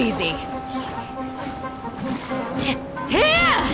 easy! Yeah!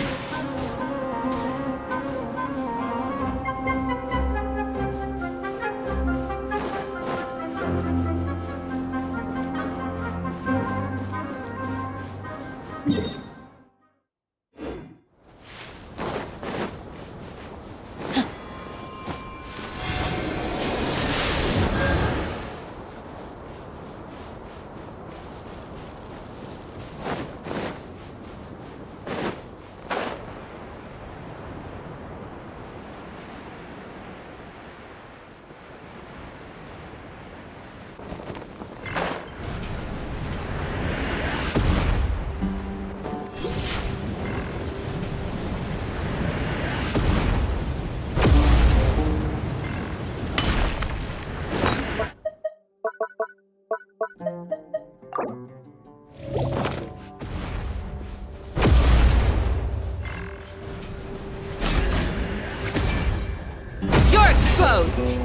You're exposed!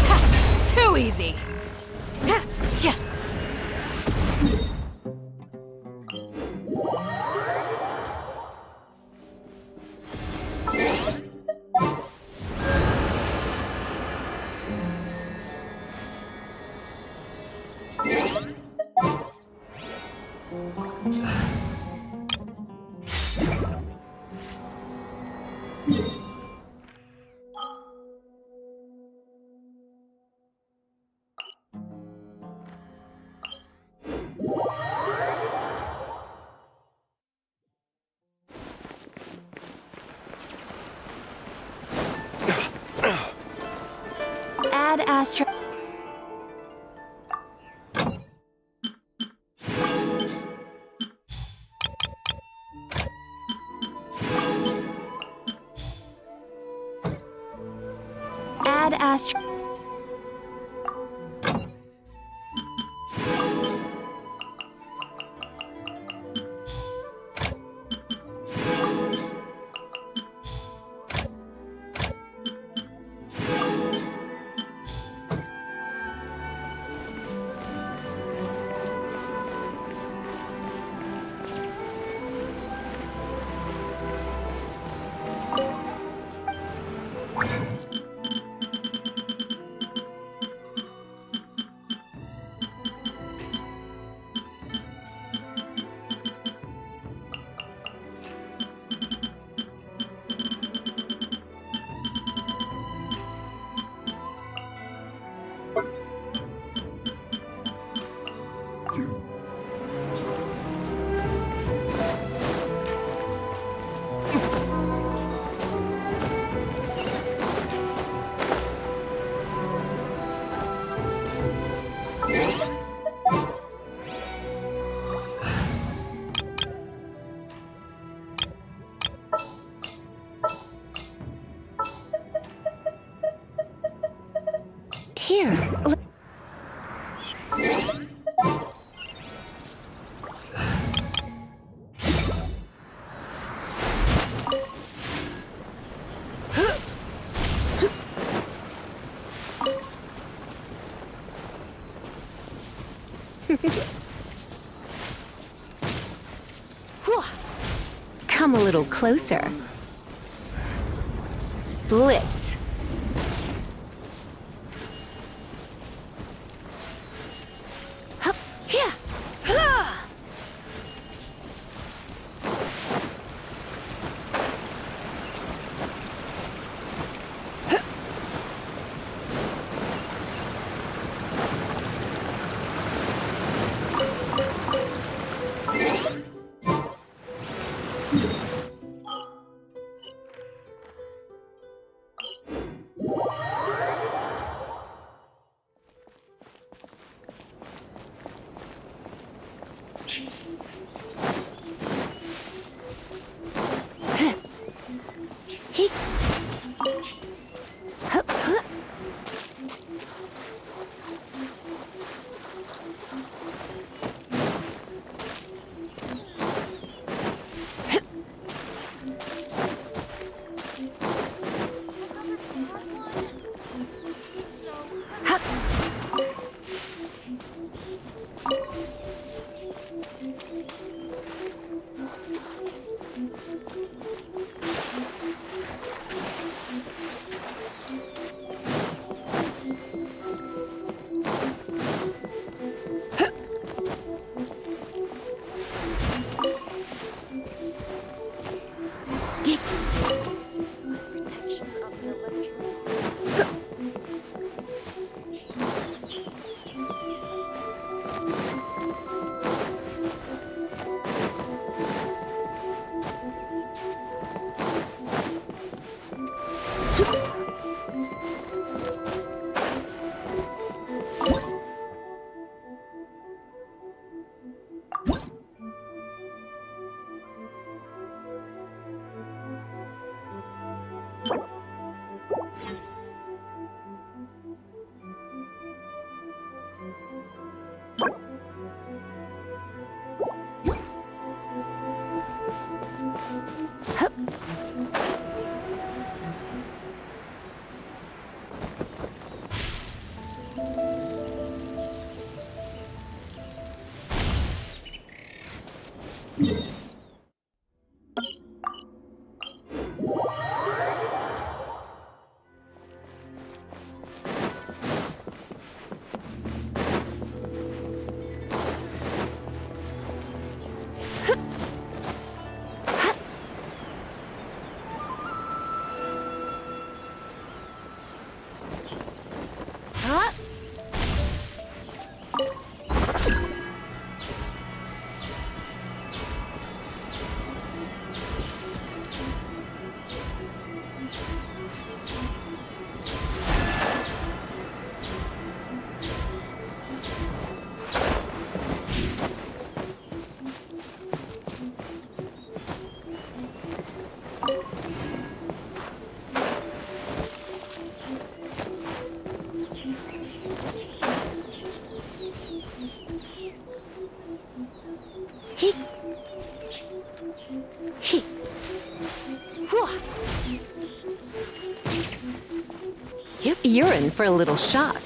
Ha! Too easy! Ha! Cha! Add Astra. Add Astra. Here. Come a little closer. Blitz. Hup, here. Ha! He. He. Hua. You're in for a little shock.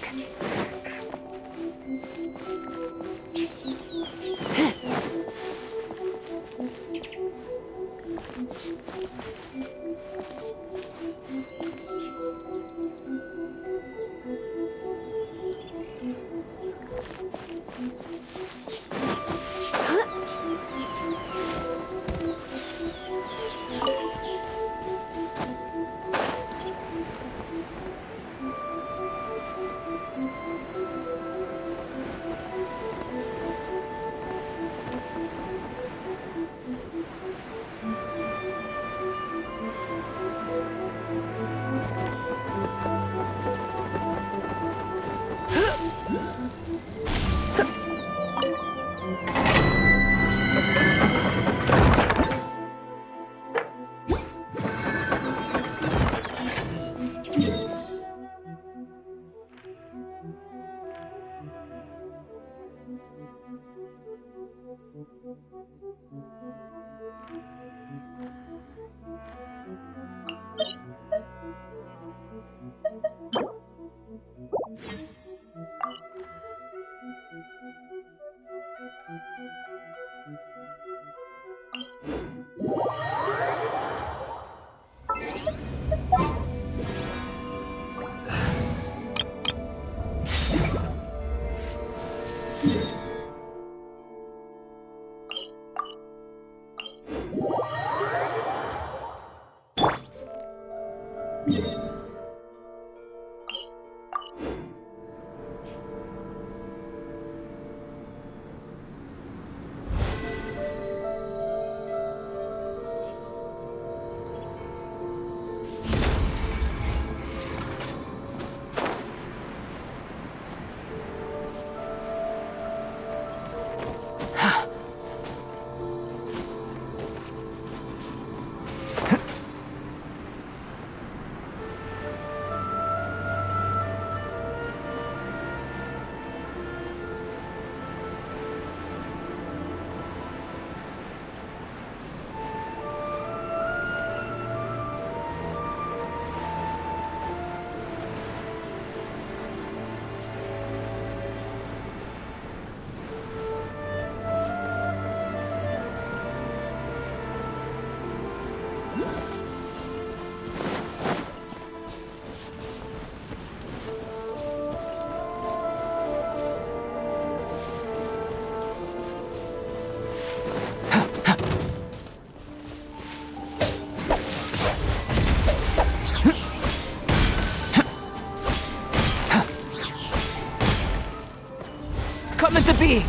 Come into being!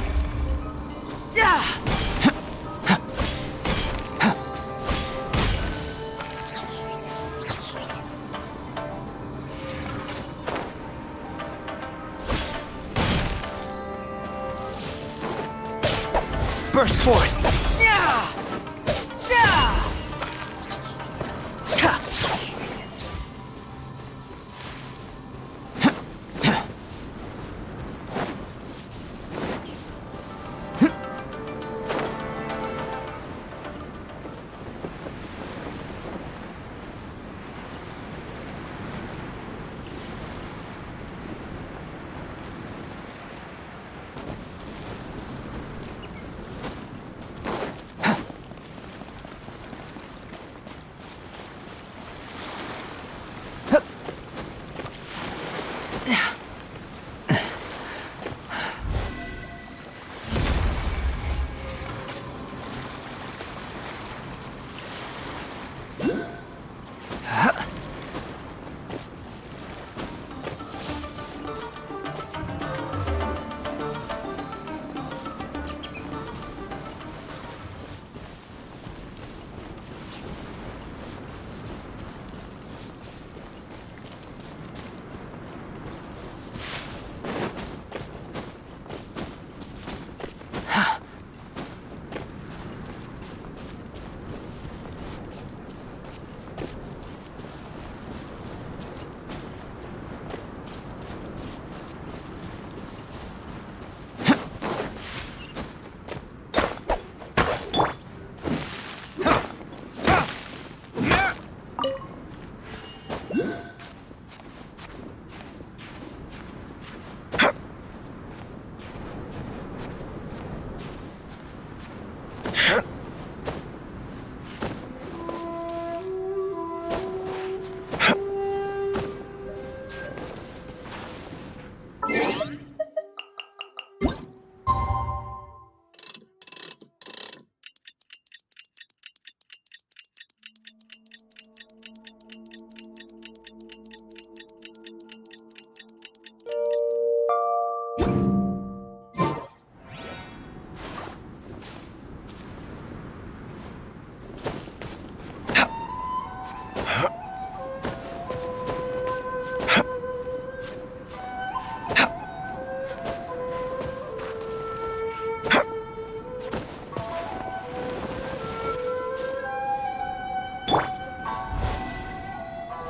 Yeah! Burst forth! Yeah! Yeah! Ha!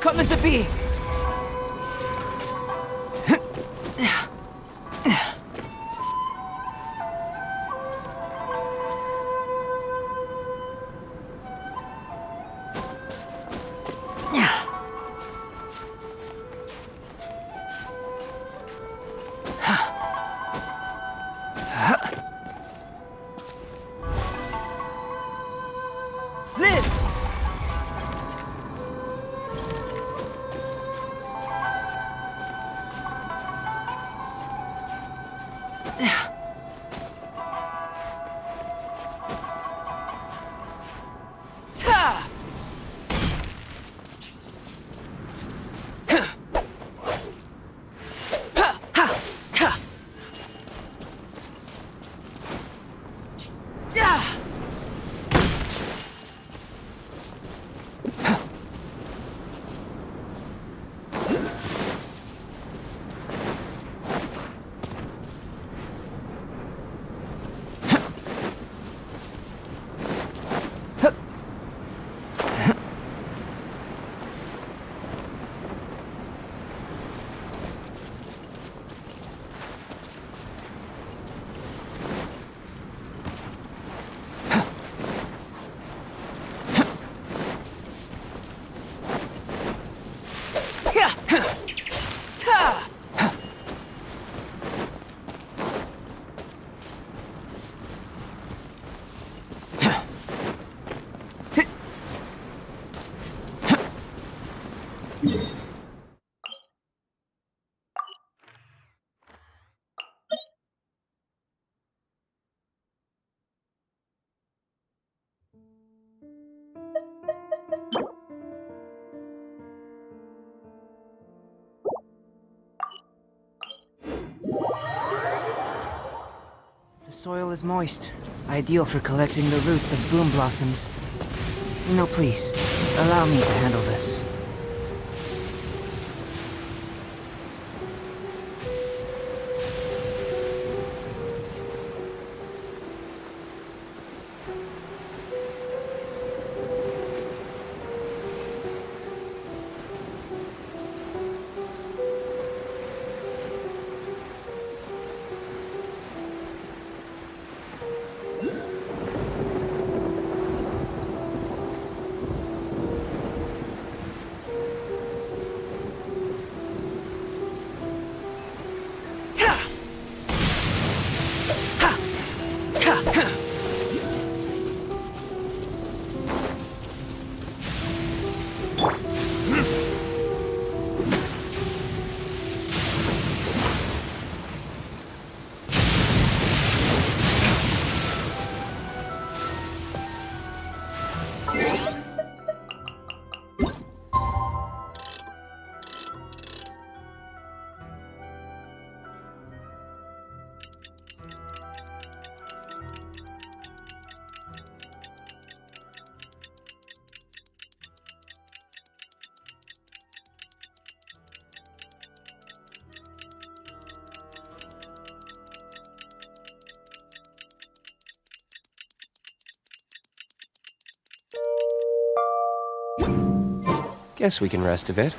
Come into being! Live! Ha! Ha! Ha! Ha! Yeah! The soil is moist, ideal for collecting the roots of boom blossoms. No, please, allow me to handle this. Guess we can rest a bit.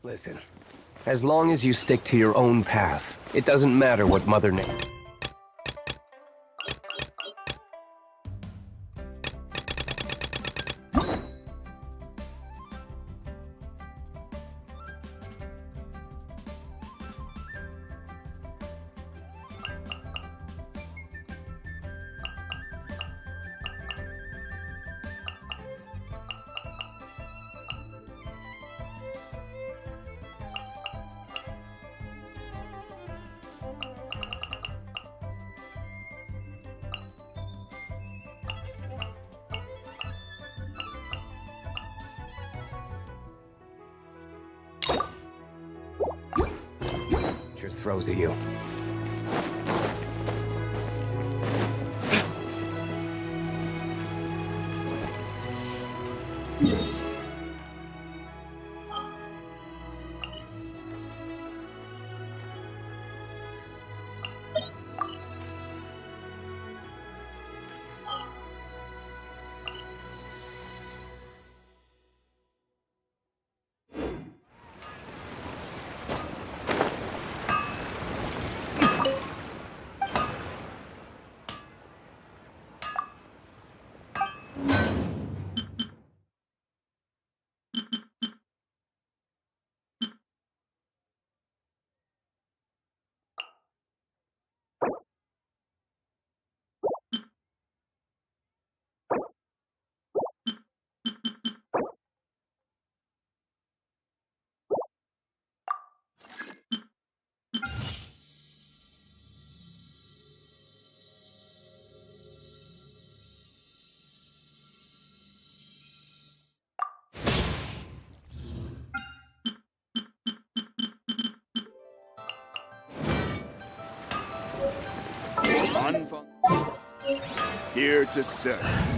Listen, as long as you stick to your own path, it doesn't matter what Mother Nature... throws at you. Here to serve.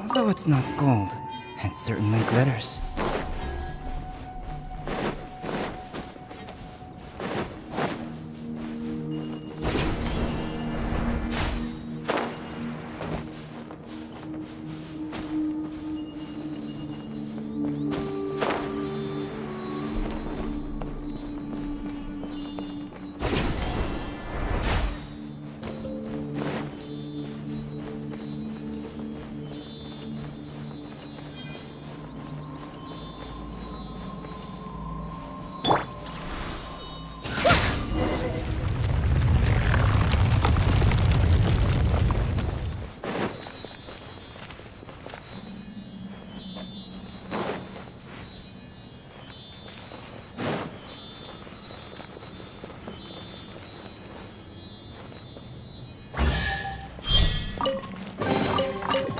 Although it's not gold, it certainly glitters.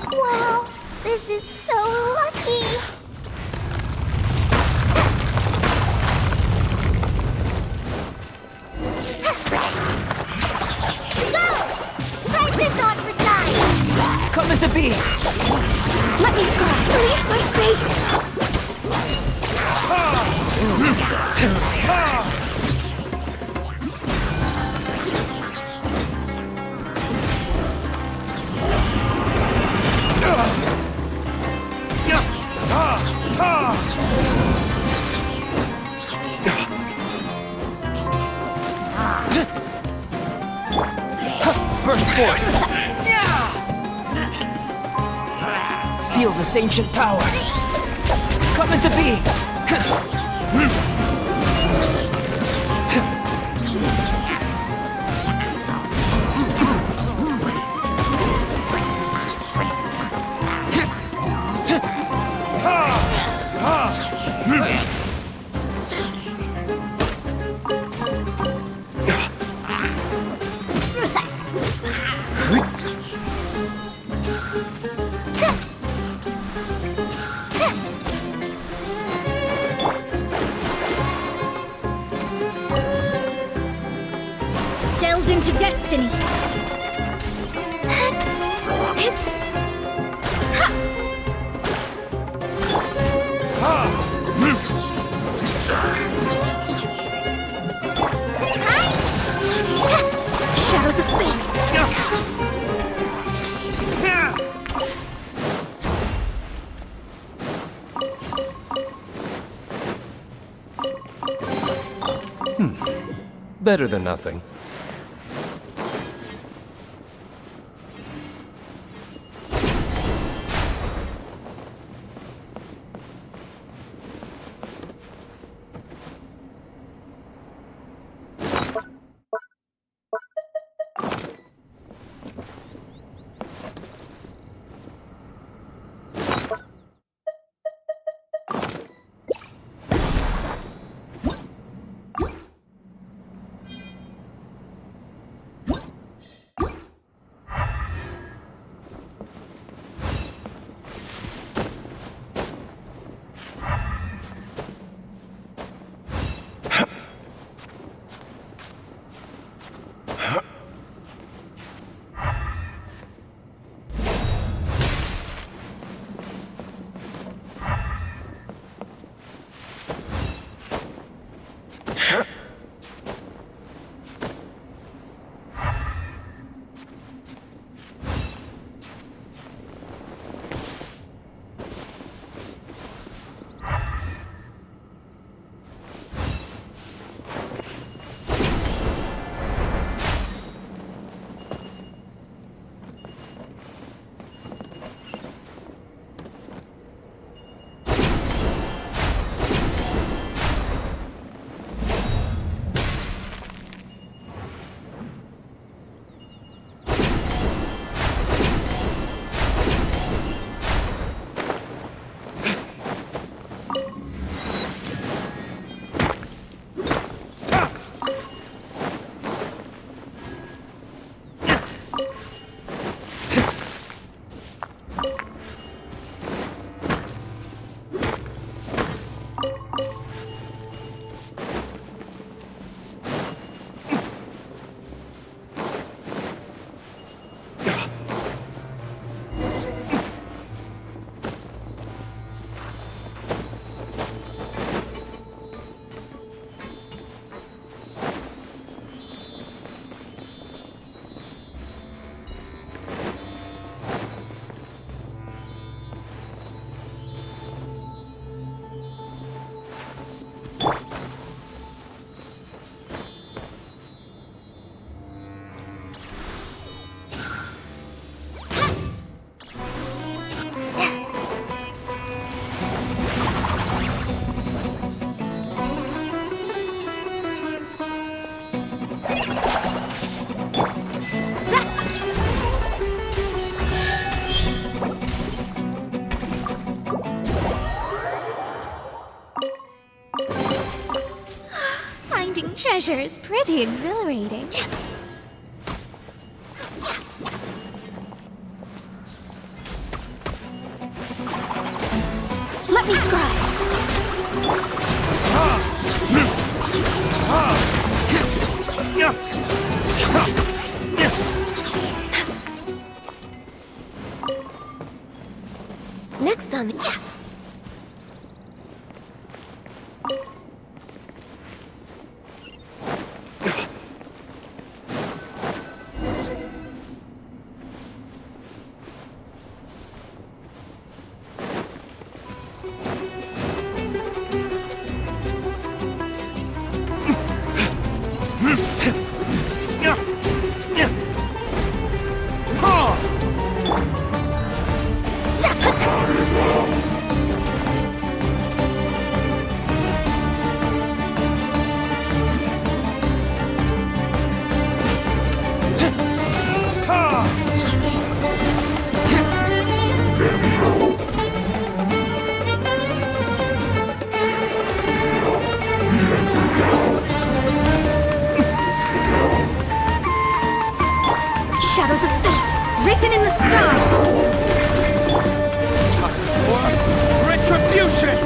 Wow, this is so lucky! Go! Press this on for size! Coming to be! Let me scry! Leave my space! Burst forth! Feel this ancient power! Coming to be! Delve into destiny! Shadows of fate! Better than nothing. treasure is pretty exhilarating. Let me scribe. Next on the... Shadows of fate, written in the stars. Retribution!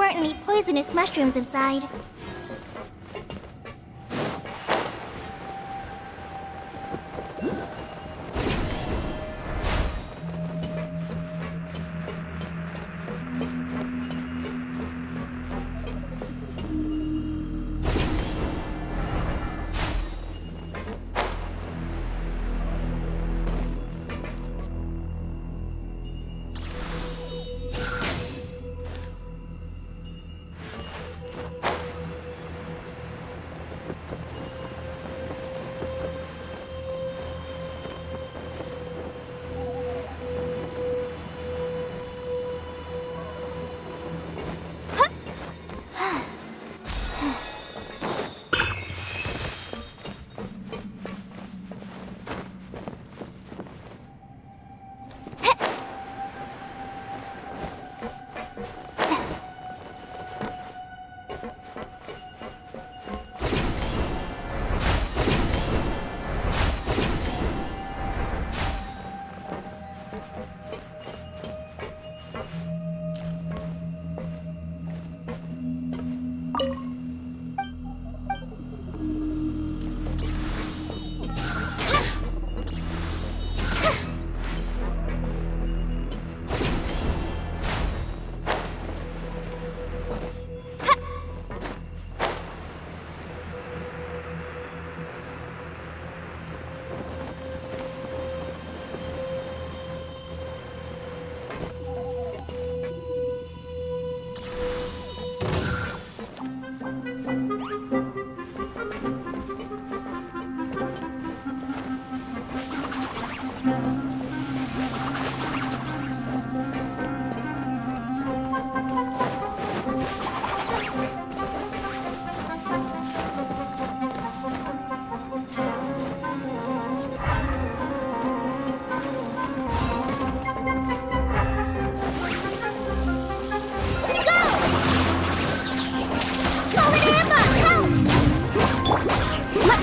Any poisonous mushrooms inside.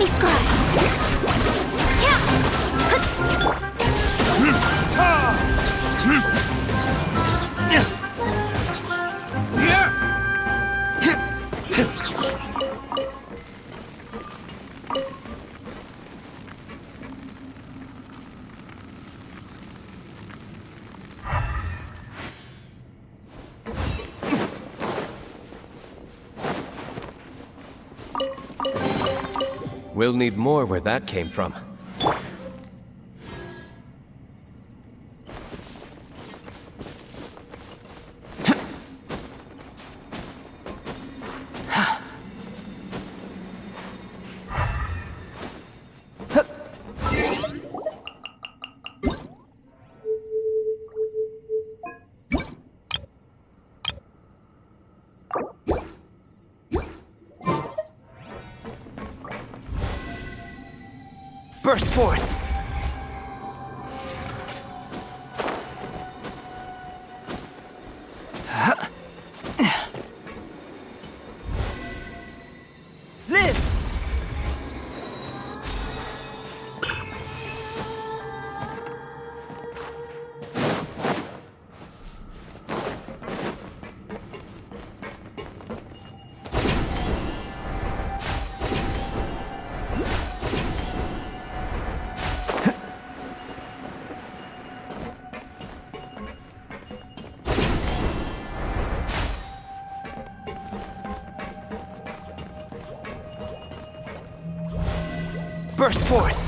Mighty Scribe! We'll need more where that came from. Burst forth! Live! Burst forth!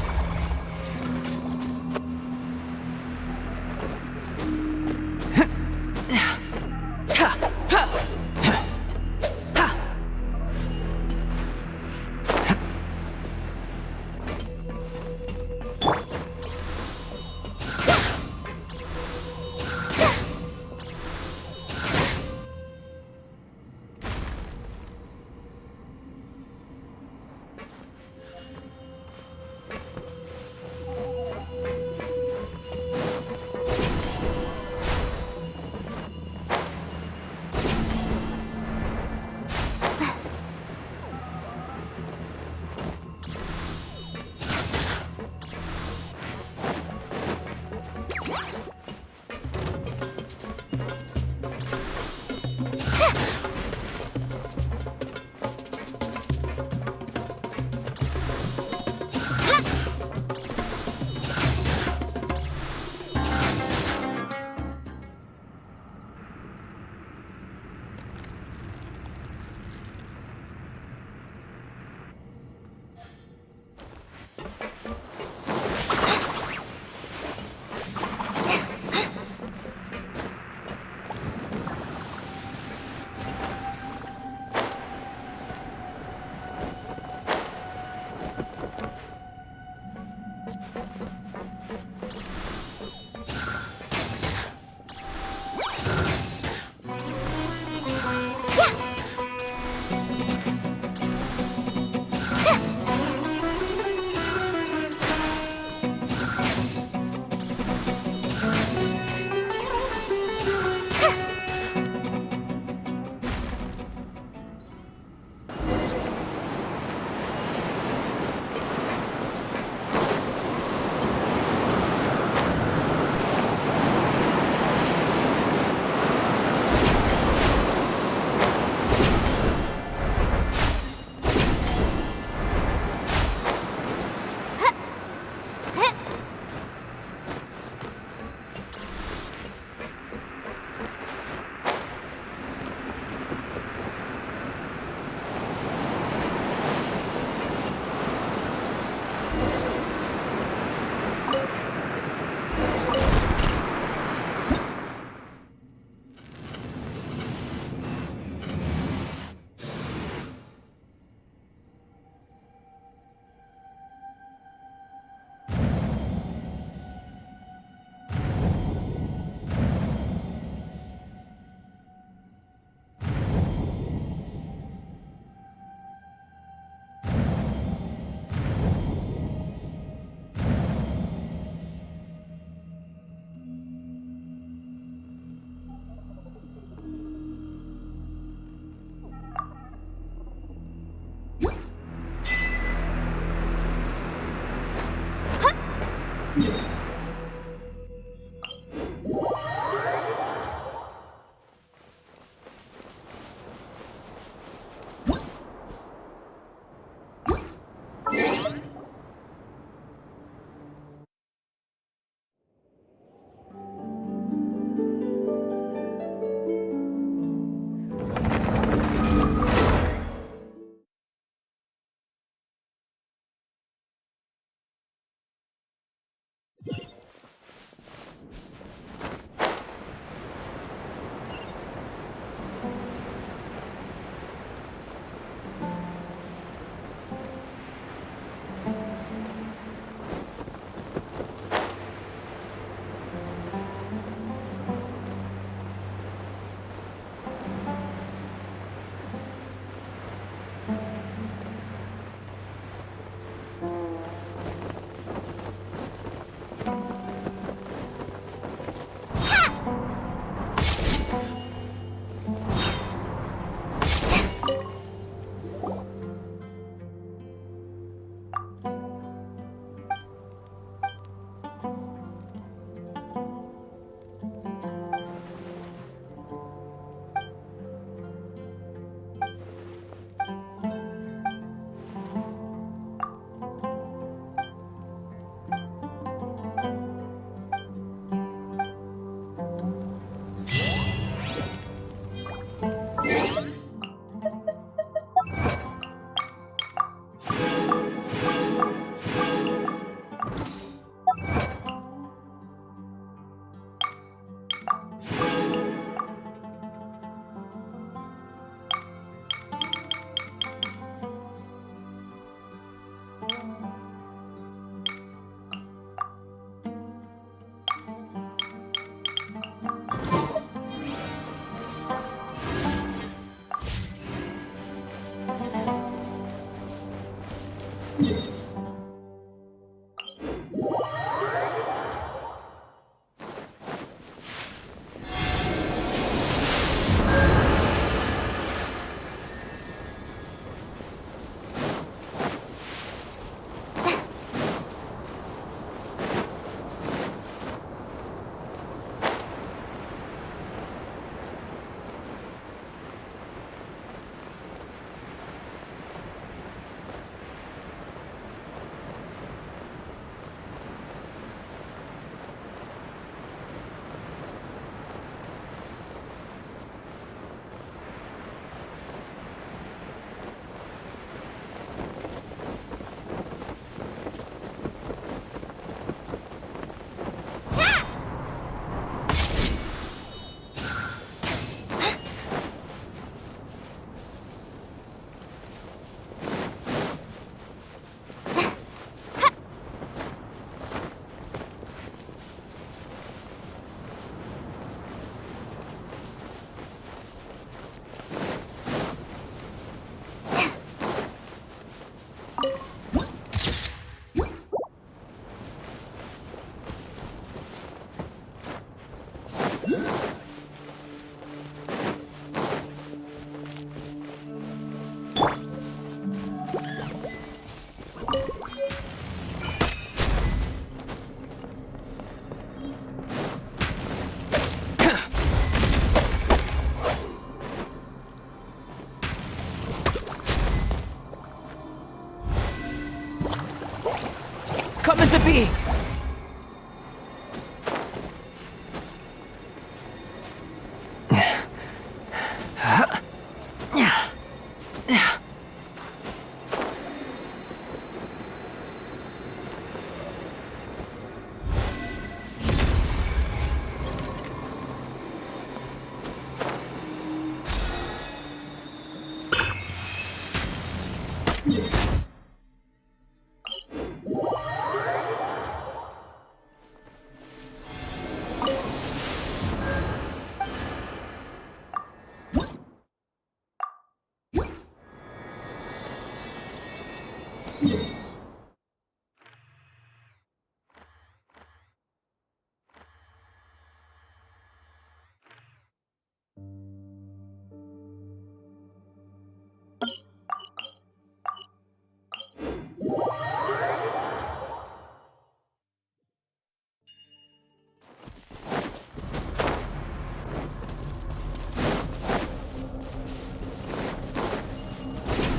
Come into being!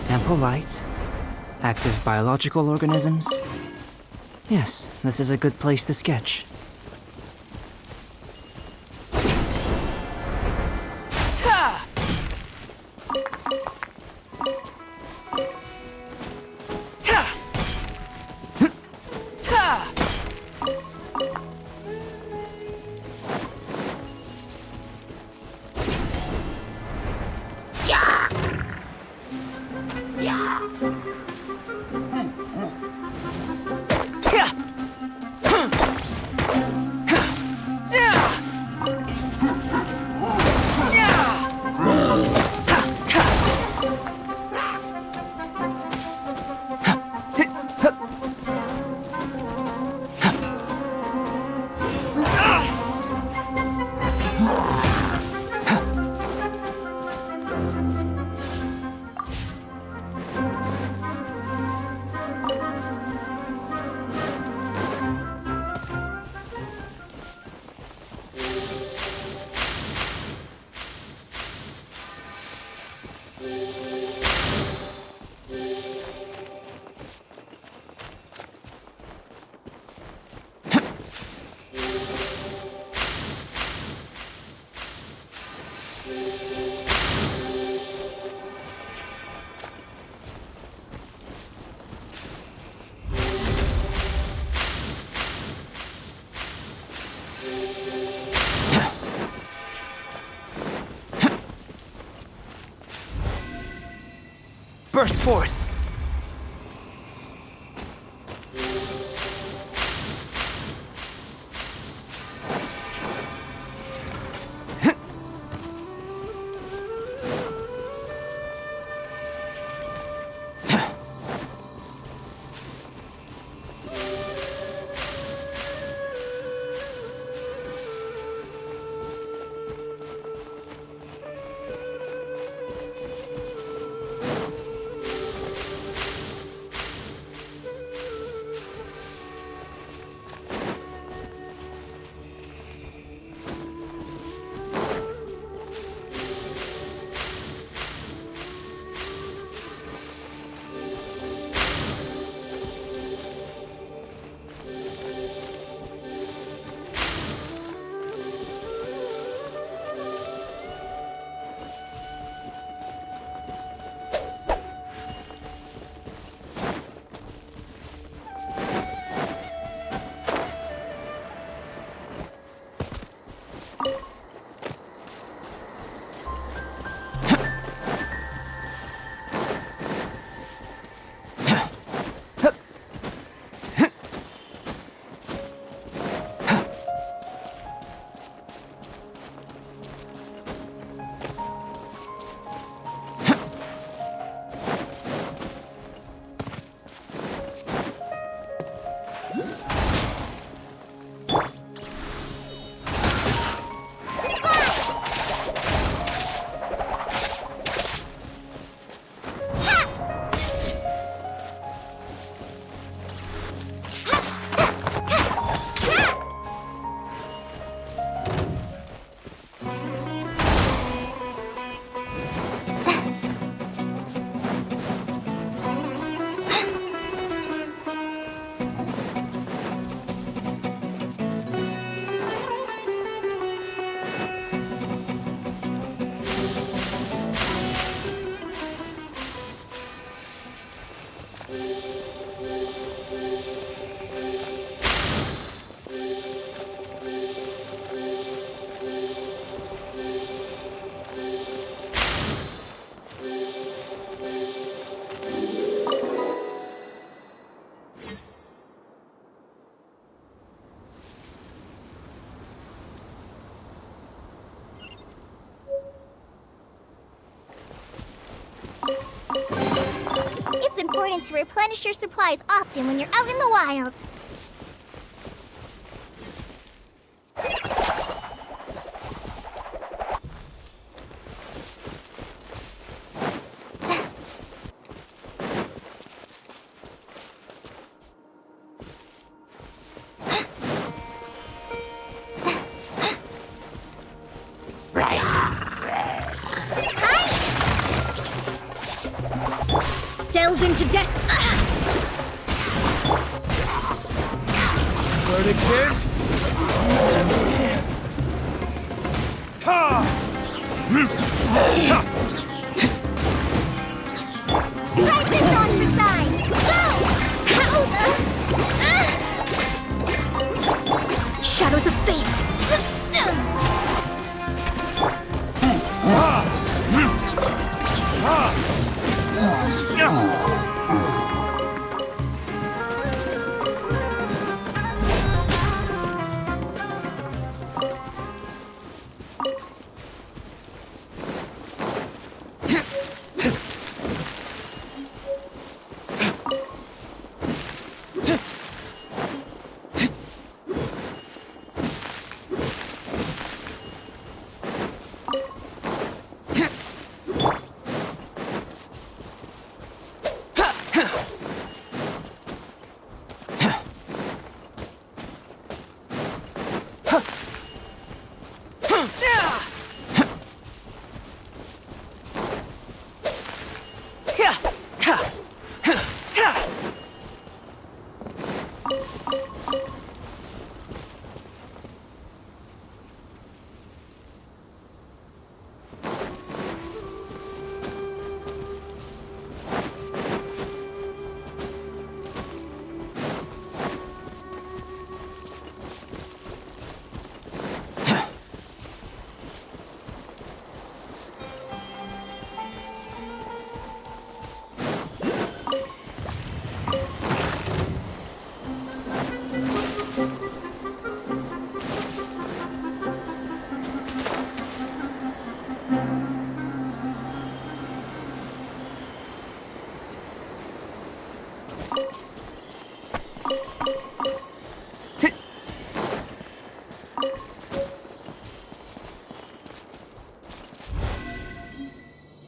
Ample light, active biological organisms. Yes, this is a good place to sketch. Burst forth! It's important to replenish your supplies often when you're out in the wild. Delve into Verdict is... Ha! Try this on for size. Go! Shadows of fate.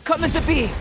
Coming to be!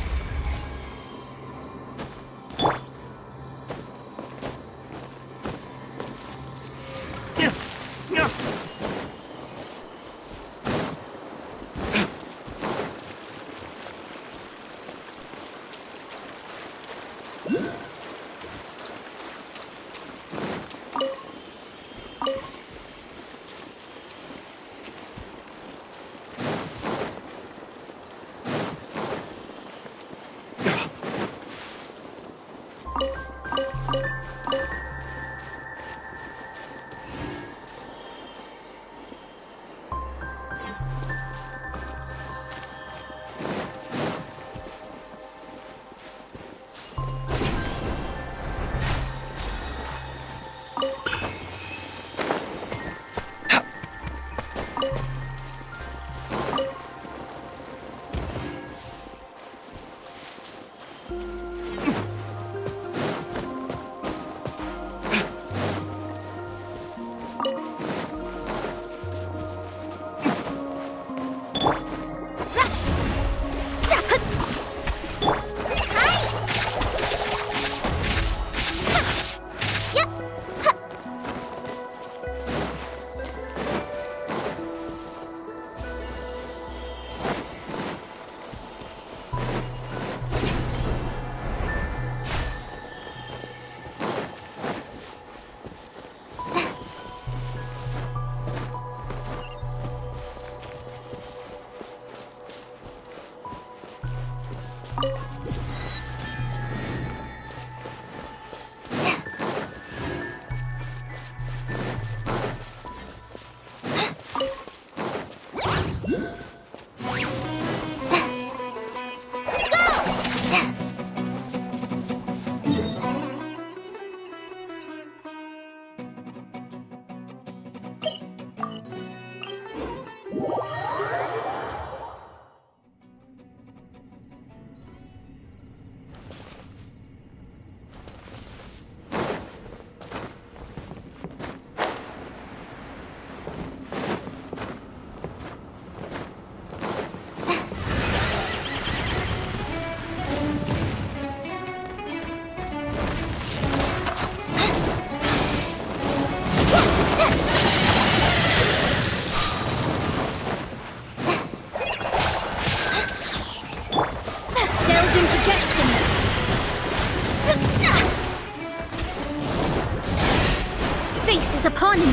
Fate is upon me.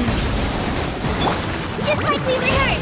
Just like we rehearsed.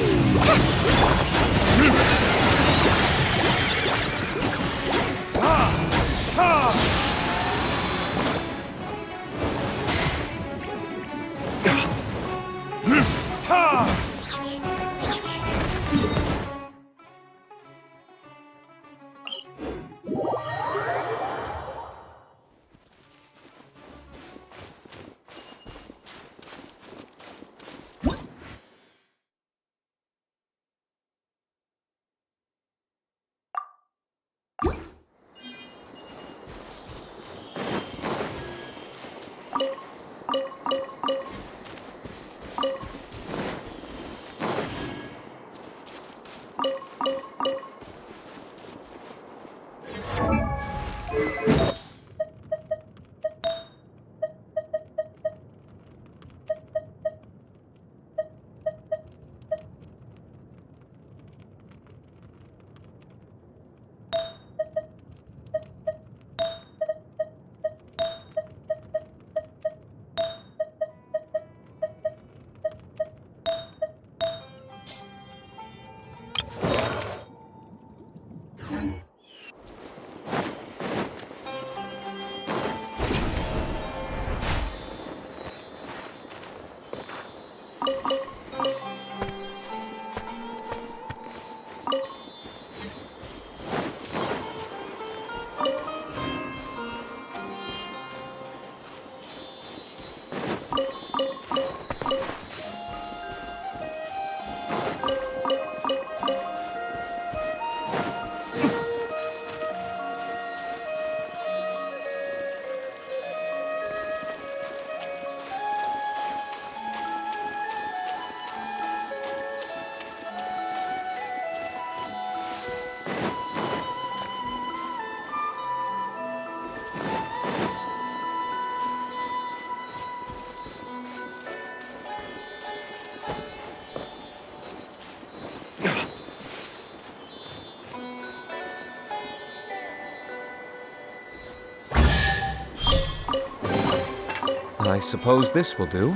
I suppose this will do.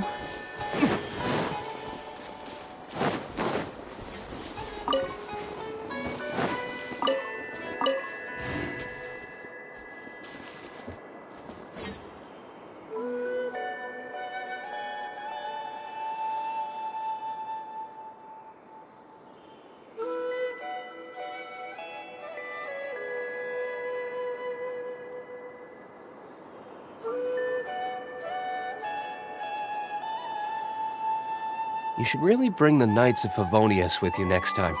You should really bring the Knights of Favonius with you next time.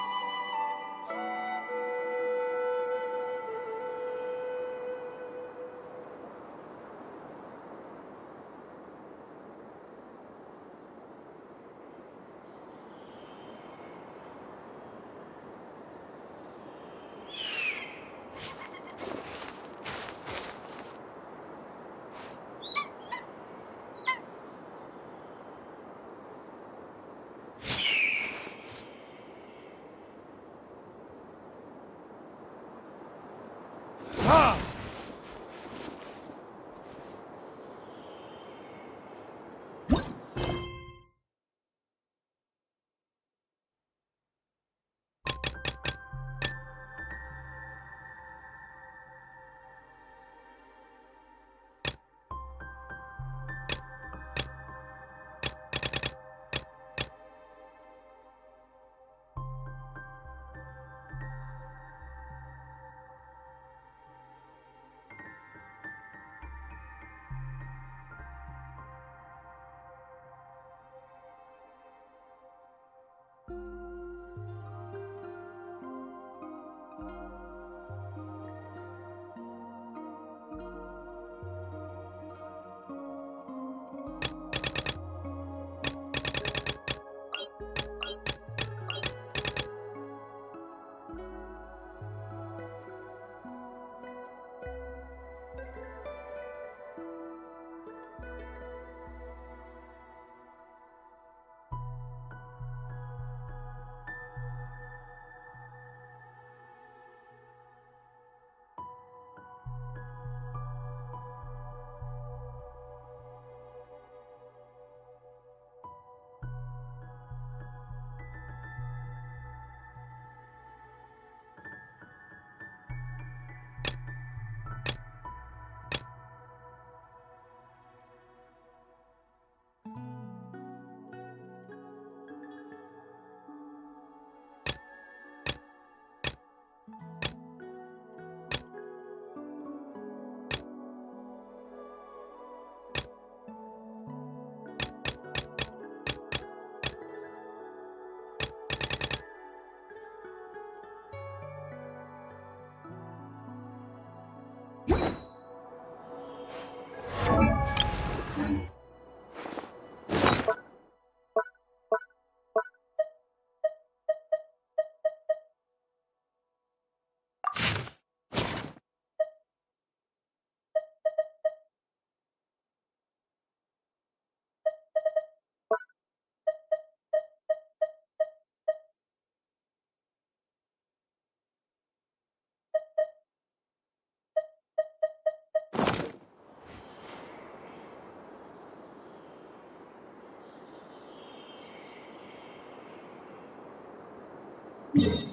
Ha!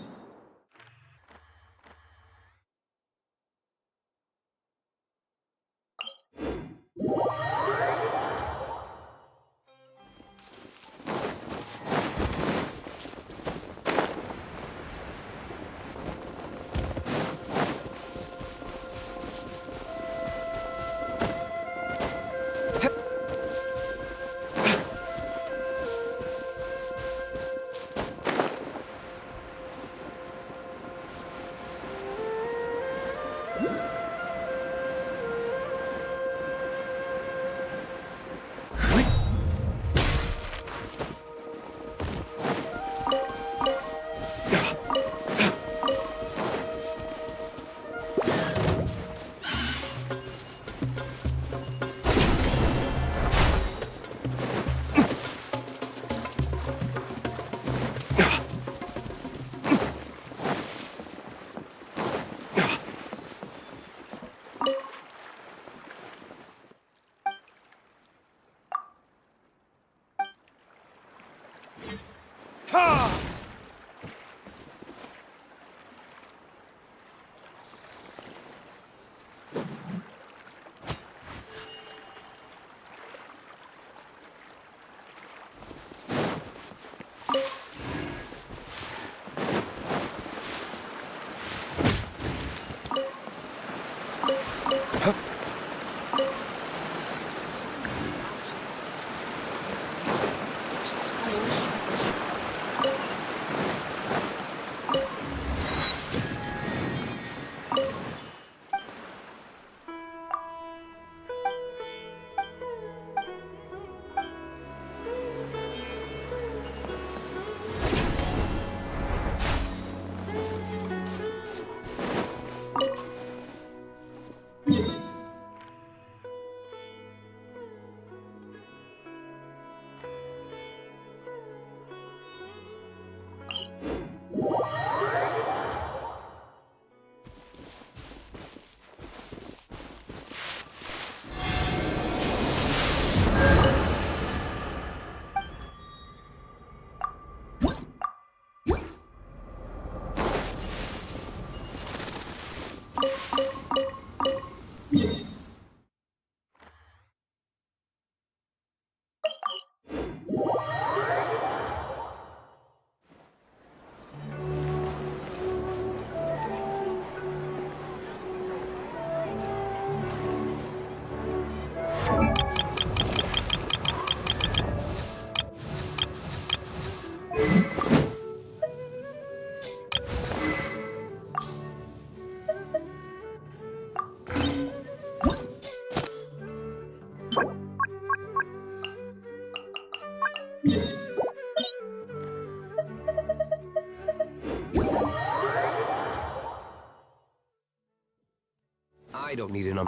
I don't need an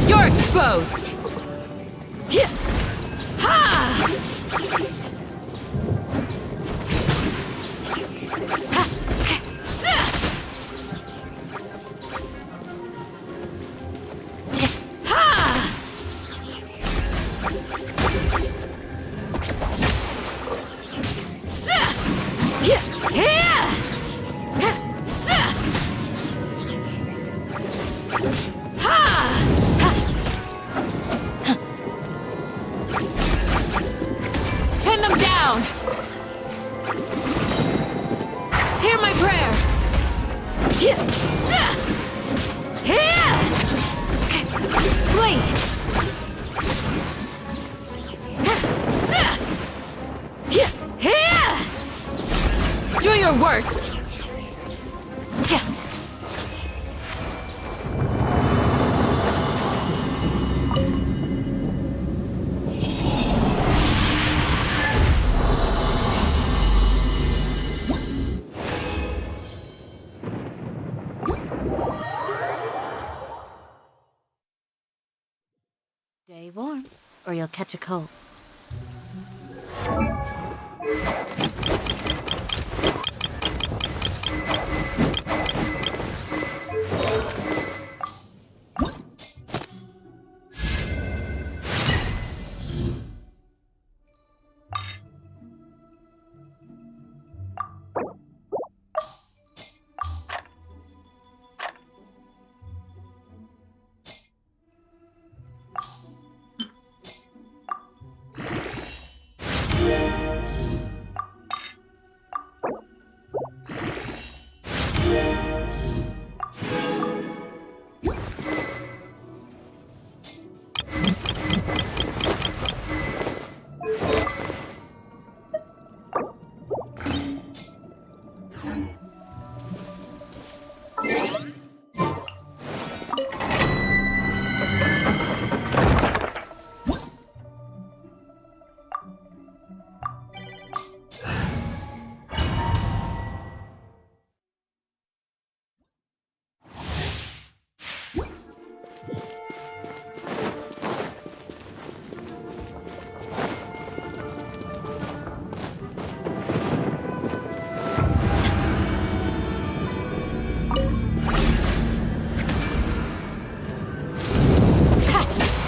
You're exposed! Yeah. Ha! Pin them down! Hear my prayer! Flee! Do your worst! you'll catch a cold.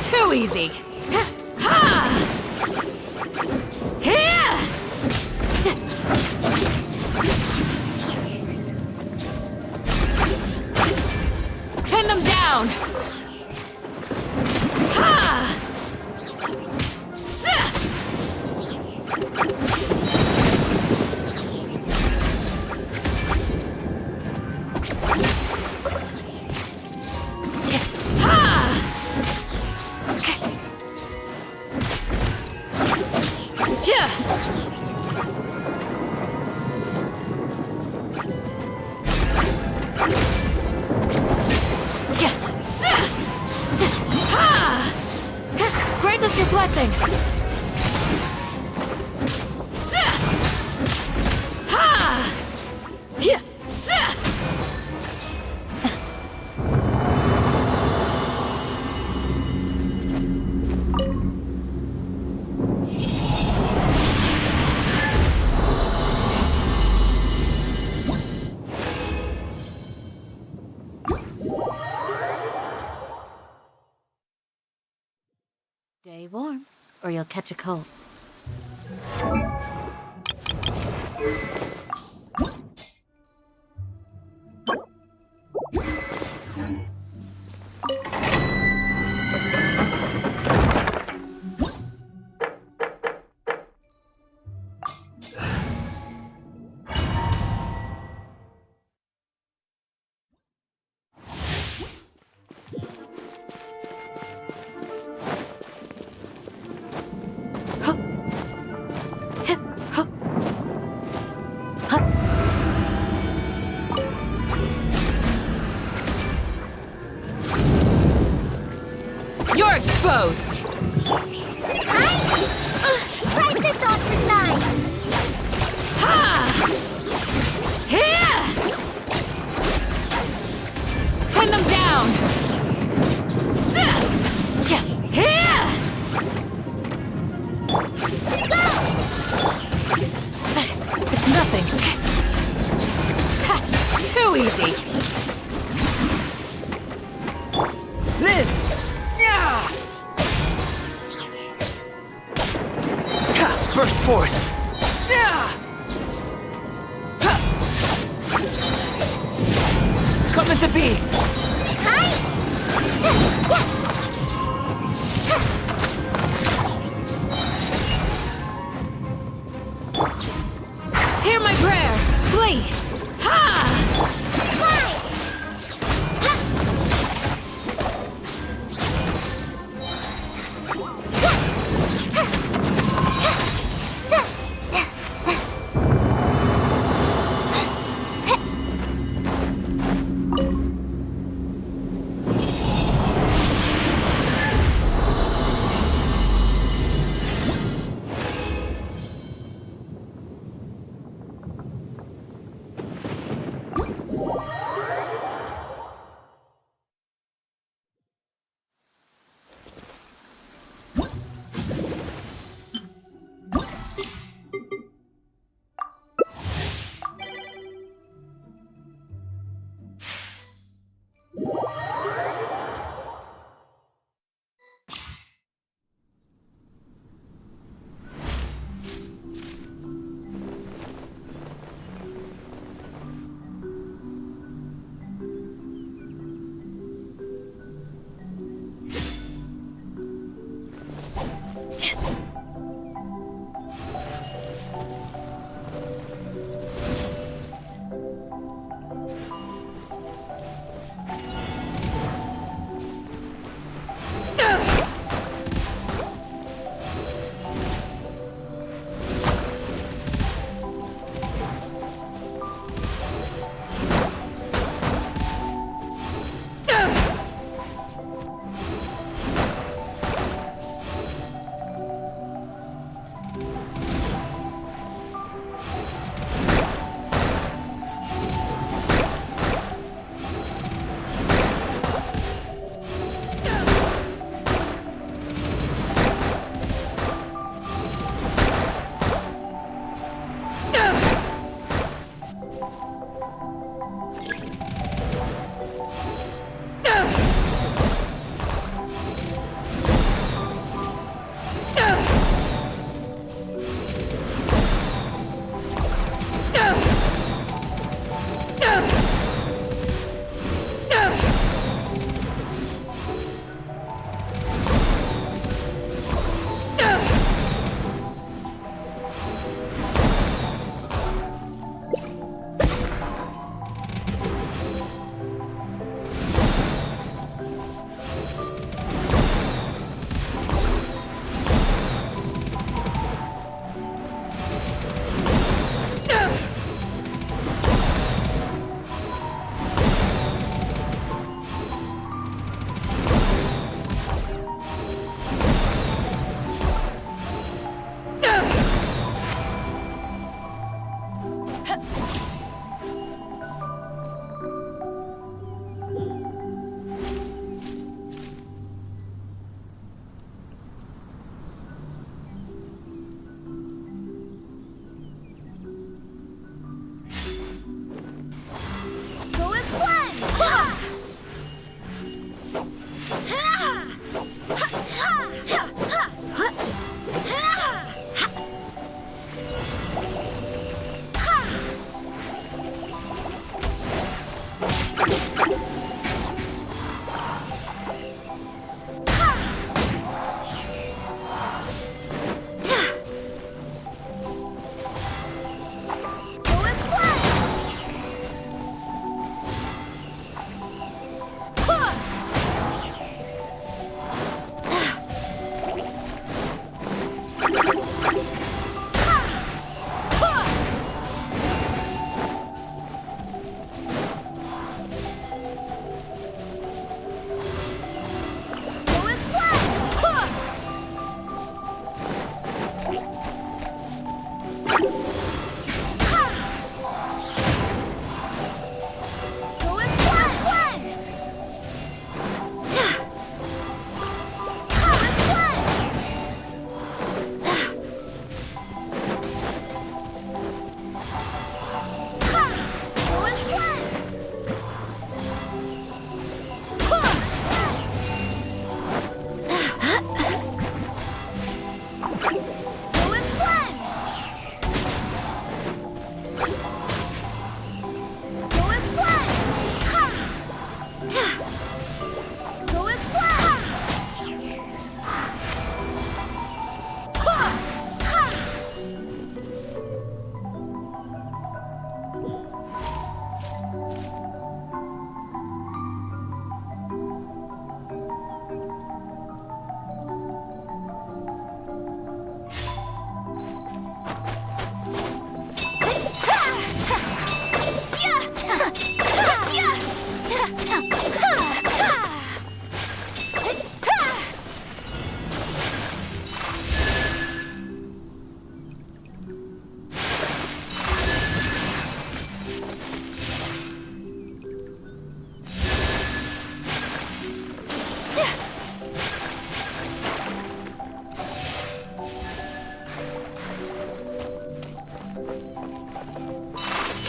Too easy. Ha! Here! Pin them down. Ha! Grant us your blessing. Stay warm, or you'll catch a cold. You're exposed! Try this off the side! Ha! Here! Pin them down! Here! Go! It's nothing. Too easy. Live! Burst forth! Come into being! Hear my prayer! Flee! Ha! Fly!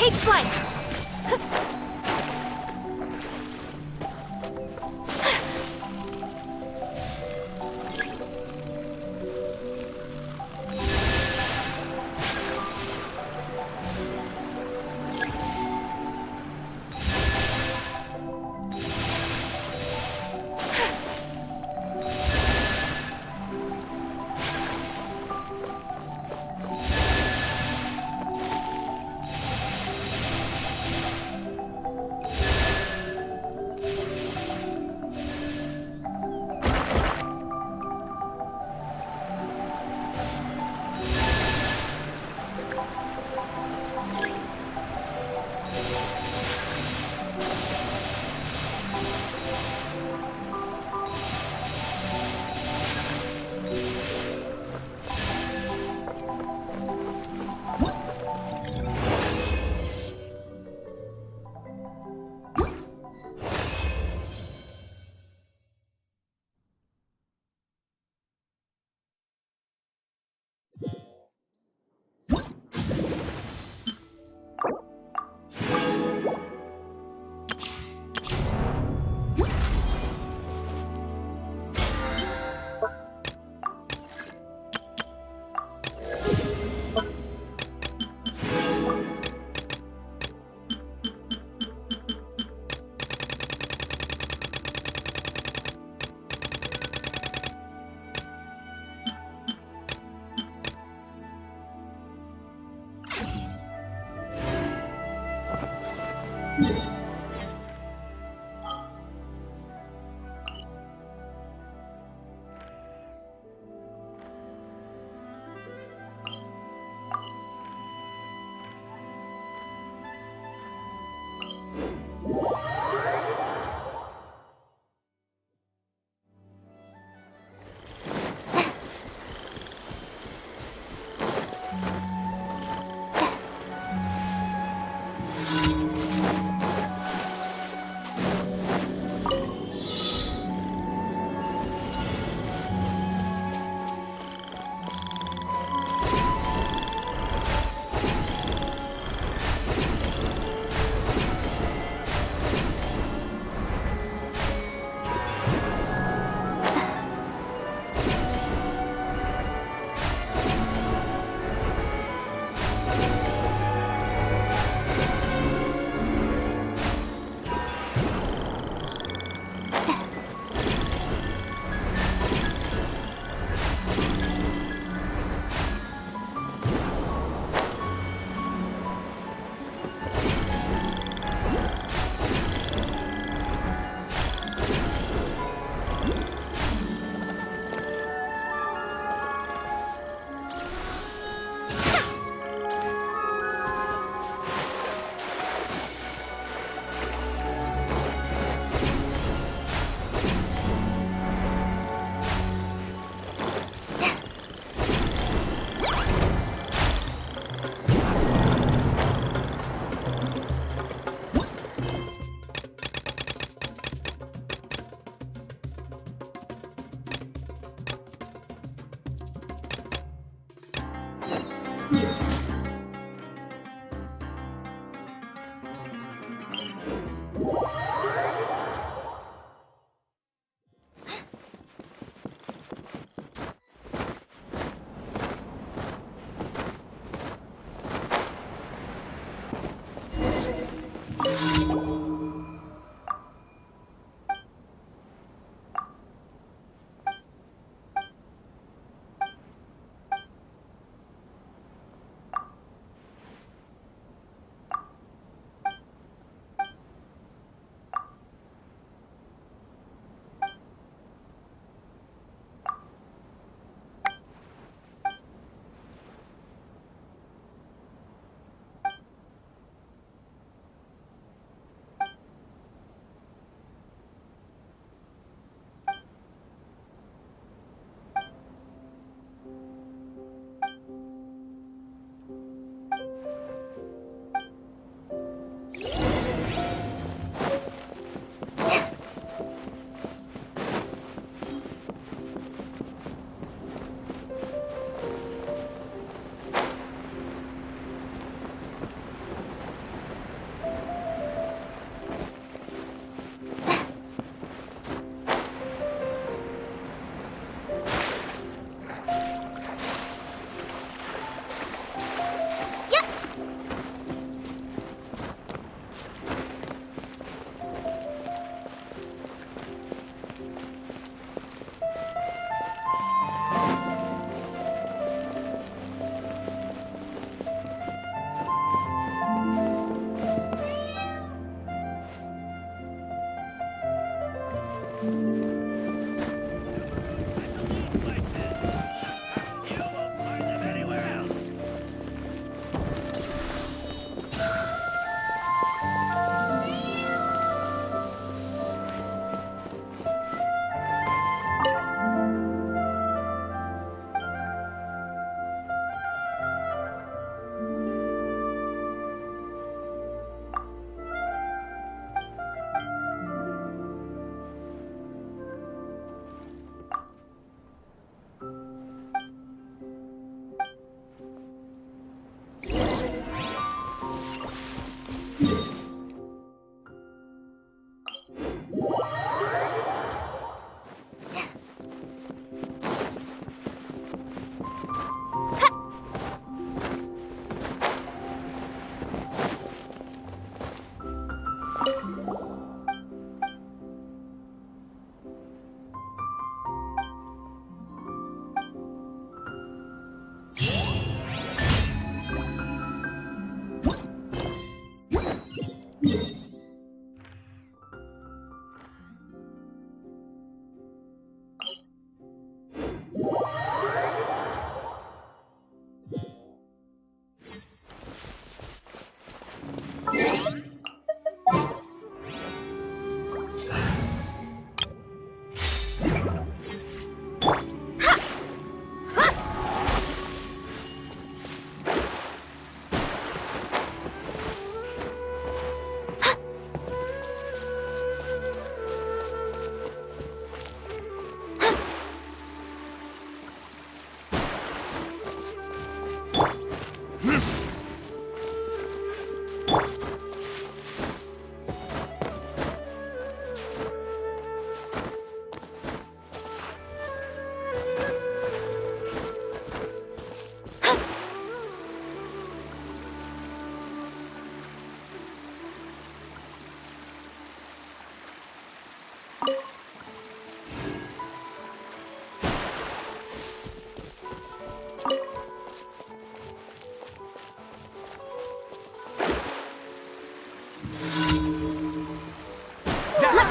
Take flight!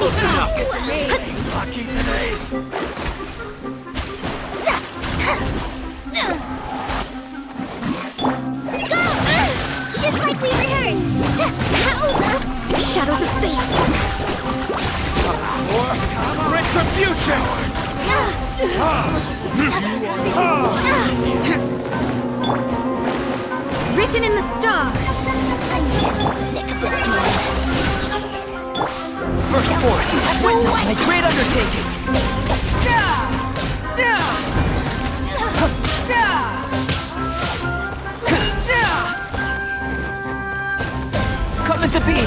me stop! Lucky today. Go! Just like we rehearsed! Shadows of fate! Or retribution. Written in the stars! I'm getting sick of this dream. First force, witness my great undertaking! Coming to be!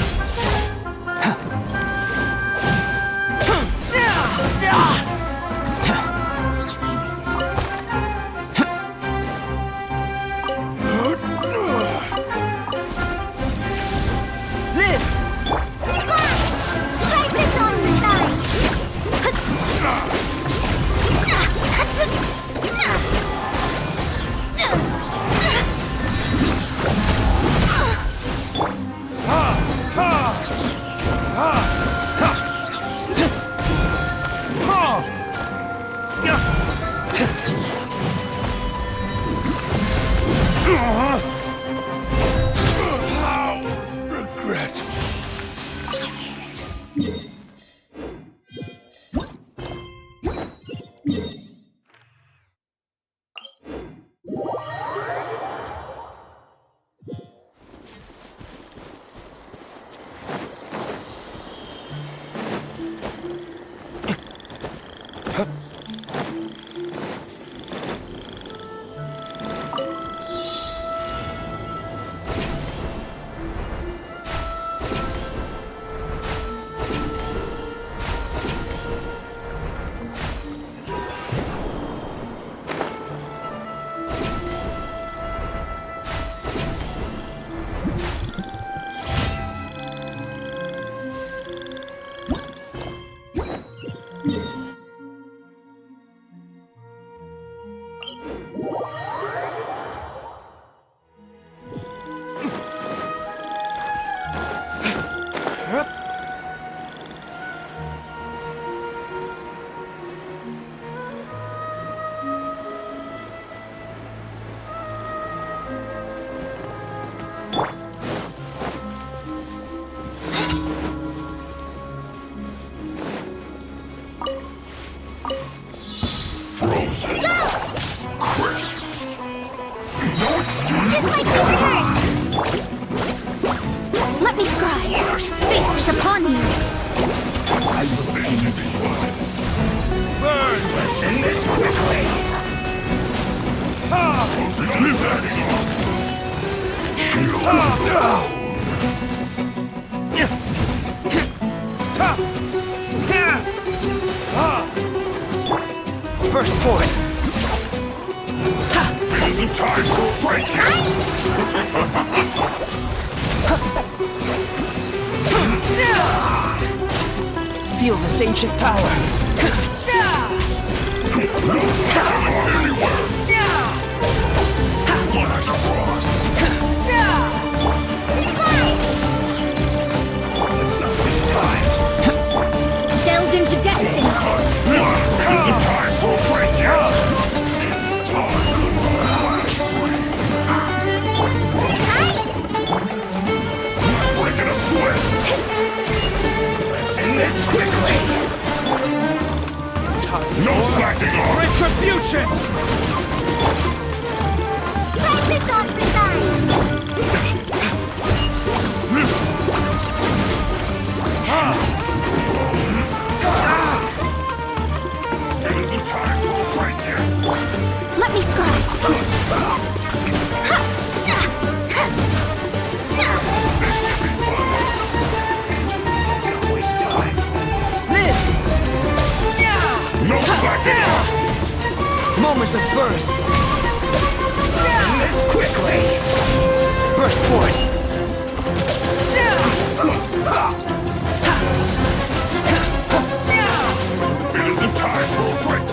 Live! Try this on the side! Regret. Just like we rehearsed! Let me scry! Fate is upon you! Burn! Listen this quickly! First force! Isn't time for breaking! Feel this ancient power! It's not this time! Delved into destiny! Isn't time for breaking! It's time breaking a sweat! Let's end this quickly! No slacking off! Retribution! Practice on the side! It isn't time for breaking! Let me scry! Don't waste time! Live! No slacking off! Moments of burst! End this quickly! Burst forth! It isn't time for break!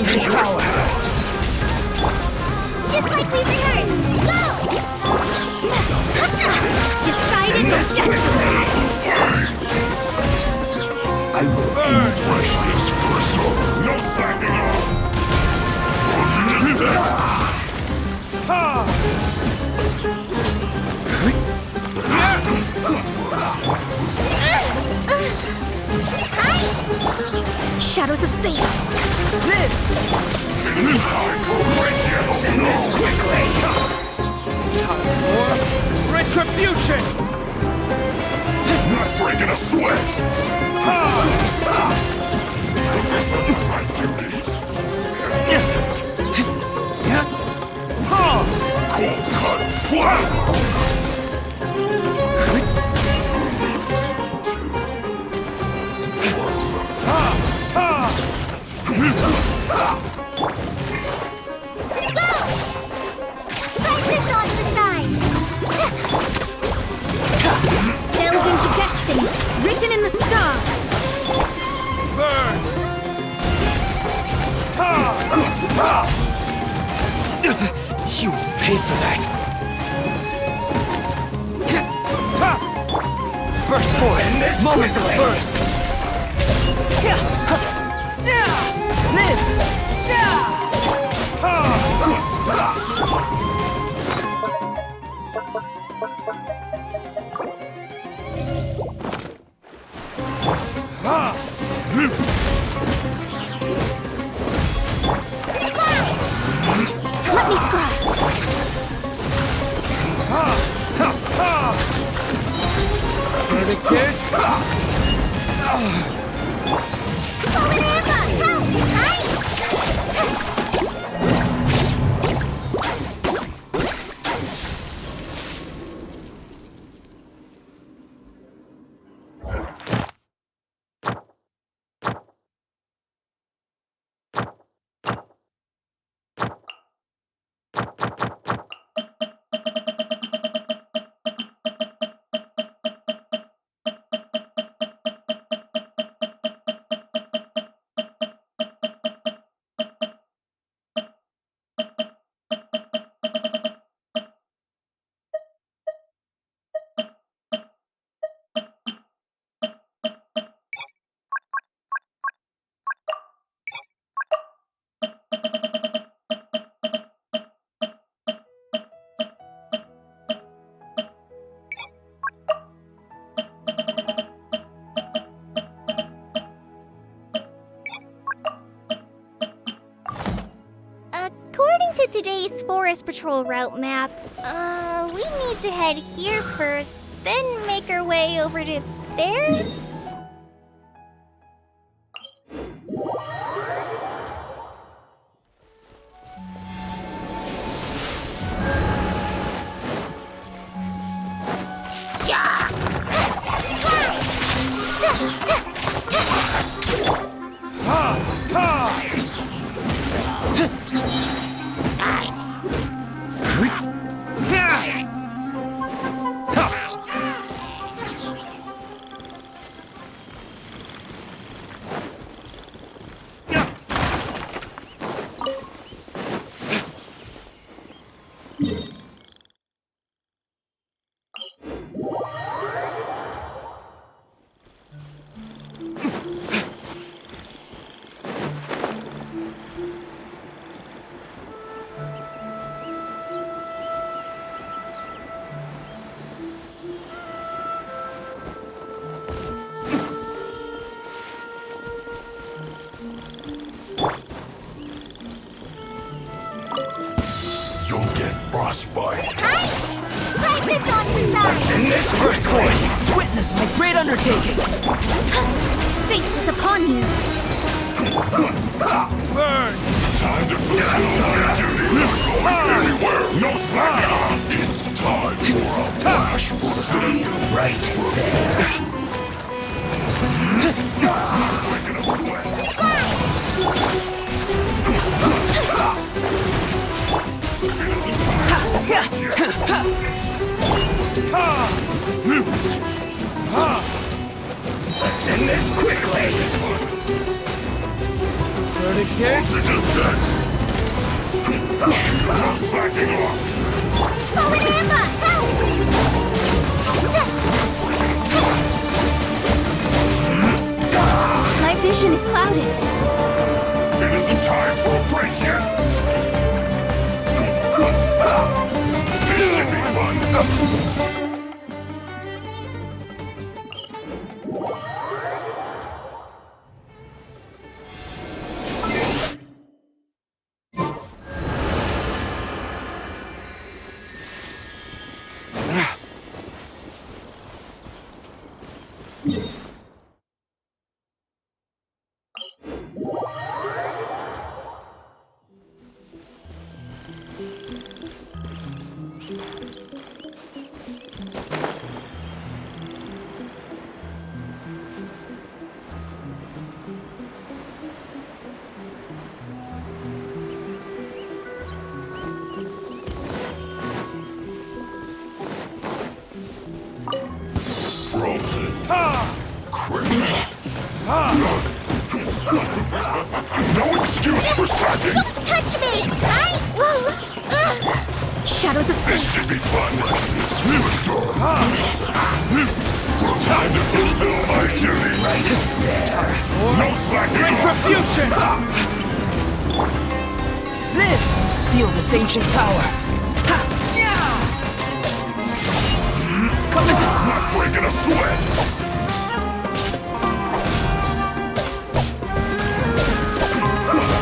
unleashing power. Just like we rehearsed. Go! Decided destiny. I will burn. Fresh espresso. No slacking off. Shadows of fate. Live! Send this quickly. Time for retribution! Not breaking a sweat. My duty. Cold cut plan. Fight this on the side. Delve into destiny, written in the stars. Burn! You will pay for that! Burst forth! Moment of birth! Live! Let me scry. Verdict is... Fallen Amber, help! According to today's Forest Patrol route map, we need to head here first, then make our way over to there? You'll get frostbite. Hi! Fight this on the side! Send this quickly. Witness my great undertaking! Fate is upon you! Burn! Time to fulfill my duty. Not going anywhere. No slacking off. It's time for a flash break. Stay right there. Breaking a sweat. Let's end this quickly. Voltage is set! No slacking off! Forward Amber, help! My vision is clouded. It isn't time for a break yet! This should be fun! Frozen. Crazy. No excuse for slacking! Don't touch me! Shadows of This fate. should be fun! Time to fulfill my duty! No slacking off! Retribution! Live! Feel this ancient power! Ha! Coming! Not breaking a sweat!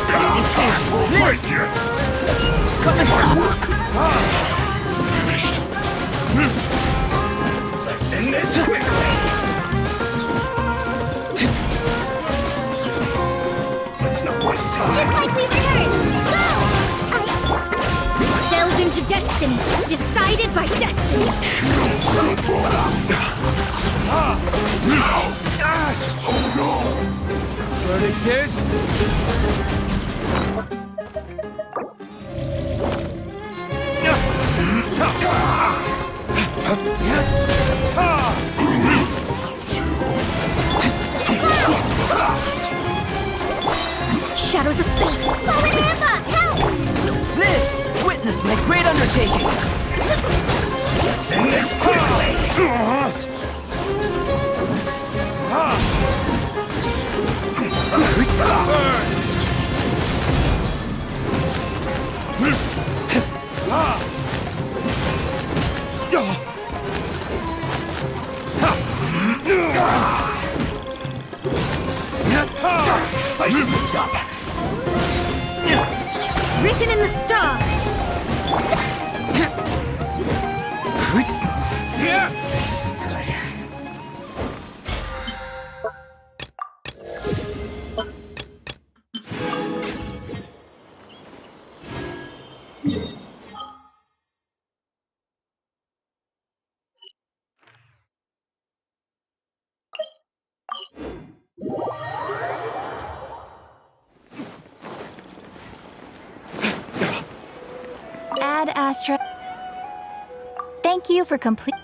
It isn't time for a break yet! Coming! Finished! Let's end this quickly! Let's not waste time. Just like we rehearsed. Go! Delve into destiny. Decided by destiny. Oh no! Verdict is... Shadows of fate. Forward Amber, help! Live! Witness my great undertaking! Let's end this quickly! I slipped up. Written in the stars. This isn't good. Ad Astra. Thank you for complete.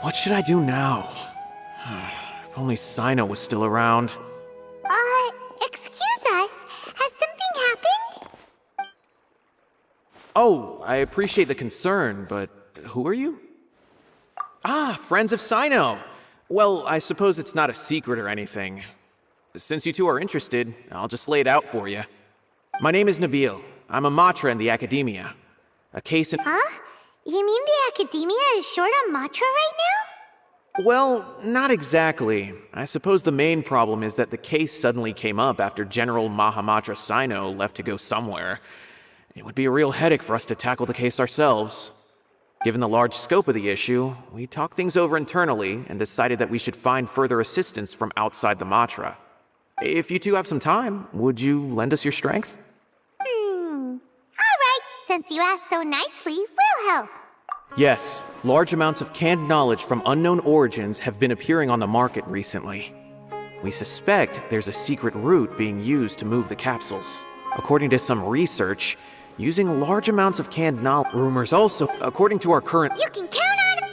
What should I do now? If only Sino was still around. Excuse us. Has something happened? Oh, I appreciate the concern, but who are you? Ah, friends of Sino. Well, I suppose it's not a secret or anything. Since you two are interested, I'll just lay it out for you. My name is Nabil. I'm a Matra in the Academia. A case in— Huh? You mean the Academia is short on Matra right now? Well, not exactly. I suppose the main problem is that the case suddenly came up after General Mahamatra Sino left to go somewhere. It would be a real headache for us to tackle the case ourselves. Given the large scope of the issue, we talked things over internally and decided that we should find further assistance from outside the Matra. If you two have some time, would you lend us your strength? Alright, since you asked so nicely, we'll help. Yes, large amounts of canned knowledge from unknown origins have been appearing on the market recently. We suspect there's a secret route being used to move the capsules. According to some research, using large amounts of canned knowledge— rumors also, according to our current— You can count on it!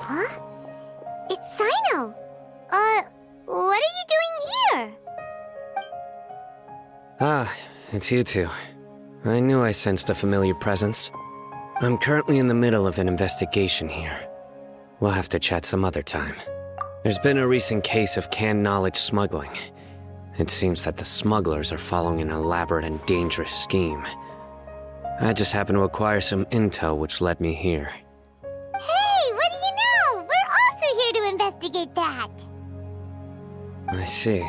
Huh? It's Sino! What are you doing here? Ah, it's you two. I knew I sensed a familiar presence. I'm currently in the middle of an investigation here. We'll have to chat some other time. There's been a recent case of canned knowledge smuggling. It seems that the smugglers are following an elaborate and dangerous scheme. I just happened to acquire some intel which led me here. Hey, what do you know? We're also here to investigate that. I see.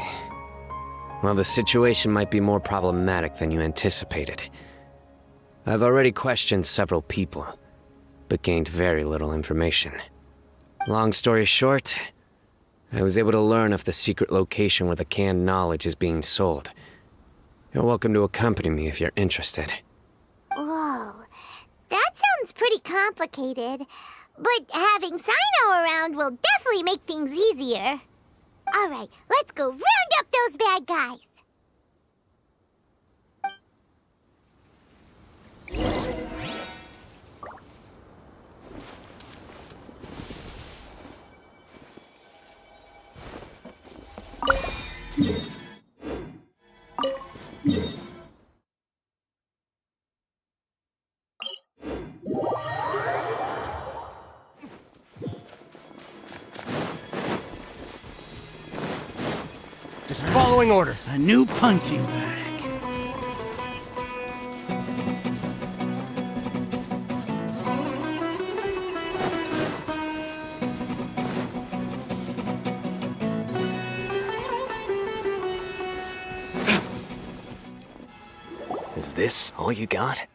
Well, the situation might be more problematic than you anticipated. I've already questioned several people, but gained very little information. Long story short, I was able to learn of the secret location where the canned knowledge is being sold. You're welcome to accompany me if you're interested. Whoa, that sounds pretty complicated. But having Sino around will definitely make things easier. Alright, let's go round up those bad guys. Just following orders. A new punching bag. Is this all you got?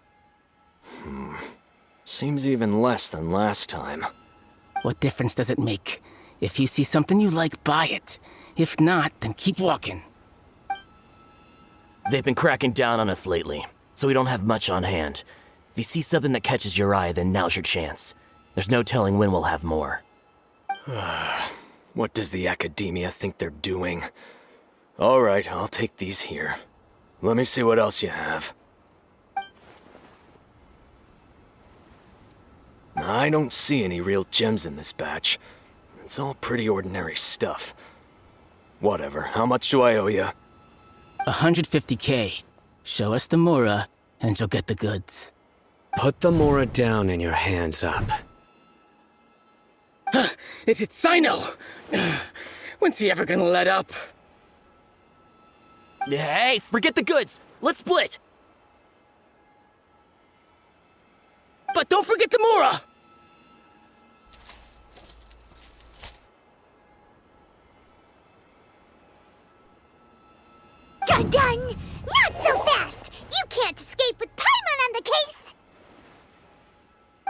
Seems even less than last time. What difference does it make? If you see something you like, buy it. If not, then keep walking. They've been cracking down on us lately, so we don't have much on hand. If you see something that catches your eye, then now's your chance. There's no telling when we'll have more. What does the academia think they're doing? All right, I'll take these here. Let me see what else you have. I don't see any real gems in this batch. It's all pretty ordinary stuff. Whatever, how much do I owe you? 150K. Show us the Mora, and you'll get the goods. Put the Mora down and your hands up. It's Sino! When's he ever gonna let up? Hey, forget the goods! Let's split! But don't forget the Mora! Done! Not so fast! You can't escape with Paimon on the case!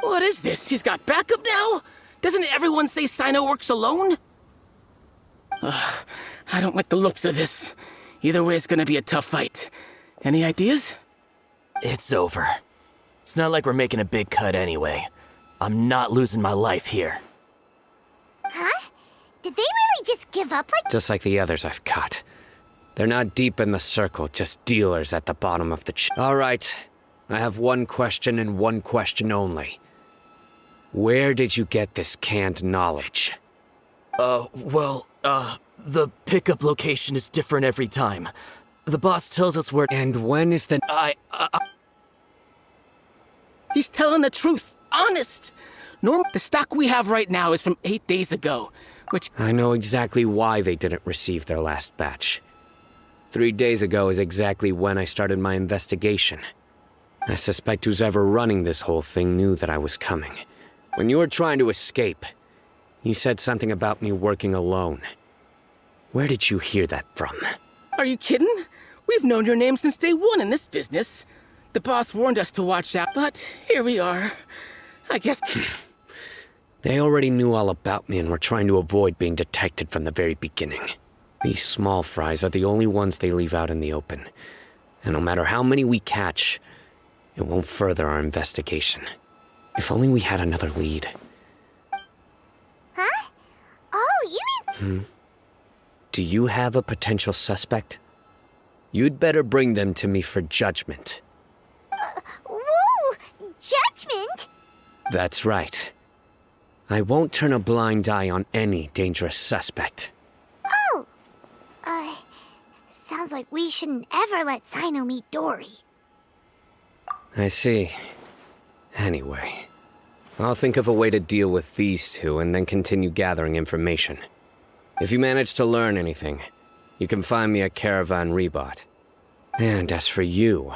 What is this? He's got backup now? Doesn't everyone say Sino works alone? I don't like the looks of this. Either way, it's gonna be a tough fight. Any ideas? It's over. It's not like we're making a big cut anyway. I'm not losing my life here. Huh? Did they really just give up like— Just like the others I've caught. They're not deep in the circle, just dealers at the bottom of the All right, I have one question and one question only. Where did you get this canned knowledge? The pickup location is different every time. The boss tells us where— And when is the— He's telling the truth. Honest. The stock we have right now is from 8 days ago, which— I know exactly why they didn't receive their last batch. 3 days ago is exactly when I started my investigation. I suspect who's ever running this whole thing knew that I was coming. When you were trying to escape, you said something about me working alone. Where did you hear that from? Are you kidding? We've known your name since day one in this business. The boss warned us to watch out, but here we are. I guess— They already knew all about me and were trying to avoid being detected from the very beginning. These small fries are the only ones they leave out in the open. And no matter how many we catch, it won't further our investigation. If only we had another lead. Huh? Oh, you mean— Do you have a potential suspect? You'd better bring them to me for judgment. Whoa! Judgment? That's right. I won't turn a blind eye on any dangerous suspect. Oh! Sounds like we shouldn't ever let Sino meet Dory. I see. Anyway, I'll think of a way to deal with these two and then continue gathering information. If you manage to learn anything, you can find me at Caravan Rebot. And as for you,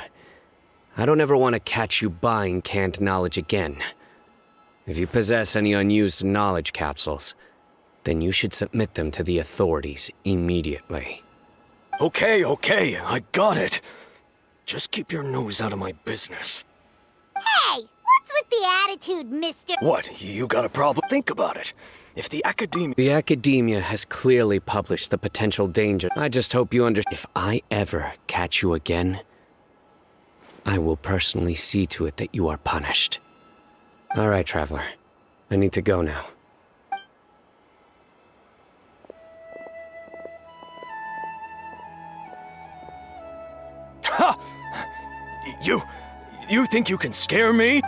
I don't ever want to catch you buying canned knowledge again. If you possess any unused knowledge capsules, then you should submit them to the authorities immediately. Okay, I got it. Just keep your nose out of my business. Hey! What's with the attitude, mister? What, you got a problem? Think about it. If the academia... The academia has clearly published the potential danger. I just hope you understand. If I ever catch you again, I will personally see to it that you are punished. All right, Traveler. I need to go now. Ha! You think you can scare me?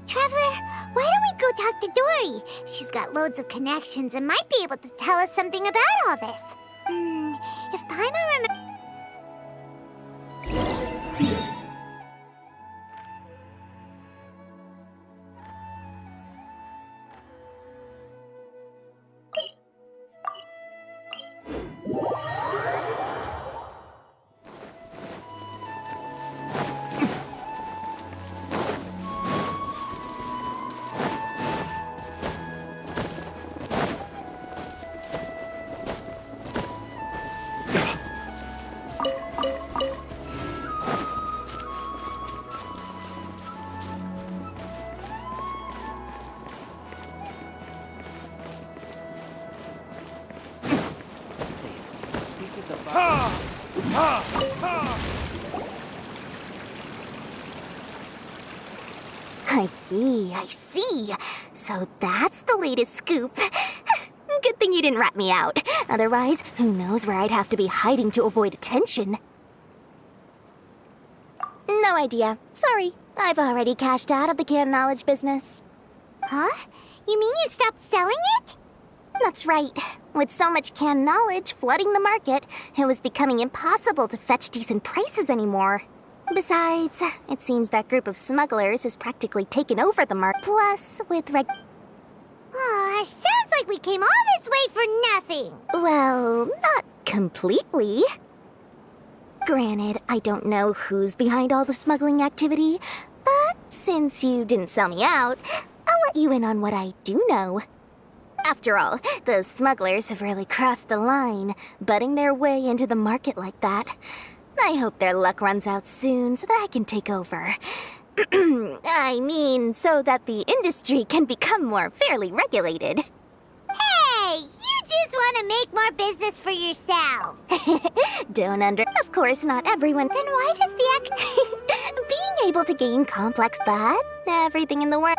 Traveler, why don't we go talk to Dory? She's got loads of connections and might be able to tell us something about all this. If Paimon remembers... I see. So that's the latest scoop. Good thing you didn't rat me out. Otherwise, who knows where I'd have to be hiding to avoid attention. No idea. Sorry. I've already cashed out of the canned knowledge business. Huh? You mean you stopped selling it? That's right. With so much canned knowledge flooding the market, it was becoming impossible to fetch decent prices anymore. Besides, it seems that group of smugglers has practically taken over the market. Plus, with sounds like we came all this way for nothing. Well, not completely. Granted, I don't know who's behind all the smuggling activity, but since you didn't sell me out, I'll let you in on what I do know. After all, those smugglers have really crossed the line, butting their way into the market like that. I hope their luck runs out soon so that I can take over. I mean, so that the industry can become more fairly regulated. Hey, you just want to make more business for yourself. Of course, not everyone. Then why does the being able to gain complex thought, everything in the world.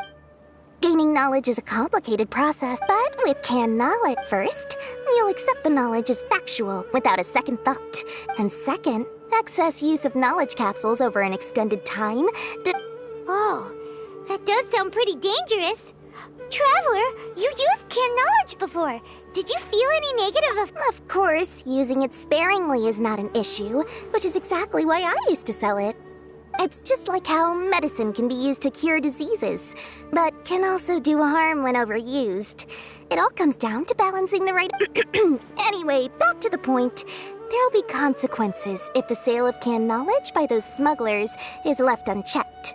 Gaining knowledge is a complicated process, but with canned knowledge first, you'll accept the knowledge as factual without a second thought. And second, excess use of knowledge capsules over an extended time. Oh, that does sound pretty dangerous. Traveler, you used canned knowledge before. Did you feel any negative Of course, using it sparingly is not an issue, which is exactly why I used to sell it. It's just like how medicine can be used to cure diseases, but can also do harm when overused. It all comes down to balancing the right... Anyway, back to the point. There'll be consequences if the sale of canned knowledge by those smugglers is left unchecked.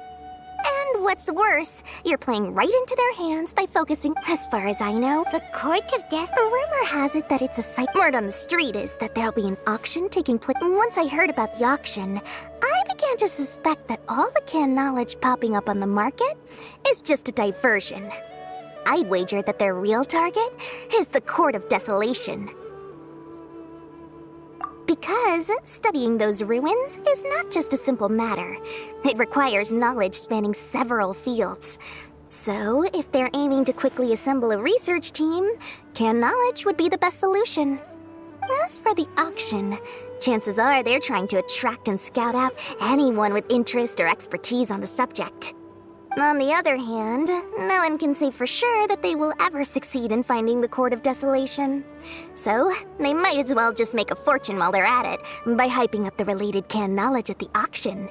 And what's worse, you're playing right into their hands by focusing, as far as I know, the Court of Death. A rumor has it that it's a site. Word on the street is that there'll be an auction taking place. Once I heard about the auction, I began to suspect that all the canned knowledge popping up on the market is just a diversion. I'd wager that their real target is the Court of Desolation. Because studying those ruins is not just a simple matter. It requires knowledge spanning several fields. So, if they're aiming to quickly assemble a research team, canned knowledge would be the best solution. As for the auction, chances are they're trying to attract and scout out anyone with interest or expertise on the subject. On the other hand, no one can say for sure that they will ever succeed in finding the Court of Desolation. So, they might as well just make a fortune while they're at it by hyping up the related canned knowledge at the auction.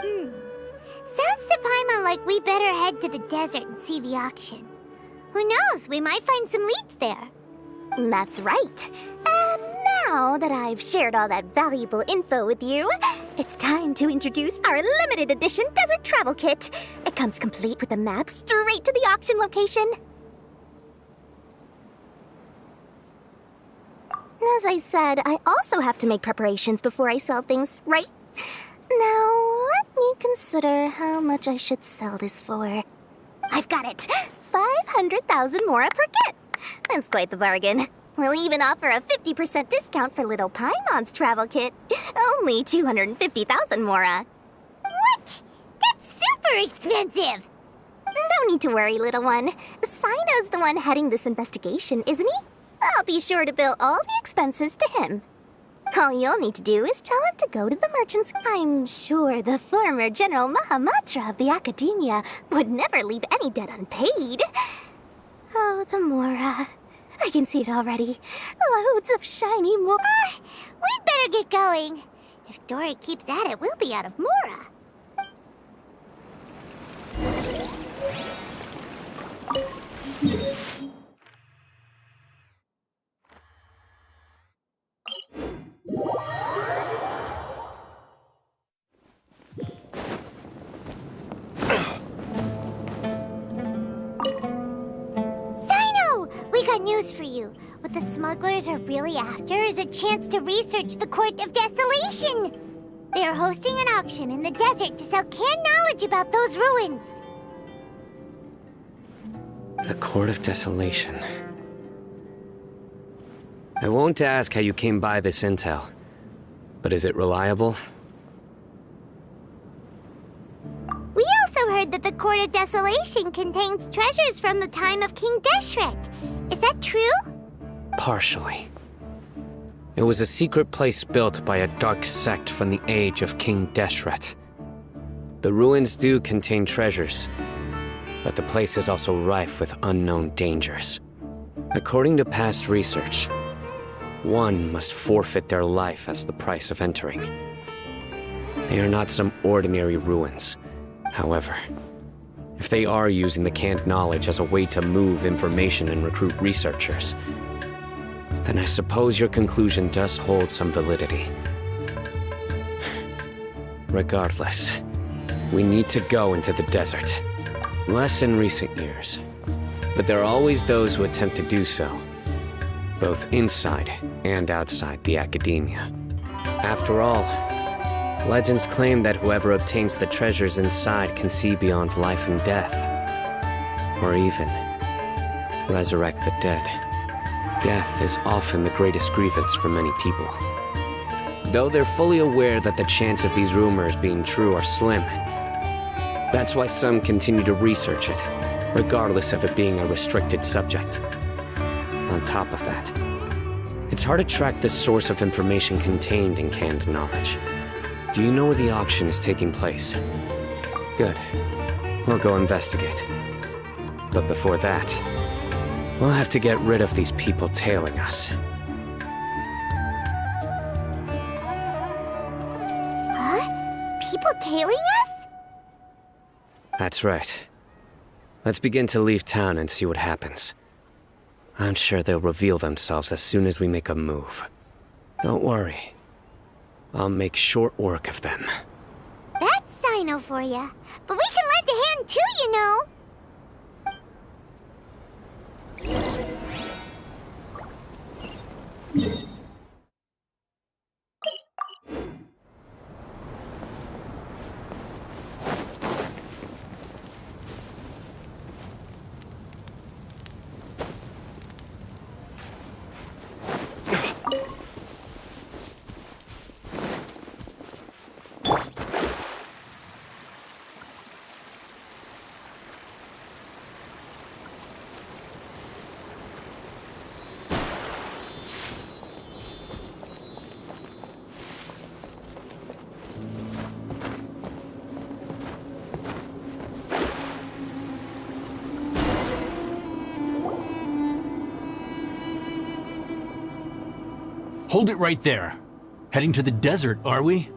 Sounds to Paimon like we better head to the desert and see the auction. Who knows, we might find some leads there. That's right. And now that I've shared all that valuable info with you, it's time to introduce our limited edition desert travel kit. It comes complete with a map straight to the auction location. As I said, I also have to make preparations before I sell things, right? Now, let me consider how much I should sell this for. I've got it! 500,000 mora per kit! That's quite the bargain. We'll even offer a 50% discount for little Paimon's travel kit. Only 250,000 mora. What? That's super expensive! No need to worry, little one. Sino's the one heading this investigation, isn't he? I'll be sure to bill all the expenses to him. All you'll need to do is tell him to go to the merchants. I'm sure the former General Mahamatra of the Academia would never leave any debt unpaid. Oh, the mora. I can see it already. Loads of shiny mora. We'd better get going. If Dory keeps at it, we'll be out of mora. We got news for you. What the smugglers are really after is a chance to research the Court of Desolation. They are hosting an auction in the desert to sell canned knowledge about those ruins. The Court of Desolation. I won't ask how you came by this intel. But is it reliable? We also heard that the Court of Desolation contains treasures from the time of King Deshret. Is that true? Partially. It was a secret place built by a dark sect from the age of King Deshret. The ruins do contain treasures, but the place is also rife with unknown dangers. According to past research, one must forfeit their life as the price of entering. They are not some ordinary ruins. However, if they are using the canned knowledge as a way to move information and recruit researchers, then I suppose your conclusion does hold some validity. Regardless, we need to go into the desert. Less in recent years, but there are always those who attempt to do so, both inside and outside the academia. After all, legends claim that whoever obtains the treasures inside can see beyond life and death, or even resurrect the dead. Death is often the greatest grievance for many people. Though they're fully aware that the chance of these rumors being true are slim. That's why some continue to research it, regardless of it being a restricted subject. On top of that, it's hard to track the source of information contained in canned knowledge. Do you know where the auction is taking place? Good. We'll go investigate. But before that, we'll have to get rid of these people tailing us. Huh? People tailing us? That's right. Let's begin to leave town and see what happens. I'm sure they'll reveal themselves as soon as we make a move. Don't worry. I'll make short work of them. That's Sino for ya. But we can lend a hand too, you know. Hold it right there. Heading to the desert, are we?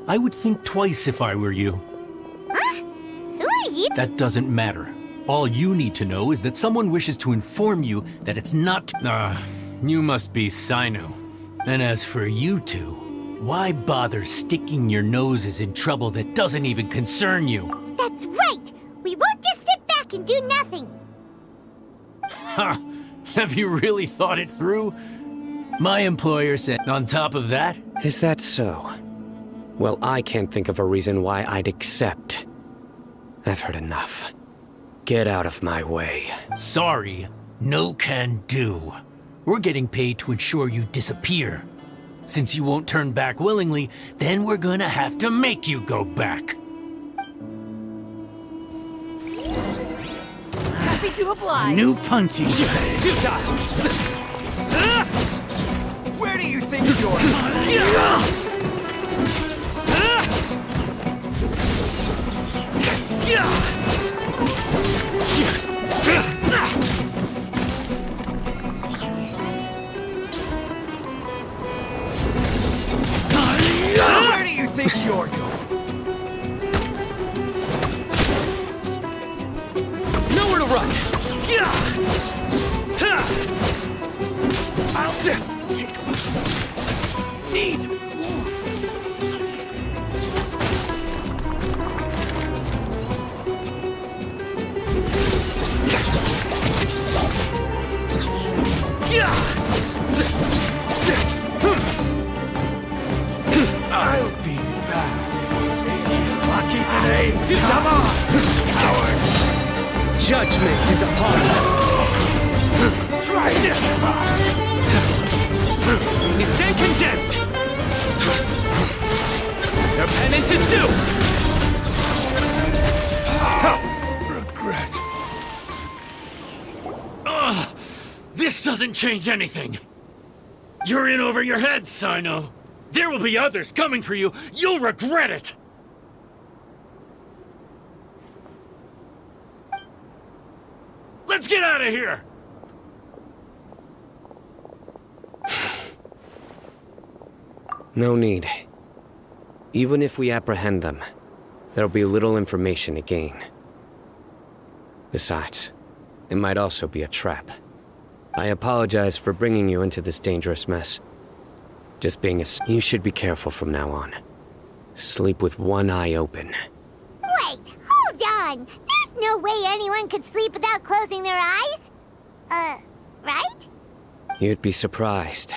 I would think twice if I were you. Huh? Who are you? That doesn't matter. All you need to know is that someone wishes to inform you that it's not... you must be Sino. And as for you two, why bother sticking your noses in trouble that doesn't even concern you? That's right! We won't just sit back and do nothing! Ha! Have you really thought it through? My employer said on top of that... Is that so? Well, I can't think of a reason why I'd accept. I've heard enough. Get out of my way. Sorry, no can do. We're getting paid to ensure you disappear. Since you won't turn back willingly, then we're gonna have to make you go back. Happy to oblige. New punching. Where do you think you're... Where do you think you're going? Nowhere to run. I'll take what you need. I'll be back. Lucky today. Come on, coward. Judgment is upon you. Try it. You stand condemned. doesn't change anything. You're in over your head, Sino. There will be others coming for you. You'll regret it. Let's get out of here! No need. Even if we apprehend them, there'll be little information to gain. Besides, it might also be a trap. I apologize for bringing you into this dangerous mess. Just being you should be careful from now on. Sleep with one eye open. Wait, hold on! There's no way anyone could sleep without closing their eyes? Right? You'd be surprised.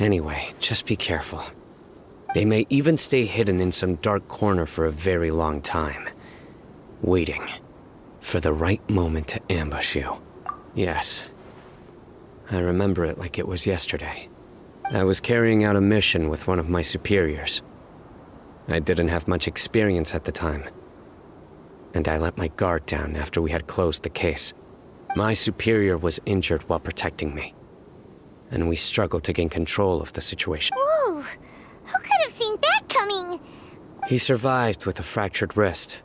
Anyway, just be careful. They may even stay hidden in some dark corner for a very long time, waiting for the right moment to ambush you. Yes, I remember it like it was yesterday. I was carrying out a mission with one of my superiors. I didn't have much experience at the time, and I let my guard down after we had closed the case. My superior was injured while protecting me, and we struggled to gain control of the situation. Whoa! Who could have seen that coming? He survived with a fractured wrist.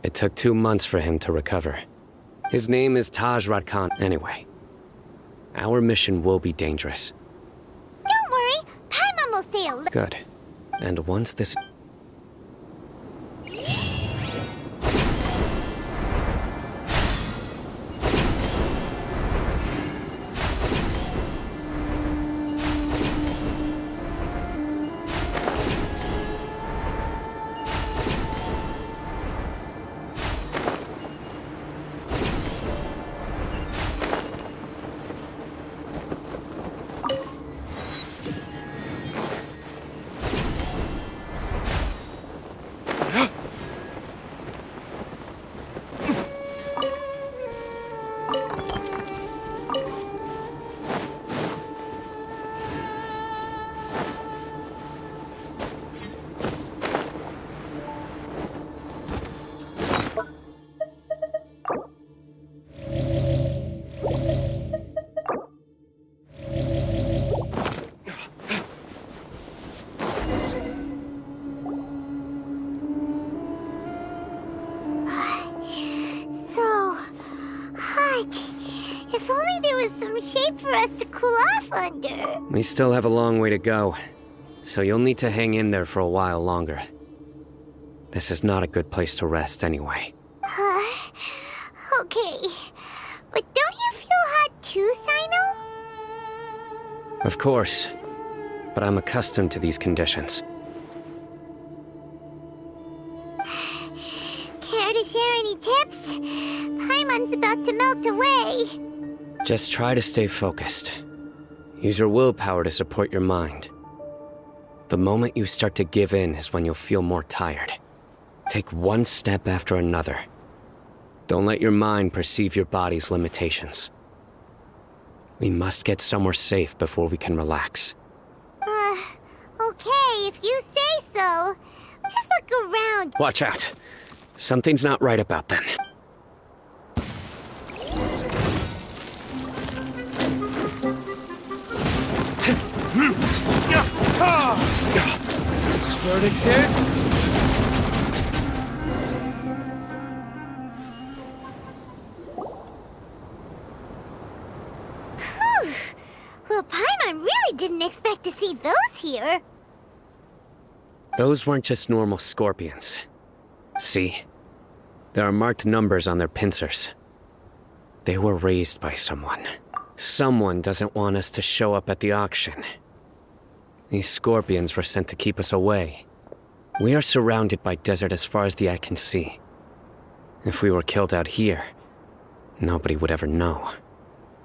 It took 2 months for him to recover. His name is Taj Radkan. Anyway, our mission will be dangerous. Don't worry, Paimon will say a little. Good. And once this... If only there was some shade for us to cool off under. We still have a long way to go, so you'll need to hang in there for a while longer. This is not a good place to rest anyway. Okay. But don't you feel hot too, Sino? Of course, but I'm accustomed to these conditions. Care to share any tips? Paimon's about to melt away. Just try to stay focused. Use your willpower to support your mind. The moment you start to give in is when you'll feel more tired. Take one step after another. Don't let your mind perceive your body's limitations. We must get somewhere safe before we can relax. Okay, if you say so. Just look around. Watch out. Something's not right about them. Verdict is... Whew. Well, Paimon really didn't expect to see those here. Those weren't just normal scorpions. See? There are marked numbers on their pincers. They were raised by someone. Someone doesn't want us to show up at the auction. These scorpions were sent to keep us away. We are surrounded by desert as far as the eye can see. If we were killed out here, nobody would ever know.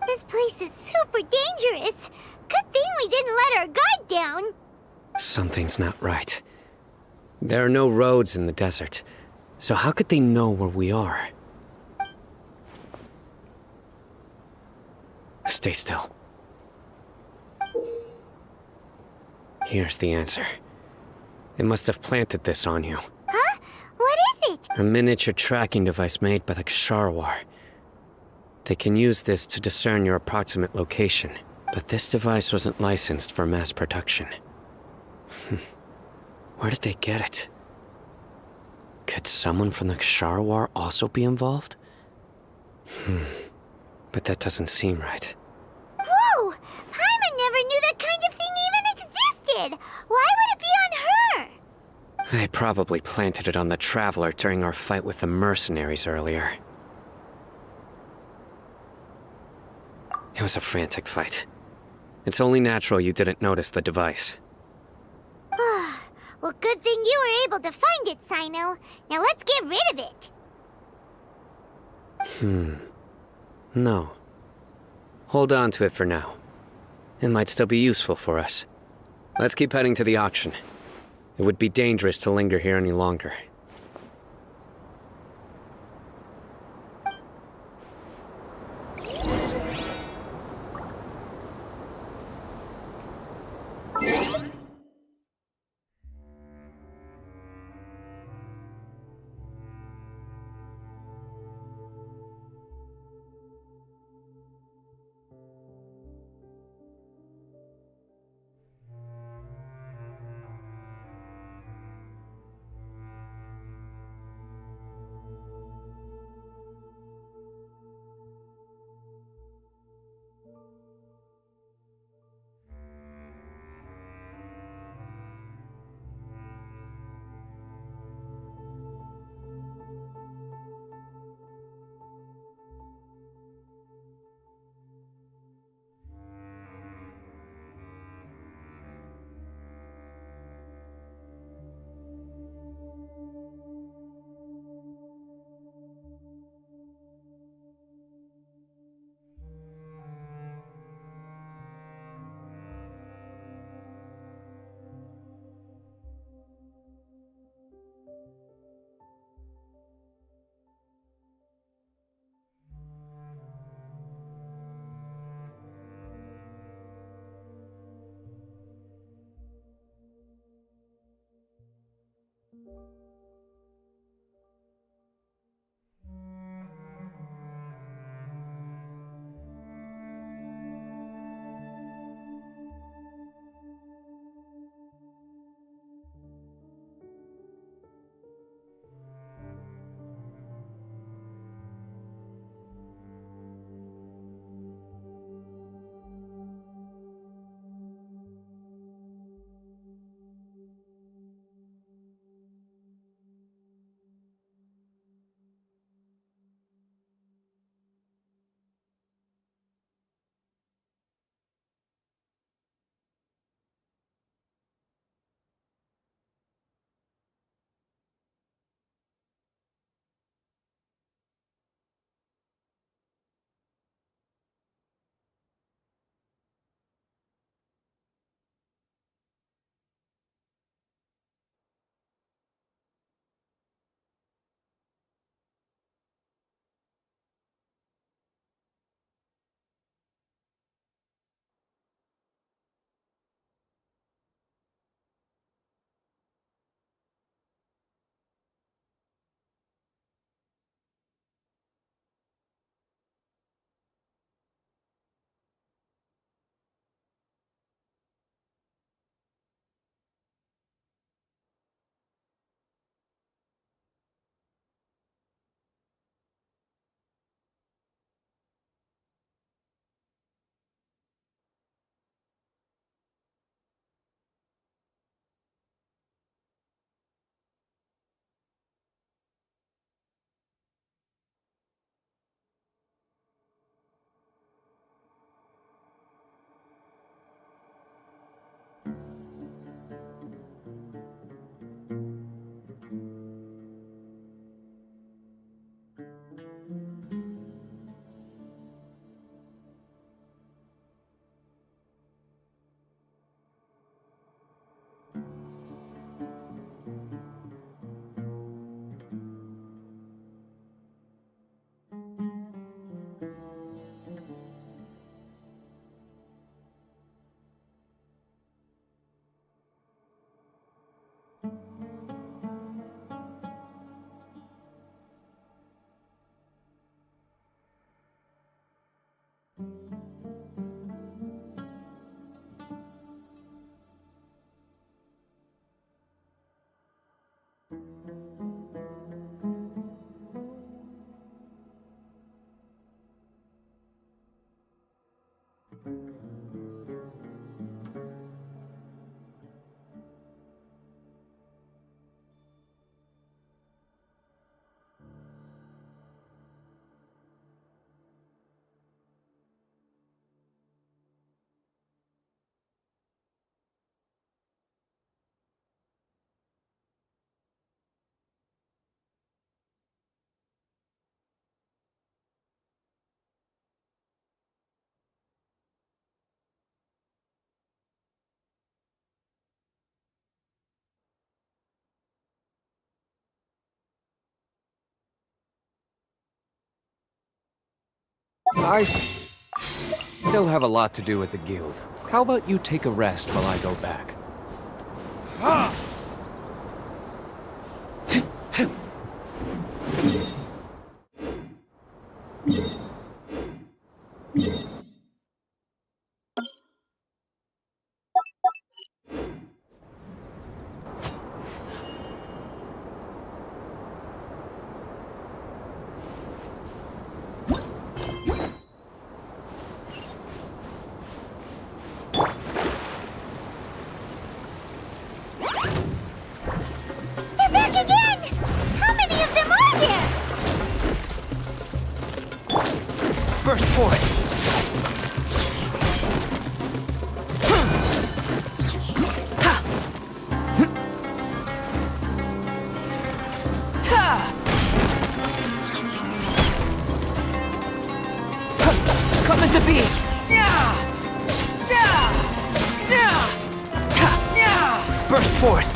This place is super dangerous. Good thing we didn't let our guard down. Something's not right. There are no roads in the desert, so how could they know where we are? Stay still. Here's the answer. It must have planted this on you. Huh? What is it? A miniature tracking device made by the Ksharawar. They can use this to discern your approximate location, but this device wasn't licensed for mass production. Where did they get it? Could someone from the Kshara War also be involved? But that doesn't seem right. Whoa! Paimon never knew that kind of thing even existed! Why would it be on her? They probably planted it on the Traveler during our fight with the mercenaries earlier. It was a frantic fight. It's only natural you didn't notice the device. Well, good thing you were able to find it, Sino. Now let's get rid of it. No. Hold on to it for now. It might still be useful for us. Let's keep heading to the auction. It would be dangerous to linger here any longer. I still have a lot to do with the guild. How about you take a rest while I go back? They're back again! How many of them are there? Burst forth! Coming to be! Burst forth!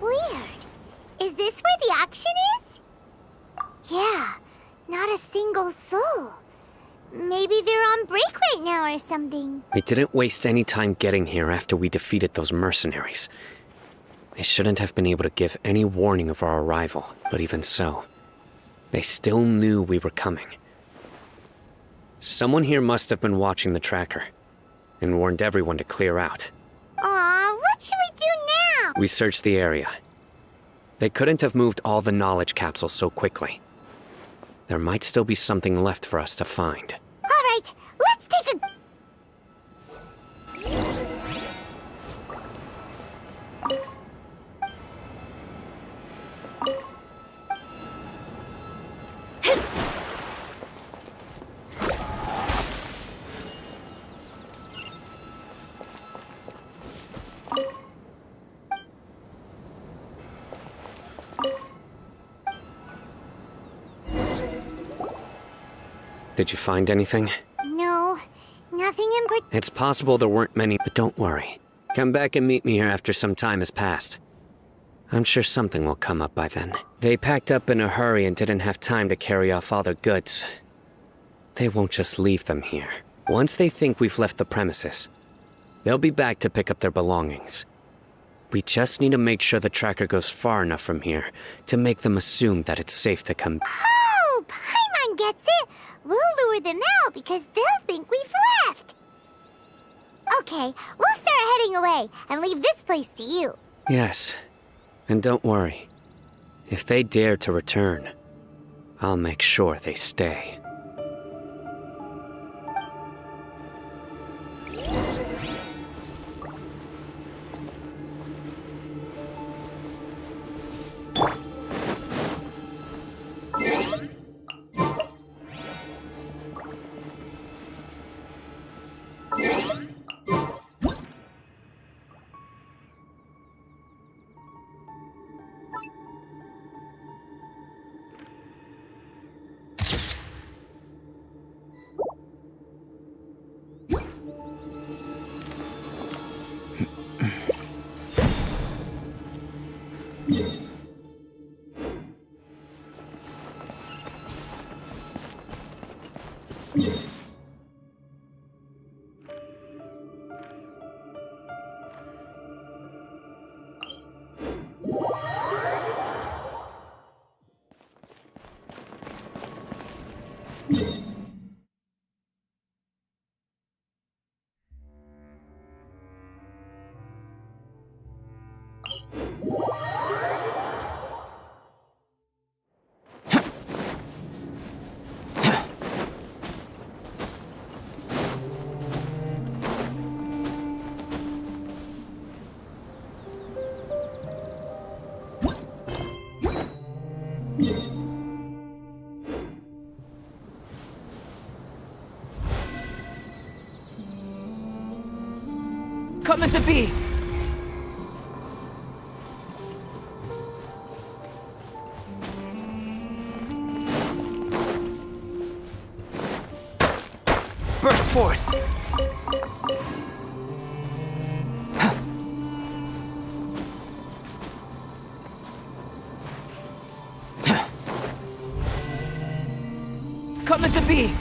Weird. Is this where the action is? Yeah, not a single soul. Maybe they're on break right now or something. We didn't waste any time getting here after we defeated those mercenaries. They shouldn't have been able to give any warning of our arrival, but even so, they still knew we were coming. Someone here must have been watching the tracker and warned everyone to clear out. Aw, what should we do now? We searched the area. They couldn't have moved all the knowledge capsules so quickly. There might still be something left for us to find. All right, let's take a... Did you find anything? No, nothing in particular. It's possible there weren't many, but don't worry. Come back and meet me here after some time has passed. I'm sure something will come up by then. They packed up in a hurry and didn't have time to carry off all their goods. They won't just leave them here. Once they think we've left the premises, they'll be back to pick up their belongings. We just need to make sure the tracker goes far enough from here to make them assume that it's safe to come. Oh, Paimon gets it. We'll lure them out because they'll think we've left. Okay, we'll start heading away and leave this place to you. Yes, and don't worry. If they dare to return, I'll make sure they stay. Coming to be! Burst forth! Coming to be!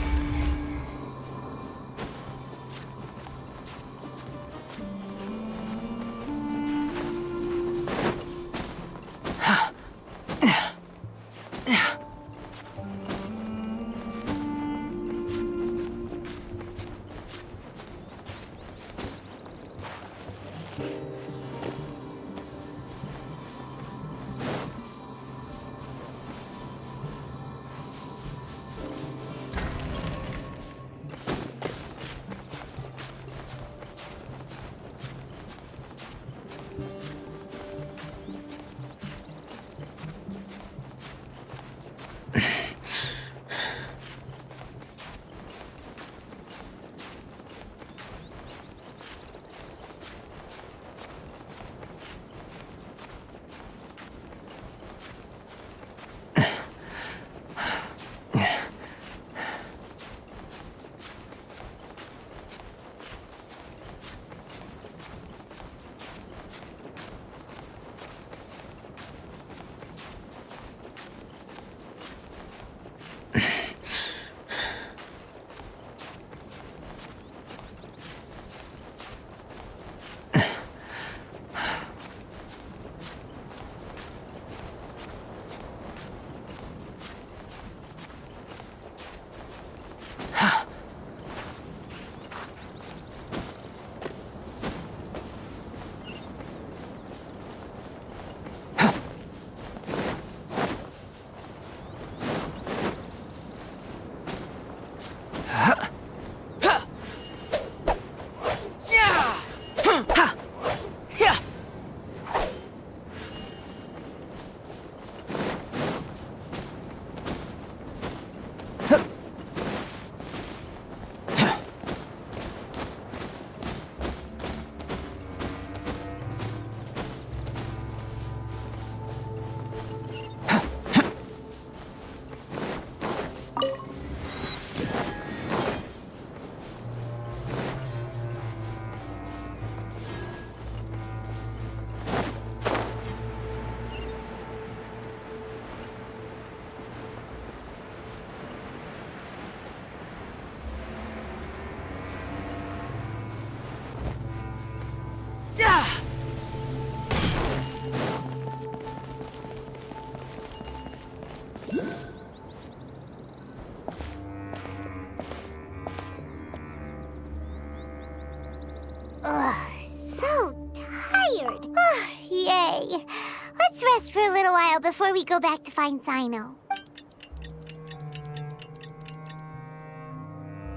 Let's rest for a little while before we go back to find Sino.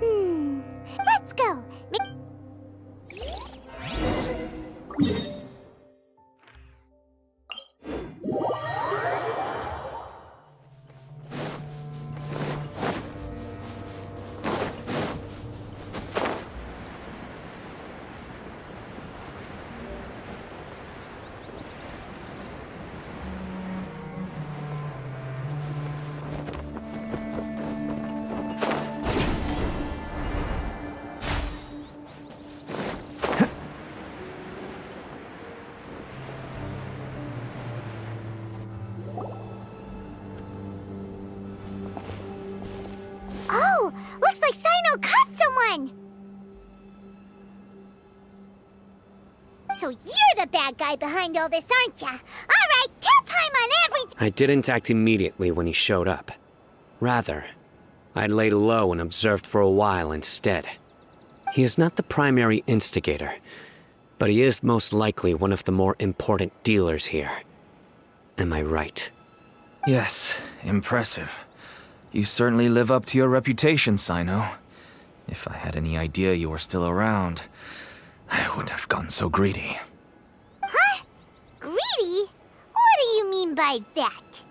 Let's go. Oh, looks like Sino caught someone! So you're the bad guy behind all this, aren't ya? Alright, tip time on everything! I didn't act immediately when he showed up. Rather, I laid low and observed for a while instead. He is not the primary instigator, but he is most likely one of the more important dealers here. Am I right? Yes, impressive. You certainly live up to your reputation, Sino. If I had any idea you were still around, I wouldn't have gotten so greedy. Huh? Greedy? What do you mean by that?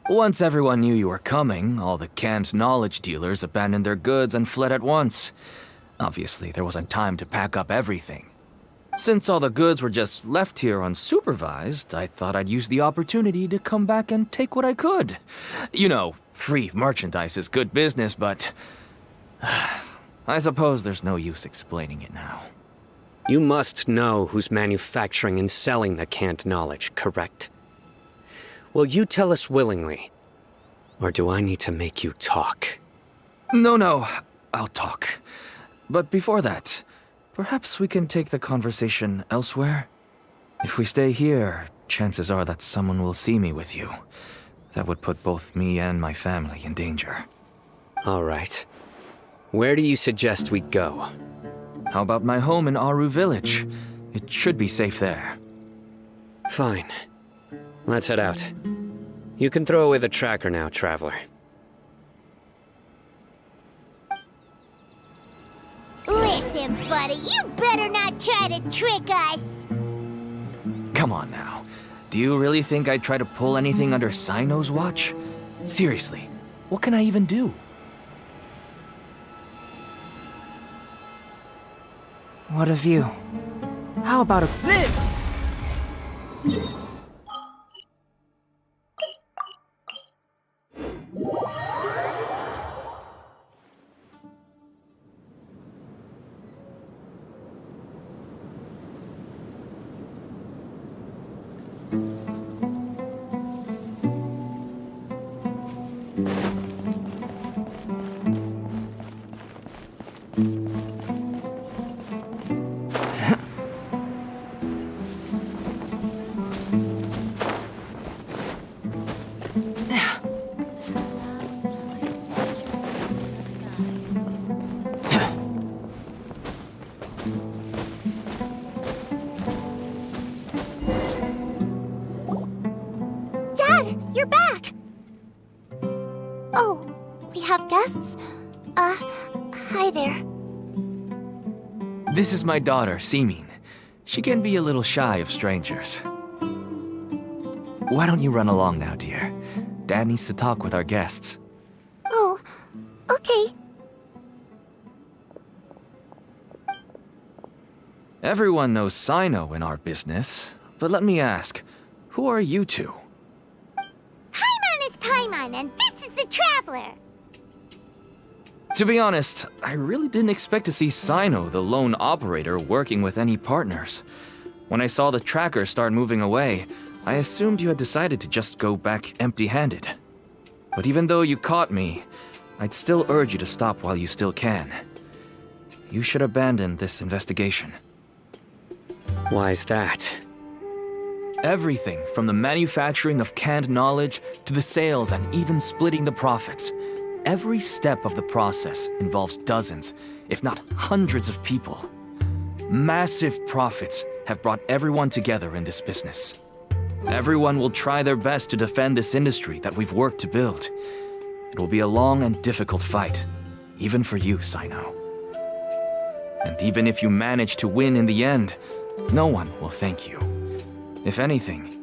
Once everyone knew you were coming, all the canned knowledge dealers abandoned their goods and fled at once. Obviously, there wasn't time to pack up everything. Since all the goods were just left here unsupervised, I thought I'd use the opportunity to come back and take what I could. You know, free merchandise is good business, but I suppose there's no use explaining it now. You must know who's manufacturing and selling the canned knowledge, correct? Will you tell us willingly? Or do I need to make you talk? No, I'll talk. But before that, perhaps we can take the conversation elsewhere? If we stay here, chances are that someone will see me with you. That would put both me and my family in danger. All right. Where do you suggest we go? How about my home in Aru Village? It should be safe there. Fine. Let's head out. You can throw away the tracker now, traveler. Listen, buddy, you better not try to trick us. Come on now. Do you really think I'd try to pull anything under Sino's watch? Seriously, what can I even do? What a view. How about a... You're back! Oh, we have guests? Hi there. This is my daughter, Seemin. She can be a little shy of strangers. Why don't you run along now, dear? Dad needs to talk with our guests. Oh, okay. Everyone knows Sino in our business, but let me ask, who are you two? Paimon is Paimon, and this is the Traveler. To be honest, I really didn't expect to see Sino, the lone operator, working with any partners. When I saw the tracker start moving away, I assumed you had decided to just go back empty-handed. But even though you caught me, I'd still urge you to stop while you still can. You should abandon this investigation. Why is that? Everything from the manufacturing of canned knowledge to the sales and even splitting the profits. Every step of the process involves dozens, if not hundreds of people. Massive profits have brought everyone together in this business. Everyone will try their best to defend this industry that we've worked to build. It will be a long and difficult fight, even for you, Sino. And even if you manage to win in the end, no one will thank you. If anything,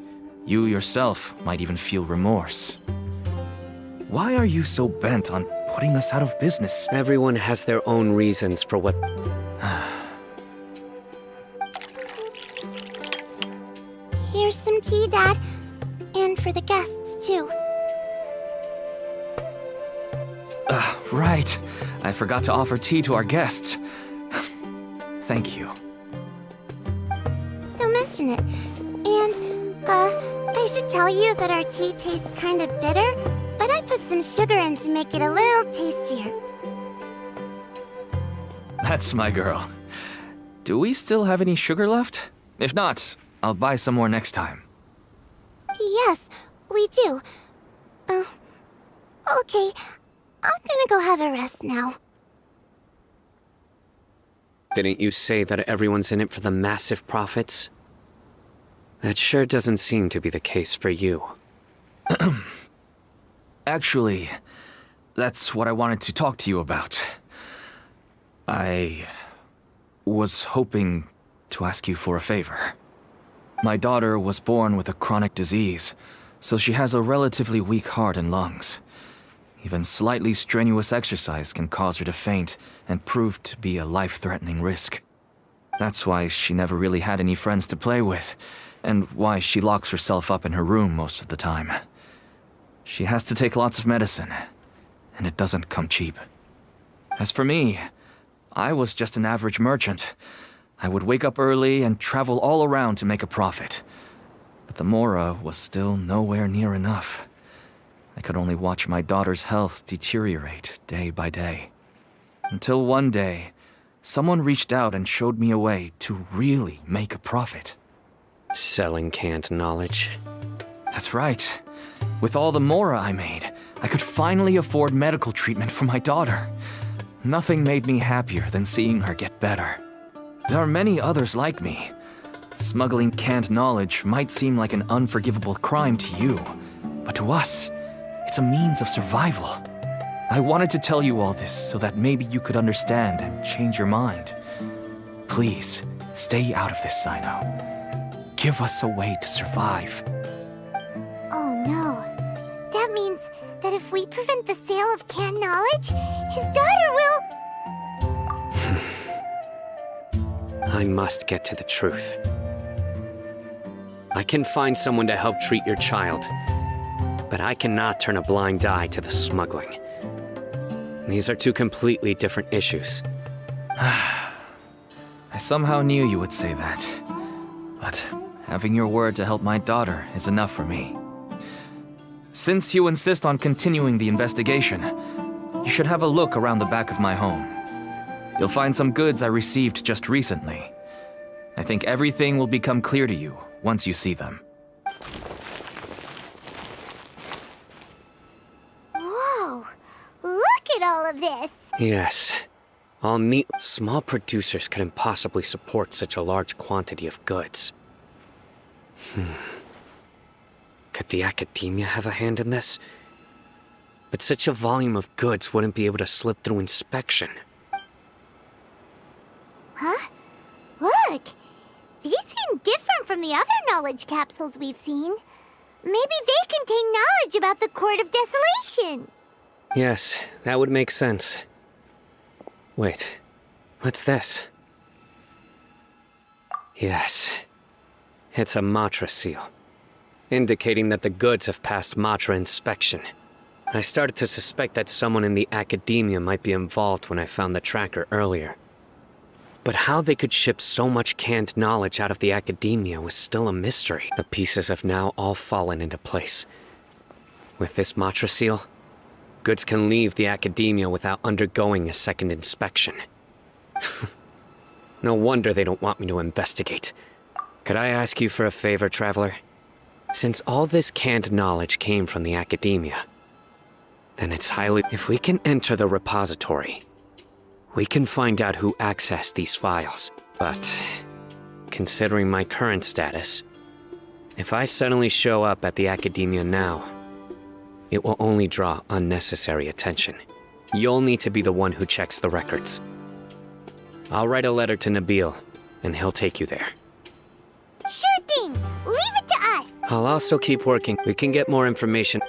you yourself might even feel remorse. Why are you so bent on putting us out of business? Everyone has their own reasons for what... Here's some tea, Dad. And for the guests, too. Right. I forgot to offer tea to our guests. Thank you. Don't mention it. And, I should tell you that our tea tastes kind of bitter, but I put some sugar in to make it a little tastier. That's my girl. Do we still have any sugar left? If not, I'll buy some more next time. Yes, we do. Okay. I'm gonna go have a rest now. Didn't you say that everyone's in it for the massive profits? That sure doesn't seem to be the case for you. Actually, that's what I wanted to talk to you about. I was hoping to ask you for a favor. My daughter was born with a chronic disease, so she has a relatively weak heart and lungs. Even slightly strenuous exercise can cause her to faint and prove to be a life-threatening risk. That's why she never really had any friends to play with, and why she locks herself up in her room most of the time. She has to take lots of medicine, and it doesn't come cheap. As for me, I was just an average merchant. I would wake up early and travel all around to make a profit. But the Mora was still nowhere near enough. I could only watch my daughter's health deteriorate day by day. Until one day, someone reached out and showed me a way to really make a profit. Selling canned knowledge? That's right. With all the Mora I made, I could finally afford medical treatment for my daughter. Nothing made me happier than seeing her get better. There are many others like me. Smuggling canned knowledge might seem like an unforgivable crime to you, but to us, it's a means of survival. I wanted to tell you all this so that maybe you could understand and change your mind. Please, stay out of this, Sino. Give us a way to survive. Oh no. That means that if we prevent the sale of canned knowledge, his daughter will... I must get to the truth. I can find someone to help treat your child, but I cannot turn a blind eye to the smuggling. These are two completely different issues. I somehow knew you would say that. But having your word to help my daughter is enough for me. Since you insist on continuing the investigation, you should have a look around the back of my home. You'll find some goods I received just recently. I think everything will become clear to you once you see them. Whoa! Look at all of this! Yes. All neat. Small producers couldn't possibly support such a large quantity of goods. Could the academia have a hand in this? But such a volume of goods wouldn't be able to slip through inspection. Huh? Look! These seem different from the other knowledge capsules we've seen. Maybe they contain knowledge about the Court of Desolation. Yes, that would make sense. Wait, what's this? Yes, it's a Matra seal, indicating that the goods have passed Matra inspection. I started to suspect that someone in the academia might be involved when I found the tracker earlier. But how they could ship so much canned knowledge out of the academia was still a mystery. The pieces have now all fallen into place. With this Matra seal, goods can leave the academia without undergoing a second inspection. No wonder they don't want me to investigate. Could I ask you for a favor, Traveler? Since all this canned knowledge came from the academia, then it's highly... If we can enter the repository, we can find out who accessed these files. But, considering my current status, if I suddenly show up at the academia now, it will only draw unnecessary attention. You'll need to be the one who checks the records. I'll write a letter to Nabil, and he'll take you there. Sure thing! Leave it to us! I'll also keep working. We can get more information.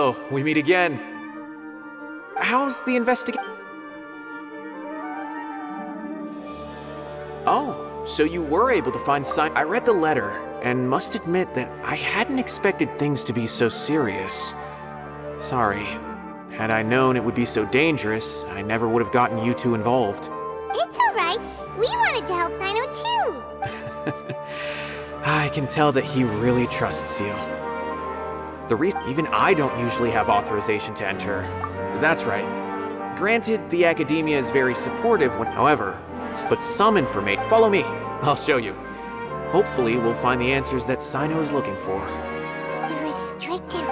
So, we meet again. How's the investigation? Oh, so you were able to find sign. I read the letter, and must admit that I hadn't expected things to be so serious. Sorry. Had I known it would be so dangerous, I never would have gotten you two involved. It's alright. We wanted to help Sino too. I can tell that he really trusts you. The reason even I don't usually have authorization to enter. That's right. Granted, the academia is very supportive however, but some information. Follow me. I'll show you. Hopefully, we'll find the answers that Sino is looking for. The restricted...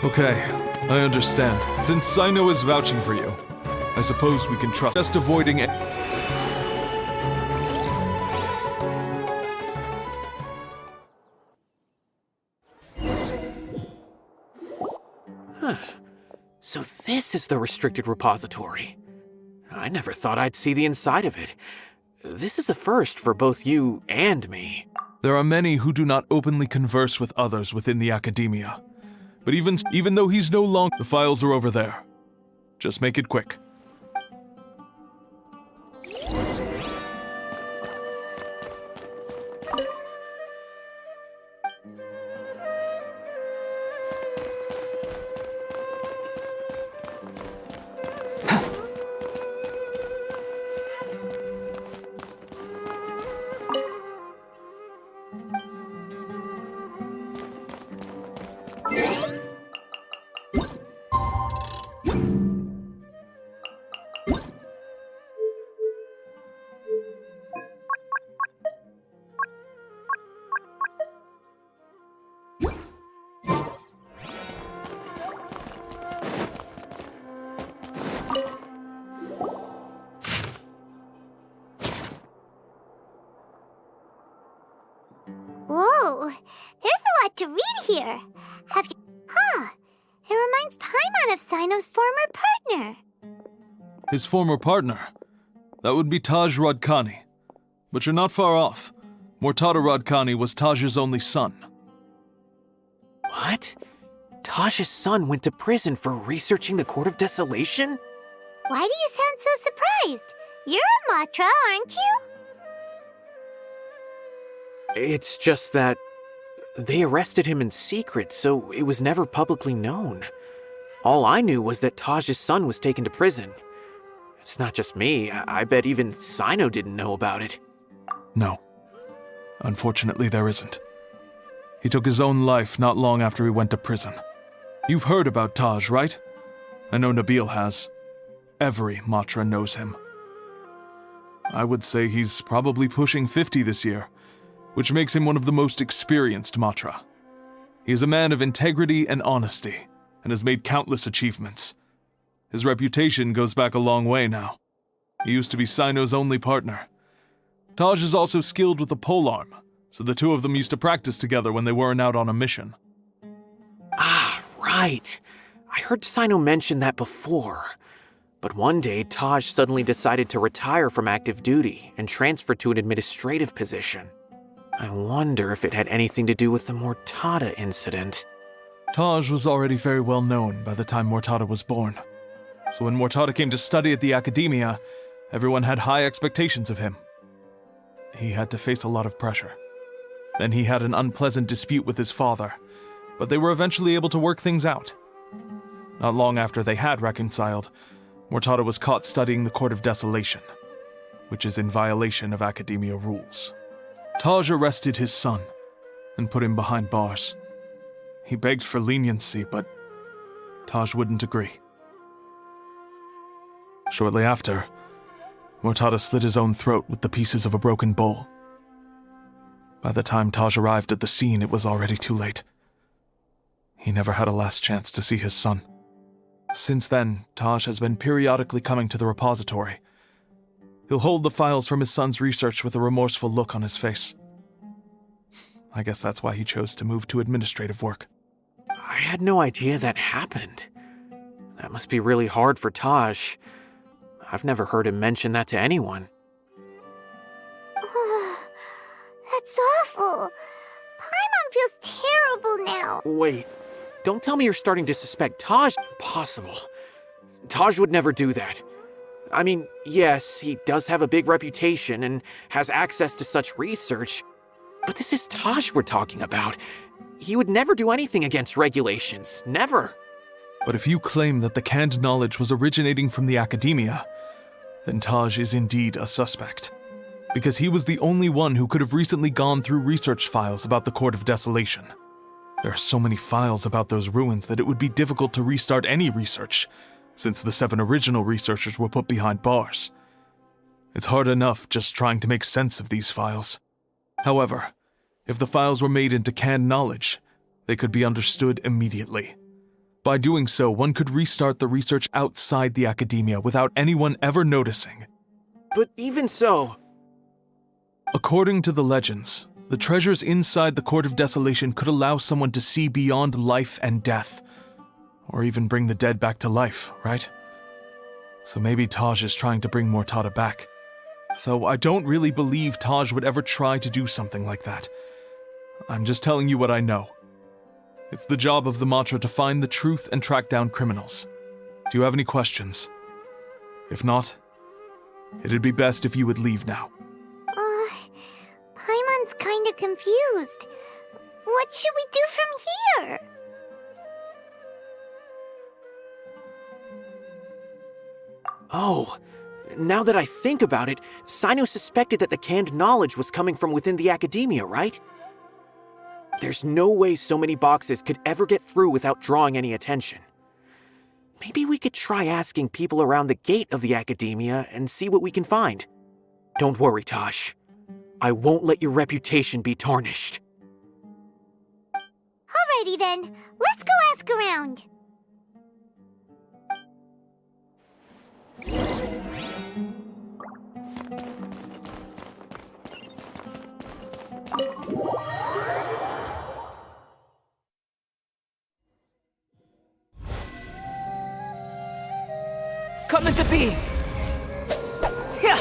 Okay, I understand. Since Sino is vouching for you, I suppose we can trust. Just avoiding it. Huh. So this is the restricted repository. I never thought I'd see the inside of it. This is a first for both you and me. There are many who do not openly converse with others within the academia. But even though he's no longer, the files are over there. Just make it quick. Whoa, there's a lot to read here. Have you... Huh, it reminds Paimon of Sino's former partner. His former partner? That would be Taj Radkani. But you're not far off. Mortada Radkani was Taj's only son. What? Taj's son went to prison for researching the Court of Desolation? Why do you sound so surprised? You're a Matra, aren't you? It's just that they arrested him in secret, so it was never publicly known. All I knew was that Taj's son was taken to prison. It's not just me. I bet even Sino didn't know about it. No. Unfortunately, there isn't. He took his own life not long after he went to prison. You've heard about Taj, right? I know Nabil has. Every Matra knows him. I would say he's probably pushing 50 this year, which makes him one of the most experienced Matra. He is a man of integrity and honesty, and has made countless achievements. His reputation goes back a long way now. He used to be Sino's only partner. Taj is also skilled with the polearm, so the two of them used to practice together when they weren't out on a mission. Ah, right. I heard Sino mention that before. But one day, Taj suddenly decided to retire from active duty and transfer to an administrative position. I wonder if it had anything to do with the Mortada incident. Taj was already very well known by the time Mortada was born. So when Mortada came to study at the academia, everyone had high expectations of him. He had to face a lot of pressure. Then he had an unpleasant dispute with his father, but they were eventually able to work things out. Not long after they had reconciled, Mortada was caught studying the Court of Desolation, which is in violation of academia rules. Taj arrested his son and put him behind bars. He begged for leniency, but Taj wouldn't agree. Shortly after, Mortada slit his own throat with the pieces of a broken bowl. By the time Taj arrived at the scene, it was already too late. He never had a last chance to see his son. Since then, Taj has been periodically coming to the repository. He'll hold the files from his son's research with a remorseful look on his face. I guess that's why he chose to move to administrative work. I had no idea that happened. That must be really hard for Taj. I've never heard him mention that to anyone. That's awful. Paimon feels terrible now. Wait, don't tell me you're starting to suspect Taj. Impossible. Taj would never do that. I mean, yes, he does have a big reputation and has access to such research, but this is Taj we're talking about. He would never do anything against regulations. Never. But if you claim that the canned knowledge was originating from the academia, then Taj is indeed a suspect. Because he was the only one who could have recently gone through research files about the Court of Desolation. There are so many files about those ruins that it would be difficult to restart any research, since the 7 original researchers were put behind bars. It's hard enough just trying to make sense of these files. However, if the files were made into canned knowledge, they could be understood immediately. By doing so, one could restart the research outside the academia without anyone ever noticing. But even so... According to the legends, the treasures inside the Court of Desolation could allow someone to see beyond life and death, or even bring the dead back to life, right? So maybe Taj is trying to bring Mortada back. Though I don't really believe Taj would ever try to do something like that. I'm just telling you what I know. It's the job of the Matra to find the truth and track down criminals. Do you have any questions? If not, it'd be best if you would leave now. Paimon's kinda confused. What should we do from here? Oh, now that I think about it, Sino suspected that the canned knowledge was coming from within the academia, right? There's no way so many boxes could ever get through without drawing any attention. Maybe we could try asking people around the gate of the academia and see what we can find. Don't worry, Taj. I won't let your reputation be tarnished. Alrighty then, let's go ask around. Come into being! Yeah!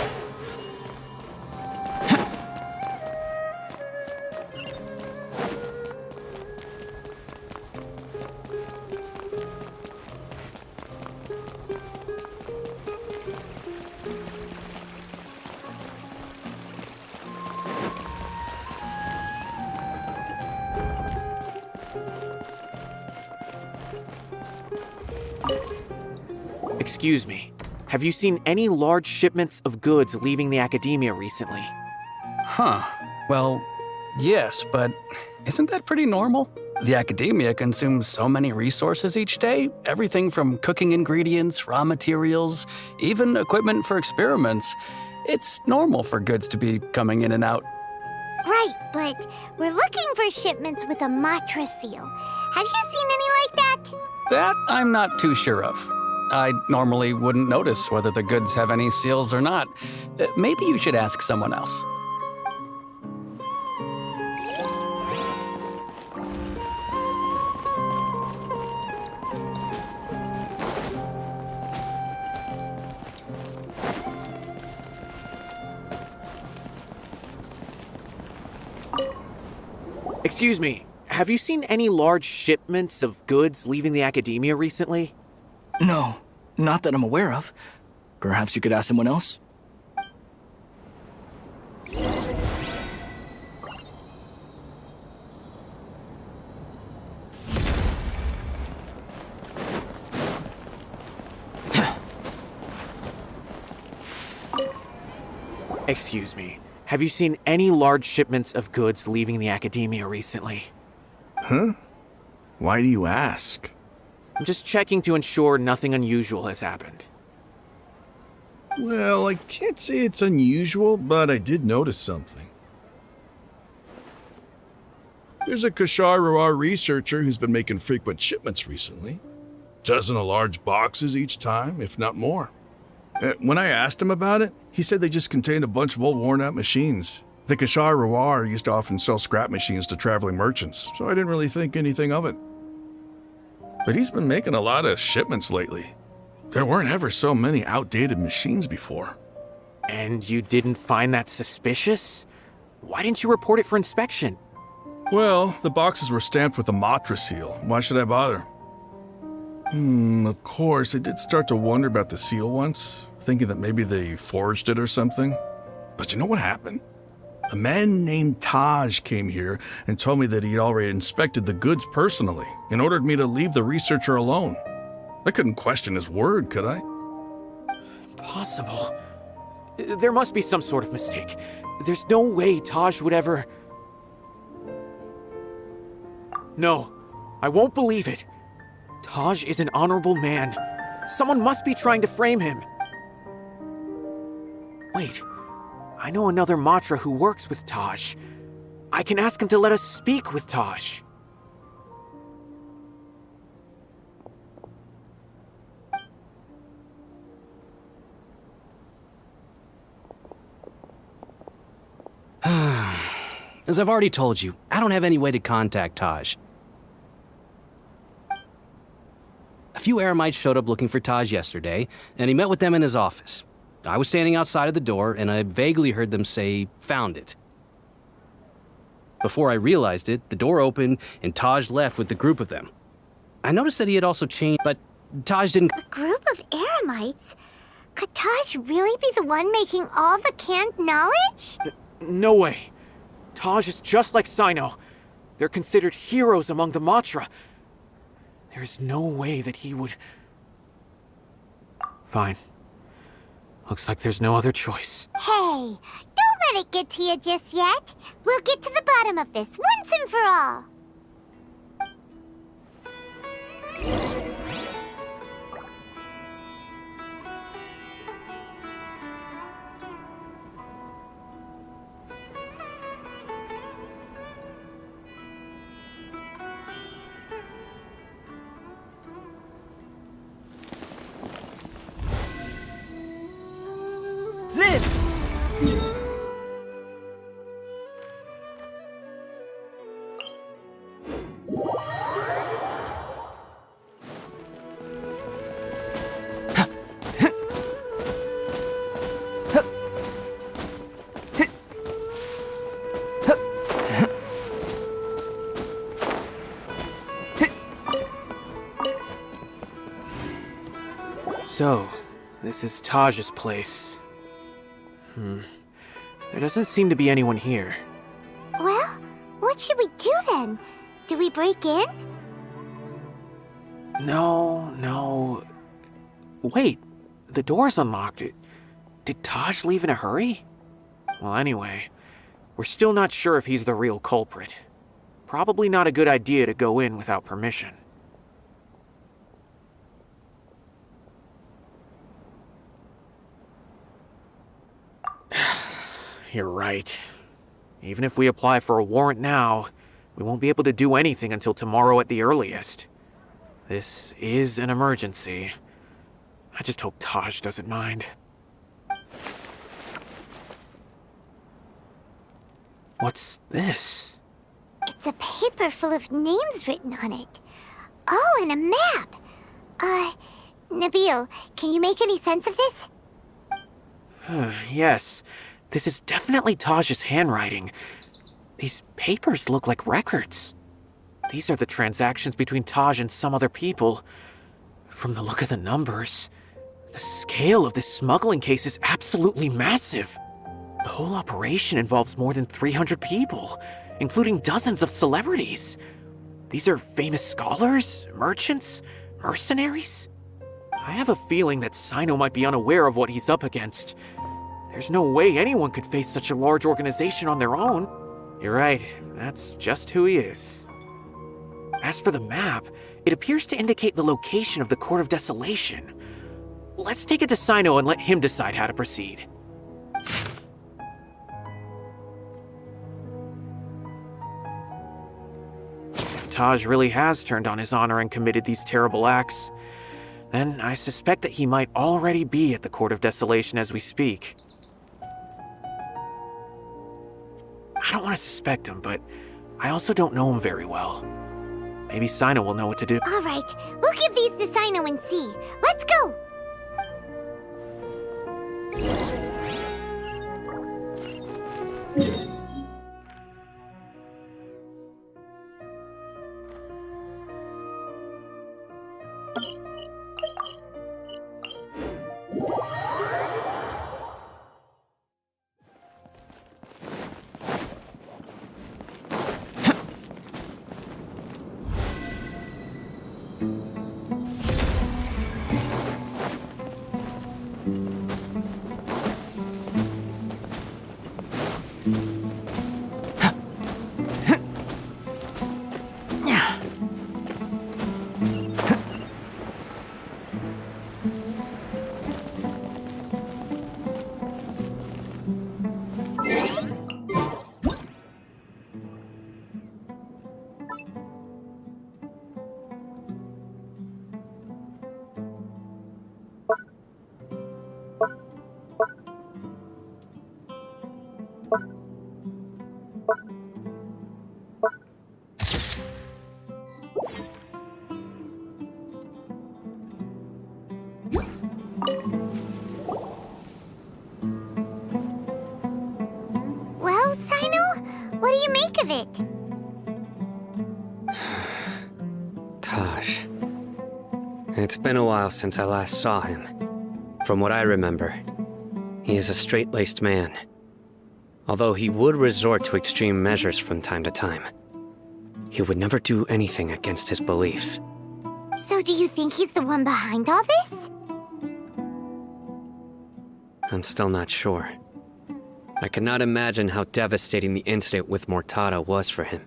Excuse me, have you seen any large shipments of goods leaving the academia recently? Huh. Well, yes, but isn't that pretty normal? The academia consumes so many resources each day, everything from cooking ingredients, raw materials, even equipment for experiments. It's normal for goods to be coming in and out. Right, but we're looking for shipments with a Matra seal. Have you seen any like that? That I'm not too sure of. I normally wouldn't notice whether the goods have any seals or not. Maybe you should ask someone else. Excuse me, have you seen any large shipments of goods leaving the academia recently? No, not that I'm aware of. Perhaps you could ask someone else? Excuse me, have you seen any large shipments of goods leaving the academia recently? Huh? Why do you ask? I'm just checking to ensure nothing unusual has happened. Well, I can't say it's unusual, but I did notice something. There's a Kashar researcher who's been making frequent shipments recently. Dozen of large boxes each time, if not more. When I asked him about it, he said they just contained a bunch of old worn-out machines. The Kashar Rawar used to often sell scrap machines to traveling merchants, so I didn't really think anything of it. But he's been making a lot of shipments lately. There weren't ever so many outdated machines before. And you didn't find that suspicious? Why didn't you report it for inspection? Well, the boxes were stamped with a Matra seal. Why should I bother? Of course, I did start to wonder about the seal once, thinking that maybe they forged it or something. But you know what happened? A man named Taj came here and told me that he'd already inspected the goods personally and ordered me to leave the researcher alone. I couldn't question his word, could I? Impossible. There must be some sort of mistake. There's no way Taj would ever... No, I won't believe it. Taj is an honorable man. Someone must be trying to frame him. Wait, I know another Matra who works with Taj. I can ask him to let us speak with Taj. As I've already told you, I don't have any way to contact Taj. A few Eremites showed up looking for Taj yesterday, and he met with them in his office. I was standing outside of the door, and I vaguely heard them say, "Found it." Before I realized it, the door opened, and Taj left with the group of them. I noticed that he had also changed, but Taj didn't... A group of Eremites? Could Taj really be the one making all the canned knowledge? No way. Taj is just like Sino. They're considered heroes among the Matra. There is no way that he would... Fine. Looks like there's no other choice. Hey, don't let it get to you just yet. We'll get to the bottom of this once and for all. So, this is Taj's place. There doesn't seem to be anyone here. Well, what should we do then? Do we break in? No. Wait, the door's unlocked. Did Taj leave in a hurry? Well, anyway, we're still not sure if he's the real culprit. Probably not a good idea to go in without permission. You're right. Even if we apply for a warrant now, we won't be able to do anything until tomorrow at the earliest. This is an emergency. I just hope Taj doesn't mind. What's this? It's a paper full of names written on it. Oh, and a map. Nabil, can you make any sense of this? Yes. This is definitely Taj's handwriting. These papers look like records. These are the transactions between Taj and some other people. From the look of the numbers, the scale of this smuggling case is absolutely massive. The whole operation involves more than 300 people, including dozens of celebrities. These are famous scholars, merchants, mercenaries. I have a feeling that Sino might be unaware of what he's up against. There's no way anyone could face such a large organization on their own. You're right, that's just who he is. As for the map, it appears to indicate the location of the Court of Desolation. Let's take it to Sino and let him decide how to proceed. If Taj really has turned on his honor and committed these terrible acts, then I suspect that he might already be at the Court of Desolation as we speak. I don't want to suspect him, but I also don't know him very well. Maybe Sino will know what to do. All right, we'll give these to Sino and see. Let's go! Well, Sino, what do you make of it? Taj. It's been a while since I last saw him. From what I remember, he is a straight-laced man. Although he would resort to extreme measures from time to time, he would never do anything against his beliefs. So do you think he's the one behind all this? I'm still not sure. I cannot imagine how devastating the incident with Mortada was for him.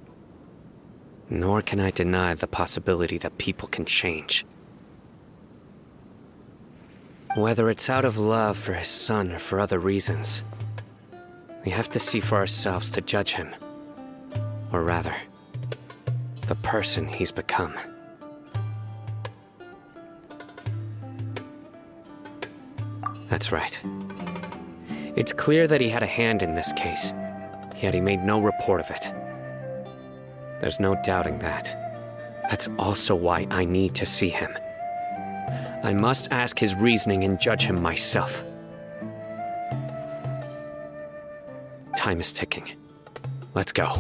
Nor can I deny the possibility that people can change. Whether it's out of love for his son or for other reasons, we have to see for ourselves to judge him. Or rather, the person he's become. That's right. It's clear that he had a hand in this case, yet he made no report of it. There's no doubting that. That's also why I need to see him. I must ask his reasoning and judge him myself. Time is ticking. Let's go.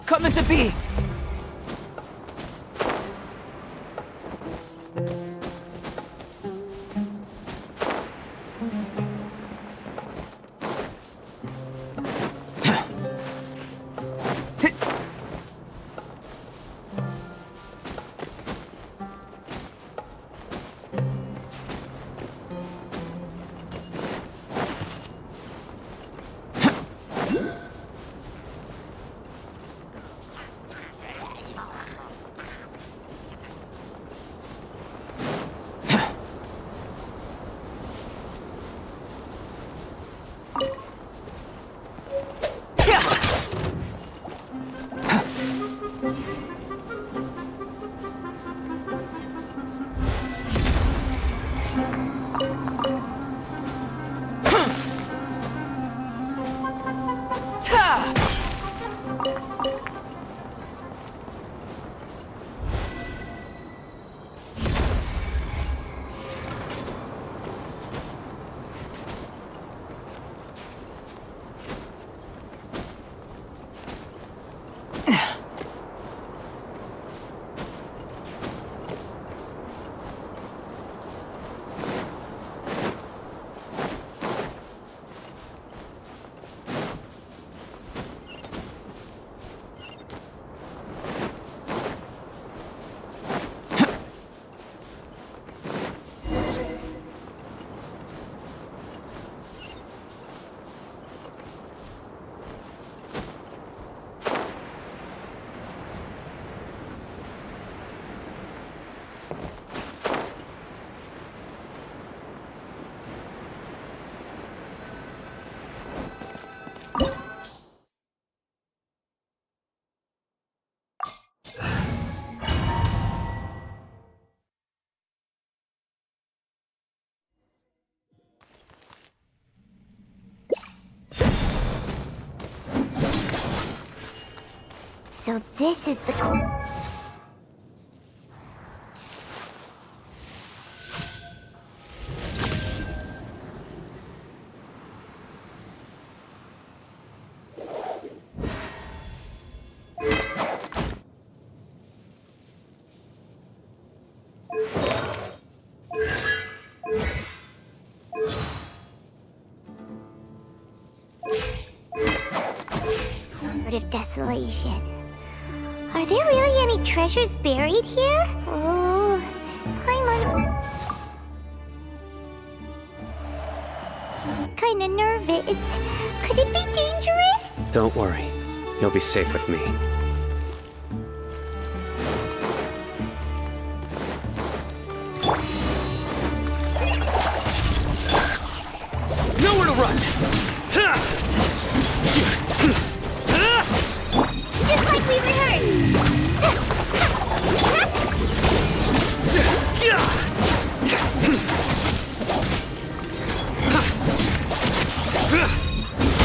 Come into being! So this is the... Heart of Desolation. Are there really any treasures buried here? Oh, I'm kinda nervous. Could it be dangerous? Don't worry. You'll be safe with me. Nowhere to run! Just like we rehearsed!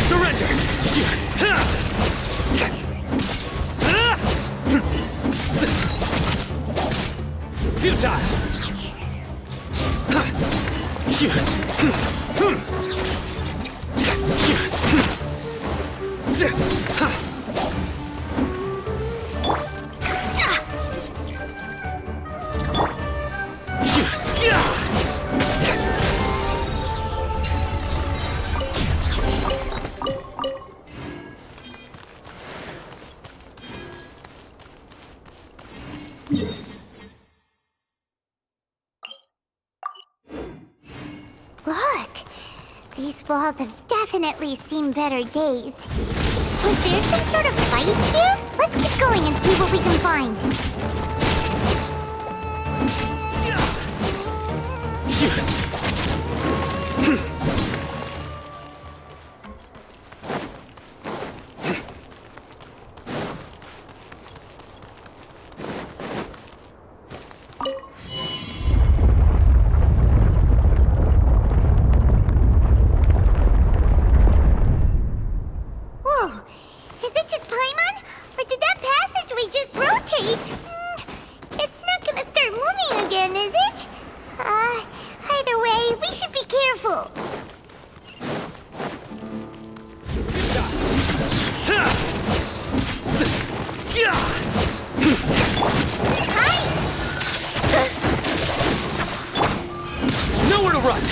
Surrender! Futile! Look! These walls have definitely seen better days. Was there some sort of fight here? Let's keep going and see what we can find. Whoa! Is it just Paimon? Or did that passageway just rotate? It's not gonna start moving again, is it? Either way, we should be careful. Nowhere to run!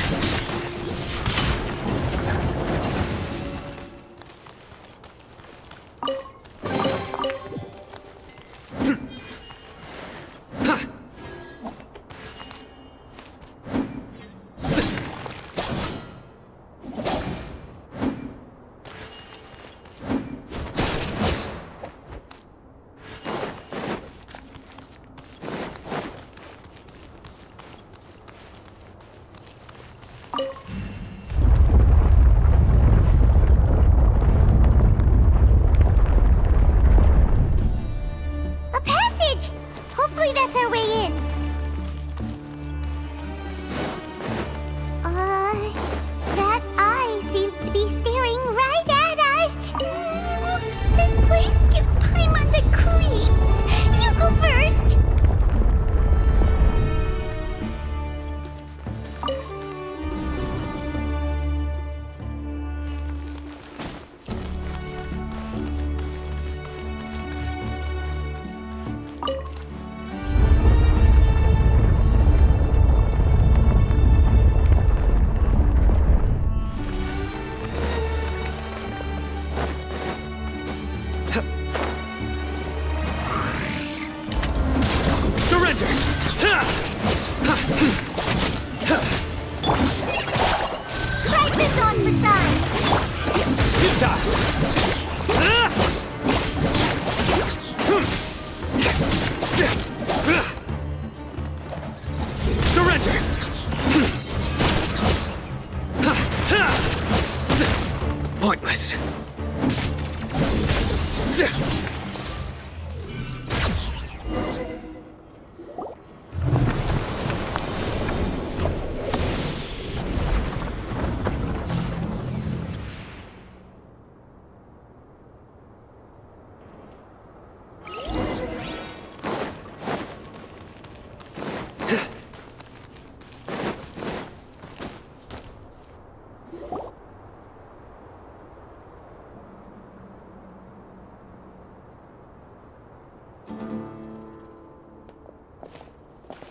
A passage! Hopefully that's our way in. Commander! Pointless.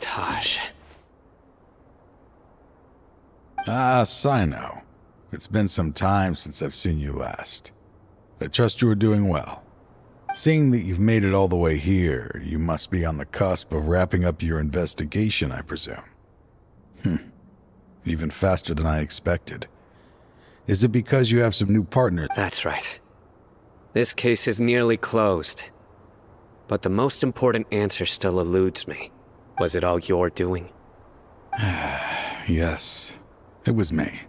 Taj. Ah, Sino. It's been some time since I've seen you last. I trust you are doing well. Seeing that you've made it all the way here, you must be on the cusp of wrapping up your investigation, I presume. Even faster than I expected. Is it because you have some new partners? That's right. This case is nearly closed. But the most important answer still eludes me. Was it all your doing? Yes, it was me.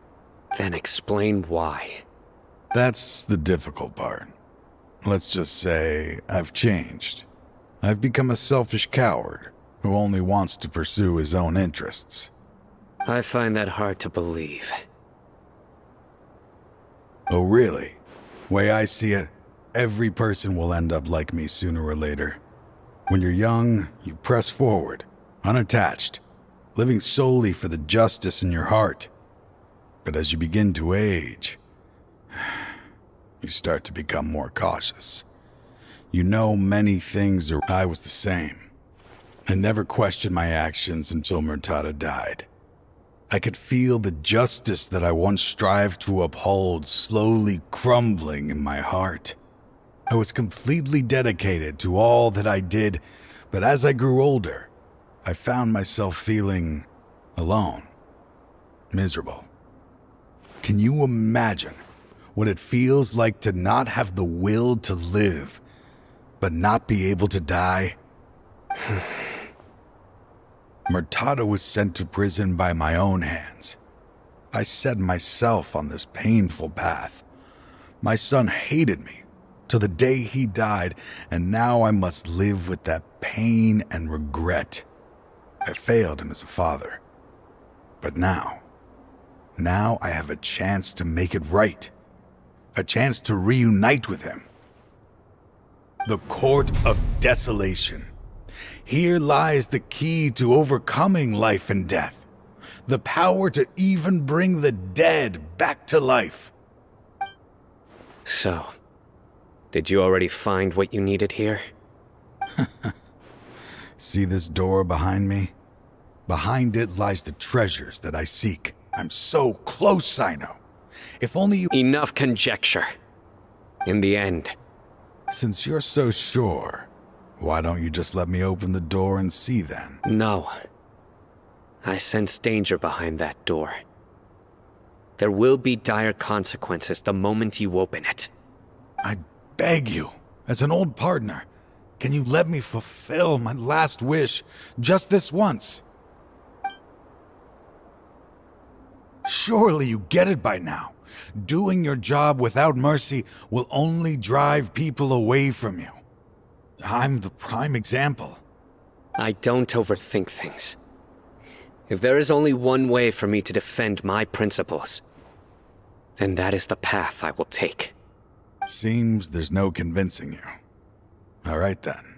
Then explain why. That's the difficult part. Let's just say I've changed. I've become a selfish coward who only wants to pursue his own interests. I find that hard to believe. Oh, really? Way I see it, every person will end up like me sooner or later. When you're young, you press forward, unattached, living solely for the justice in your heart. But as you begin to age, you start to become more cautious. You know many things, or I was the same. I never questioned my actions until Murtada died. I could feel the justice that I once strived to uphold slowly crumbling in my heart. I was completely dedicated to all that I did, but as I grew older, I found myself feeling alone, miserable. Can you imagine what it feels like to not have the will to live, but not be able to die? Murtada was sent to prison by my own hands. I set myself on this painful path. My son hated me till the day he died, and now I must live with that pain and regret. I failed him as a father. But now I have a chance to make it right. A chance to reunite with him. The Court of Desolation. Here lies the key to overcoming life and death. The power to even bring the dead back to life. So, did you already find what you needed here? See this door behind me? Behind it lies the treasures that I seek. I'm so close, Sino. If only you— Enough conjecture. In the end. Since you're so sure, why don't you just let me open the door and see then? No. I sense danger behind that door. There will be dire consequences the moment you open it. I beg you, as an old partner, can you let me fulfill my last wish just this once? Surely you get it by now. Doing your job without mercy will only drive people away from you. I'm the prime example. I don't overthink things. If there is only one way for me to defend my principles, then that is the path I will take. Seems there's no convincing you. All right then.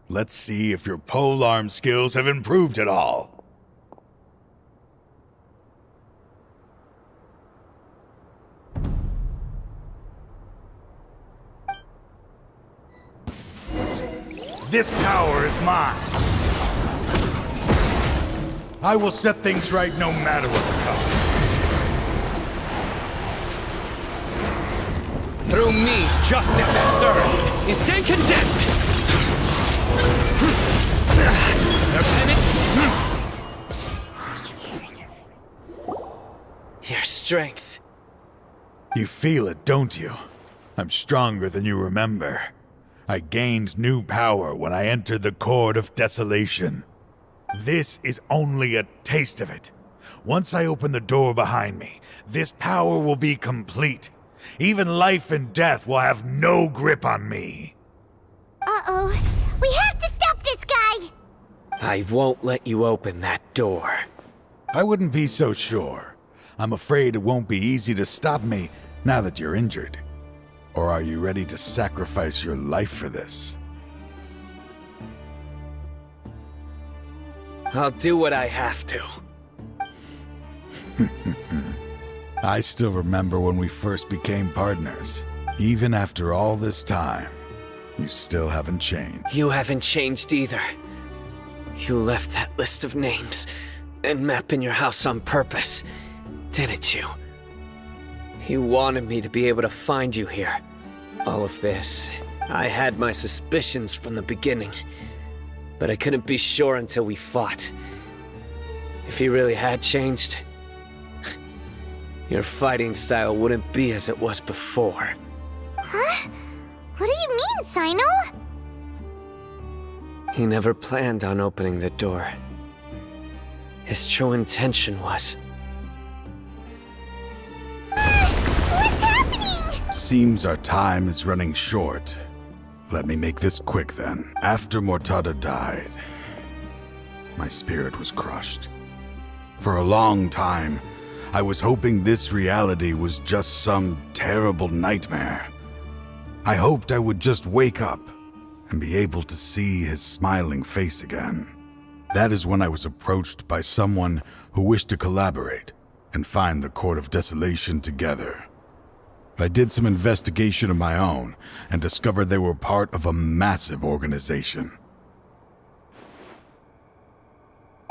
Let's see if your polearm skills have improved at all. This power is mine. I will set things right no matter what the cost. Through me, justice is served. You stand condemned. Your strength. You feel it, don't you? I'm stronger than you remember. I gained new power when I entered the Court of Desolation. This is only a taste of it. Once I open the door behind me, this power will be complete. Even life and death will have no grip on me. Uh-oh. We have to stop this guy! I won't let you open that door. I wouldn't be so sure. I'm afraid it won't be easy to stop me now that you're injured. Or are you ready to sacrifice your life for this? I'll do what I have to. I still remember when we first became partners. Even after all this time, you still haven't changed. You haven't changed either. You left that list of names and map in your house on purpose, didn't you? You wanted me to be able to find you here. All of this, I had my suspicions from the beginning, but I couldn't be sure until we fought. If you really had changed, your fighting style wouldn't be as it was before. Huh? What do you mean, Sino? He never planned on opening the door. His true intention was... What's happening? Seems our time is running short. Let me make this quick then. After Mortada died, my spirit was crushed. For a long time, I was hoping this reality was just some terrible nightmare. I hoped I would just wake up and be able to see his smiling face again. That is when I was approached by someone who wished to collaborate and find the Court of Desolation together. I did some investigation of my own and discovered they were part of a massive organization.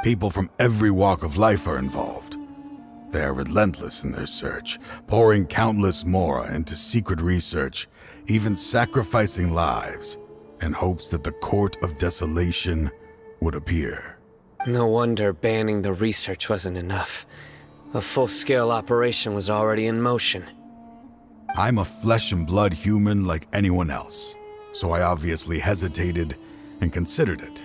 People from every walk of life are involved. They are relentless in their search, pouring countless mora into secret research, even sacrificing lives in hopes that the Court of Desolation would appear. No wonder banning the research wasn't enough. A full-scale operation was already in motion. I'm a flesh and blood human like anyone else, so I obviously hesitated and considered it.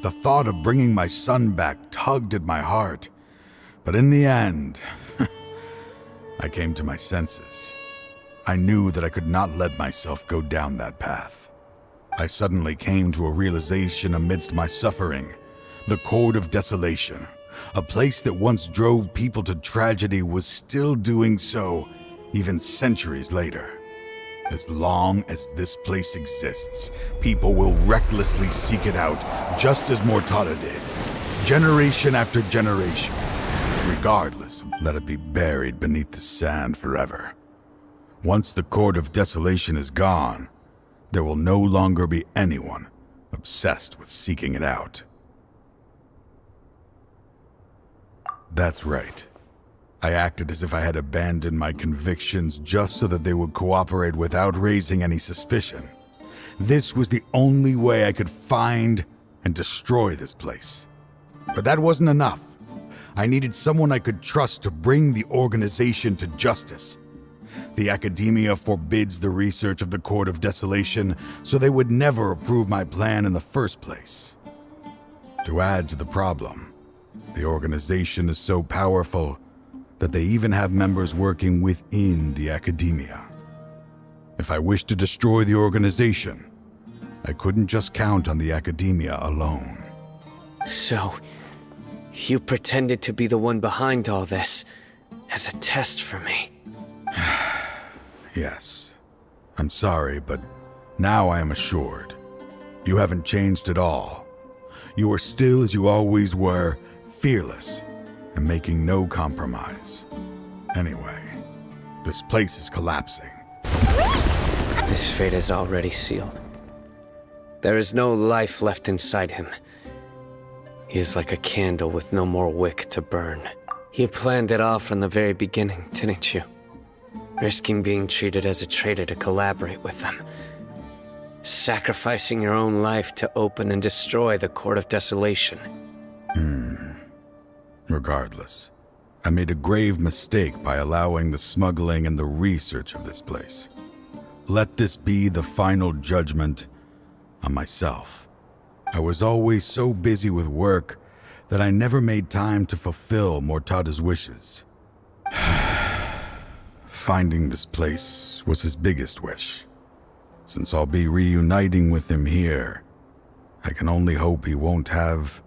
The thought of bringing my son back tugged at my heart, but in the end, I came to my senses. I knew that I could not let myself go down that path. I suddenly came to a realization amidst my suffering. The Court of Desolation, a place that once drove people to tragedy, was still doing so even centuries later. As long as this place exists, people will recklessly seek it out, just as Mortada did, generation after generation. Regardless, let it be buried beneath the sand forever. Once the Court of Desolation is gone, there will no longer be anyone obsessed with seeking it out. That's right. I acted as if I had abandoned my convictions just so that they would cooperate without raising any suspicion. This was the only way I could find and destroy this place. But that wasn't enough. I needed someone I could trust to bring the organization to justice. The Academia forbids the research of the Court of Desolation, so they would never approve my plan in the first place. To add to the problem, the organization is so powerful that they even have members working within the Academia. If I wished to destroy the organization, I couldn't just count on the Academia alone. So, you pretended to be the one behind all this, as a test for me. Yes. I'm sorry, but now I am assured. You haven't changed at all. You are still as you always were, fearless, and making no compromise. Anyway, this place is collapsing. His fate is already sealed. There is no life left inside him. He is like a candle with no more wick to burn. You planned it all from the very beginning, didn't you? Risking being treated as a traitor to collaborate with them. Sacrificing your own life to open and destroy the Court of Desolation. Regardless, I made a grave mistake by allowing the smuggling and the research of this place. Let this be the final judgment on myself. I was always so busy with work that I never made time to fulfill Mortada's wishes. Finding this place was his biggest wish. Since I'll be reuniting with him here, I can only hope he won't have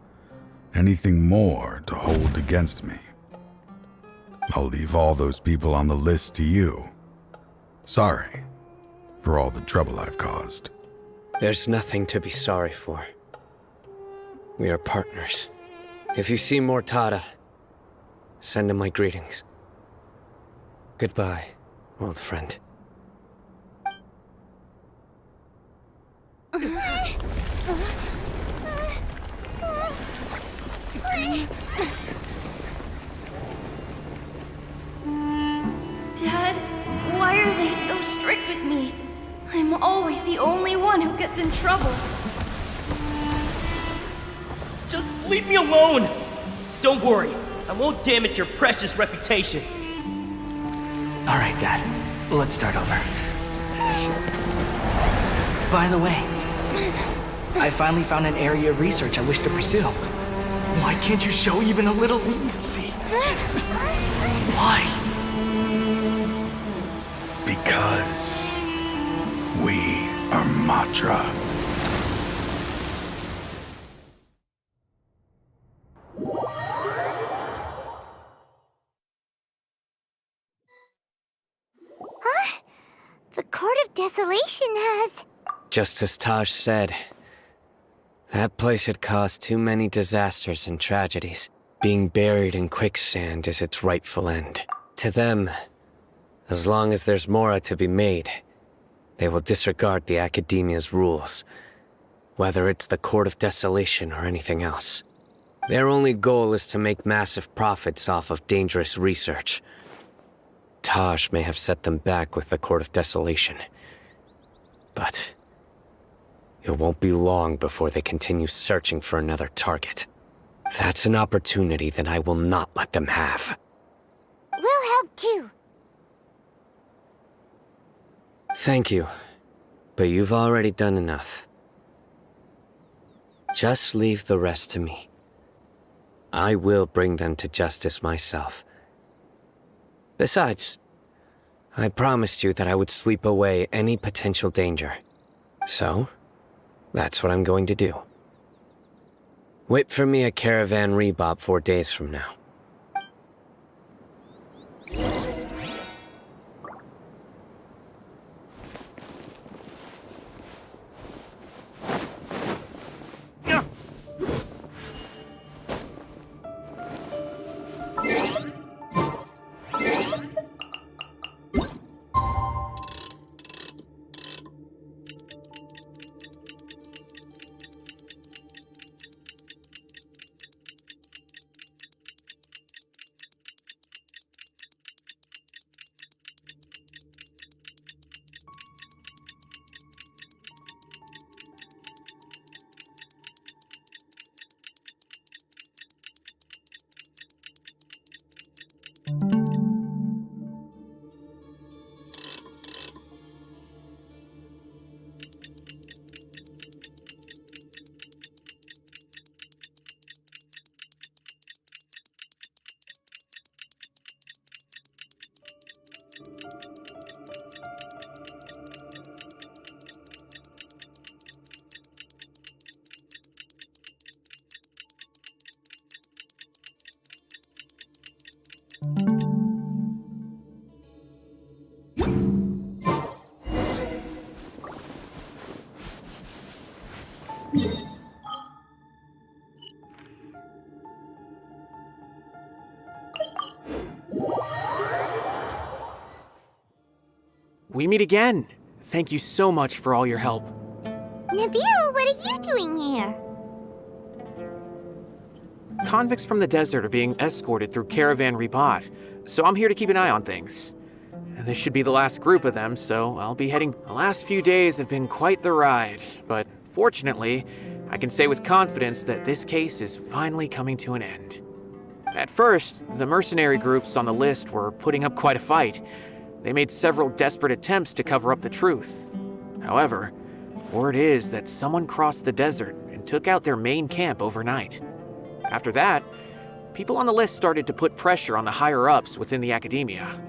anything more to hold against me. I'll leave all those people on the list to you. Sorry for all the trouble I've caused. There's nothing to be sorry for. We are partners. If you see Mortada, send him my greetings. Goodbye, old friend. Dad, why are they so strict with me? I'm always the only one who gets in trouble. Just leave me alone! Don't worry, I won't damage your precious reputation. All right, Dad. Let's start over. By the way, I finally found an area of research I wish to pursue. Why can't you show even a little leniency? Why? Because we are Matra. Huh? The Court of Desolation has... Just as Taj said, that place had caused too many disasters and tragedies. Being buried in quicksand is its rightful end. To them, as long as there's Mora to be made, they will disregard the Academia's rules, whether it's the Court of Desolation or anything else. Their only goal is to make massive profits off of dangerous research. Taj may have set them back with the Court of Desolation, but it won't be long before they continue searching for another target. That's an opportunity that I will not let them have. We'll help too. Thank you, but you've already done enough. Just leave the rest to me. I will bring them to justice myself. Besides, I promised you that I would sweep away any potential danger. So, that's what I'm going to do. Wait for me at Caravan Rebop 4 days from now. We meet again. Thank you so much for all your help. Nabil, what are you doing here? Convicts from the desert are being escorted through Caravan Rebot, so I'm here to keep an eye on things. This should be the last group of them, so I'll be heading. The last few days have been quite the ride, but fortunately, I can say with confidence that this case is finally coming to an end. At first, the mercenary groups on the list were putting up quite a fight. They made several desperate attempts to cover up the truth. However, word is that someone crossed the desert and took out their main camp overnight. After that, people on the list started to put pressure on the higher-ups within the academia.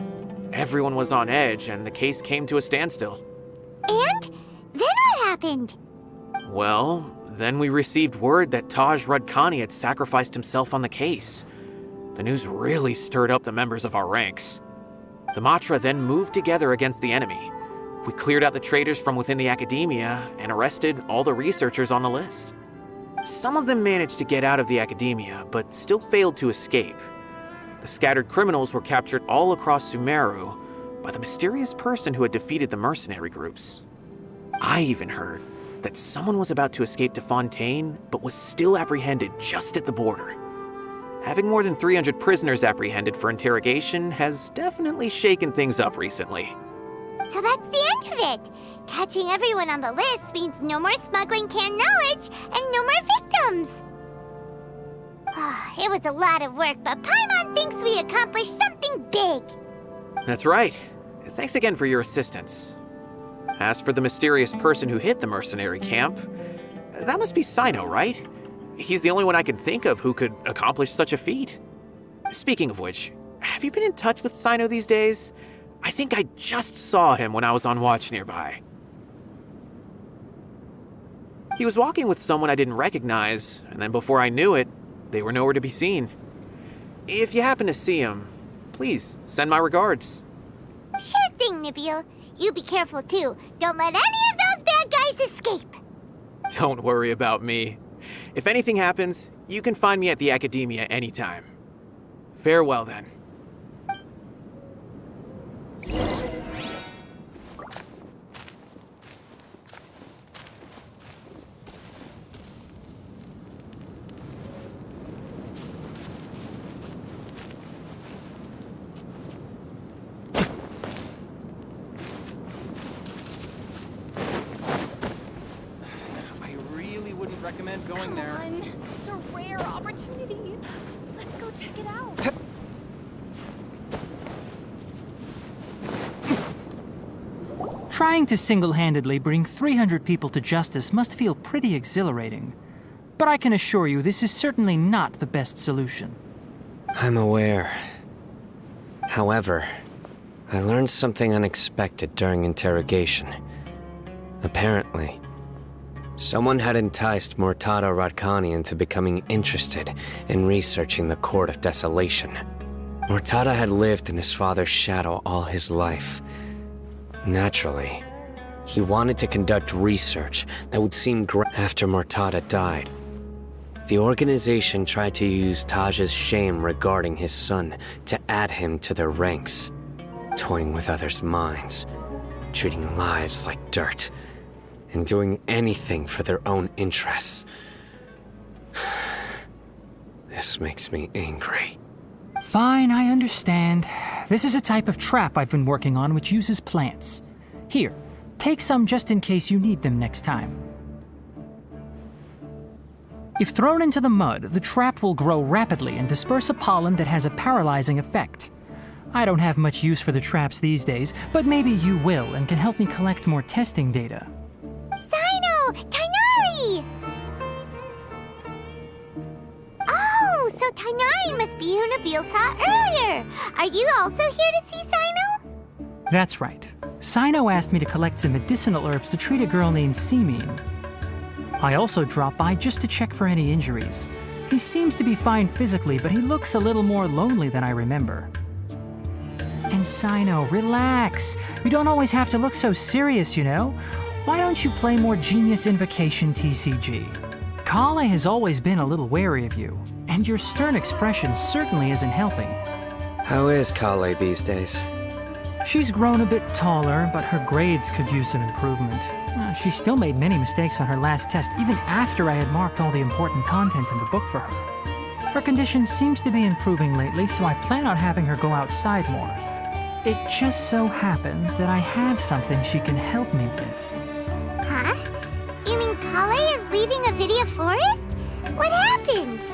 Everyone was on edge, and the case came to a standstill. And? Then what happened? Well, then we received word that Taj Radkani had sacrificed himself on the case. The news really stirred up the members of our ranks. The Matra then moved together against the enemy. We cleared out the traitors from within the academia and arrested all the researchers on the list. Some of them managed to get out of the academia, but still failed to escape. The scattered criminals were captured all across Sumeru by the mysterious person who had defeated the mercenary groups. I even heard that someone was about to escape to Fontaine, but was still apprehended just at the border. Having more than 300 prisoners apprehended for interrogation has definitely shaken things up recently. So that's the end of it. Catching everyone on the list means no more smuggling canned knowledge and no more victims. It was a lot of work, but Paimon thinks we accomplished something big. That's right. Thanks again for your assistance. As for the mysterious person who hit the mercenary camp, that must be Sino, right? He's the only one I can think of who could accomplish such a feat. Speaking of which, have you been in touch with Sino these days? I think I just saw him when I was on watch nearby. He was walking with someone I didn't recognize, and then before I knew it, they were nowhere to be seen. If you happen to see him, please send my regards. Sure thing, Nabil. You be careful too. Don't let any of those bad guys escape. Don't worry about me. If anything happens, you can find me at the Academia anytime. Farewell then. Recommend going there. Come on. It's a rare opportunity. Let's go check it out. Trying to single-handedly bring 300 people to justice must feel pretty exhilarating. But I can assure you this is certainly not the best solution. I'm aware. However, I learned something unexpected during interrogation. Apparently, someone had enticed Murtada Radkani into becoming interested in researching the Court of Desolation. Murtada had lived in his father's shadow all his life. Naturally, he wanted to conduct research that would seem great after Murtada died. The organization tried to use Taj's shame regarding his son to add him to their ranks, toying with others' minds, treating lives like dirt, and doing anything for their own interests. This makes me angry. Fine, I understand. This is a type of trap I've been working on which uses plants. Here, take some just in case you need them next time. If thrown into the mud, the trap will grow rapidly and disperse a pollen that has a paralyzing effect. I don't have much use for the traps these days, but maybe you will and can help me collect more testing data. Tainari! Oh, so Tainari must be who Nabil saw earlier. Are you also here to see Sino? That's right. Sino asked me to collect some medicinal herbs to treat a girl named Simin. I also dropped by just to check for any injuries. He seems to be fine physically, but he looks a little more lonely than I remember. And Sino, relax. You don't always have to look so serious, you know? Why don't you play more Genius Invocation TCG? Kale has always been a little wary of you, and your stern expression certainly isn't helping. How is Kale these days? She's grown a bit taller, but her grades could use some improvement. She still made many mistakes on her last test, even after I had marked all the important content in the book for her. Her condition seems to be improving lately, so I plan on having her go outside more. It just so happens that I have something she can help me with. Huh? You mean Kale is leaving Avidia Forest? What happened?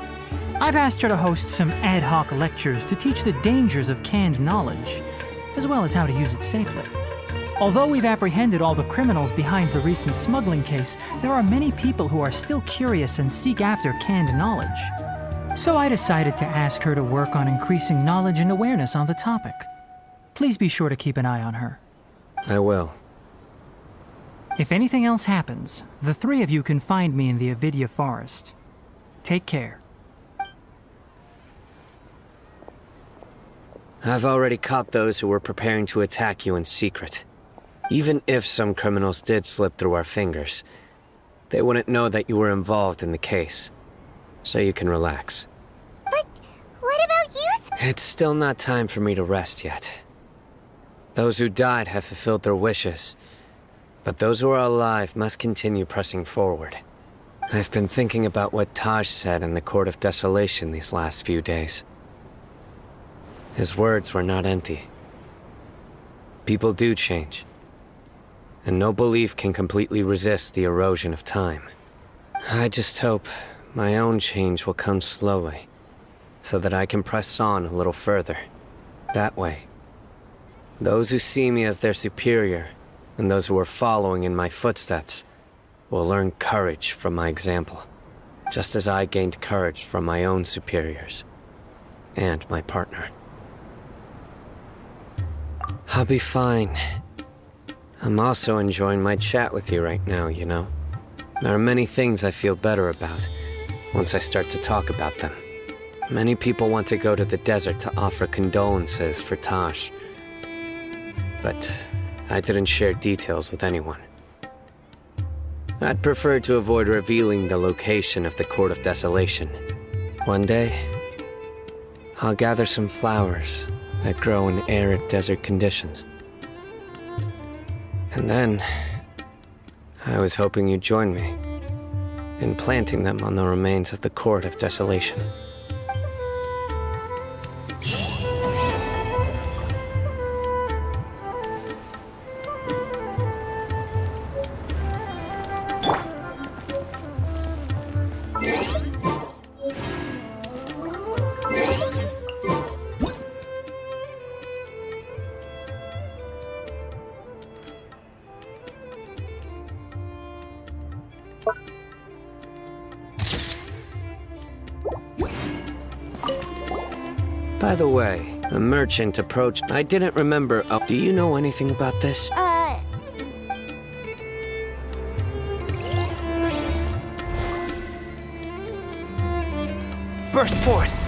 I've asked her to host some ad hoc lectures to teach the dangers of canned knowledge, as well as how to use it safely. Although we've apprehended all the criminals behind the recent smuggling case, there are many people who are still curious and seek after canned knowledge. So I decided to ask her to work on increasing knowledge and awareness on the topic. Please be sure to keep an eye on her. I will. If anything else happens, the three of you can find me in the Avidya Forest. Take care. I've already caught those who were preparing to attack you in secret. Even if some criminals did slip through our fingers, they wouldn't know that you were involved in the case. So you can relax. But what about you? It's still not time for me to rest yet. Those who died have fulfilled their wishes, but those who are alive must continue pressing forward. I've been thinking about what Taj said in the Court of Desolation these last few days. His words were not empty. People do change, and no belief can completely resist the erosion of time. I just hope my own change will come slowly, so that I can press on a little further. That way, those who see me as their superior, and those who are following in my footsteps, will learn courage from my example, just as I gained courage from my own superiors, and my partner. I'll be fine. I'm also enjoying my chat with you right now, you know. There are many things I feel better about once I start to talk about them. Many people want to go to the desert to offer condolences for Taj, but I didn't share details with anyone. I'd prefer to avoid revealing the location of the Court of Desolation. One day, I'll gather some flowers that grow in arid desert conditions. And then, I was hoping you'd join me in planting them on the remains of the Court of Desolation. By the way, a merchant approached. I didn't remember. Oh, do you know anything about this? Burst forth!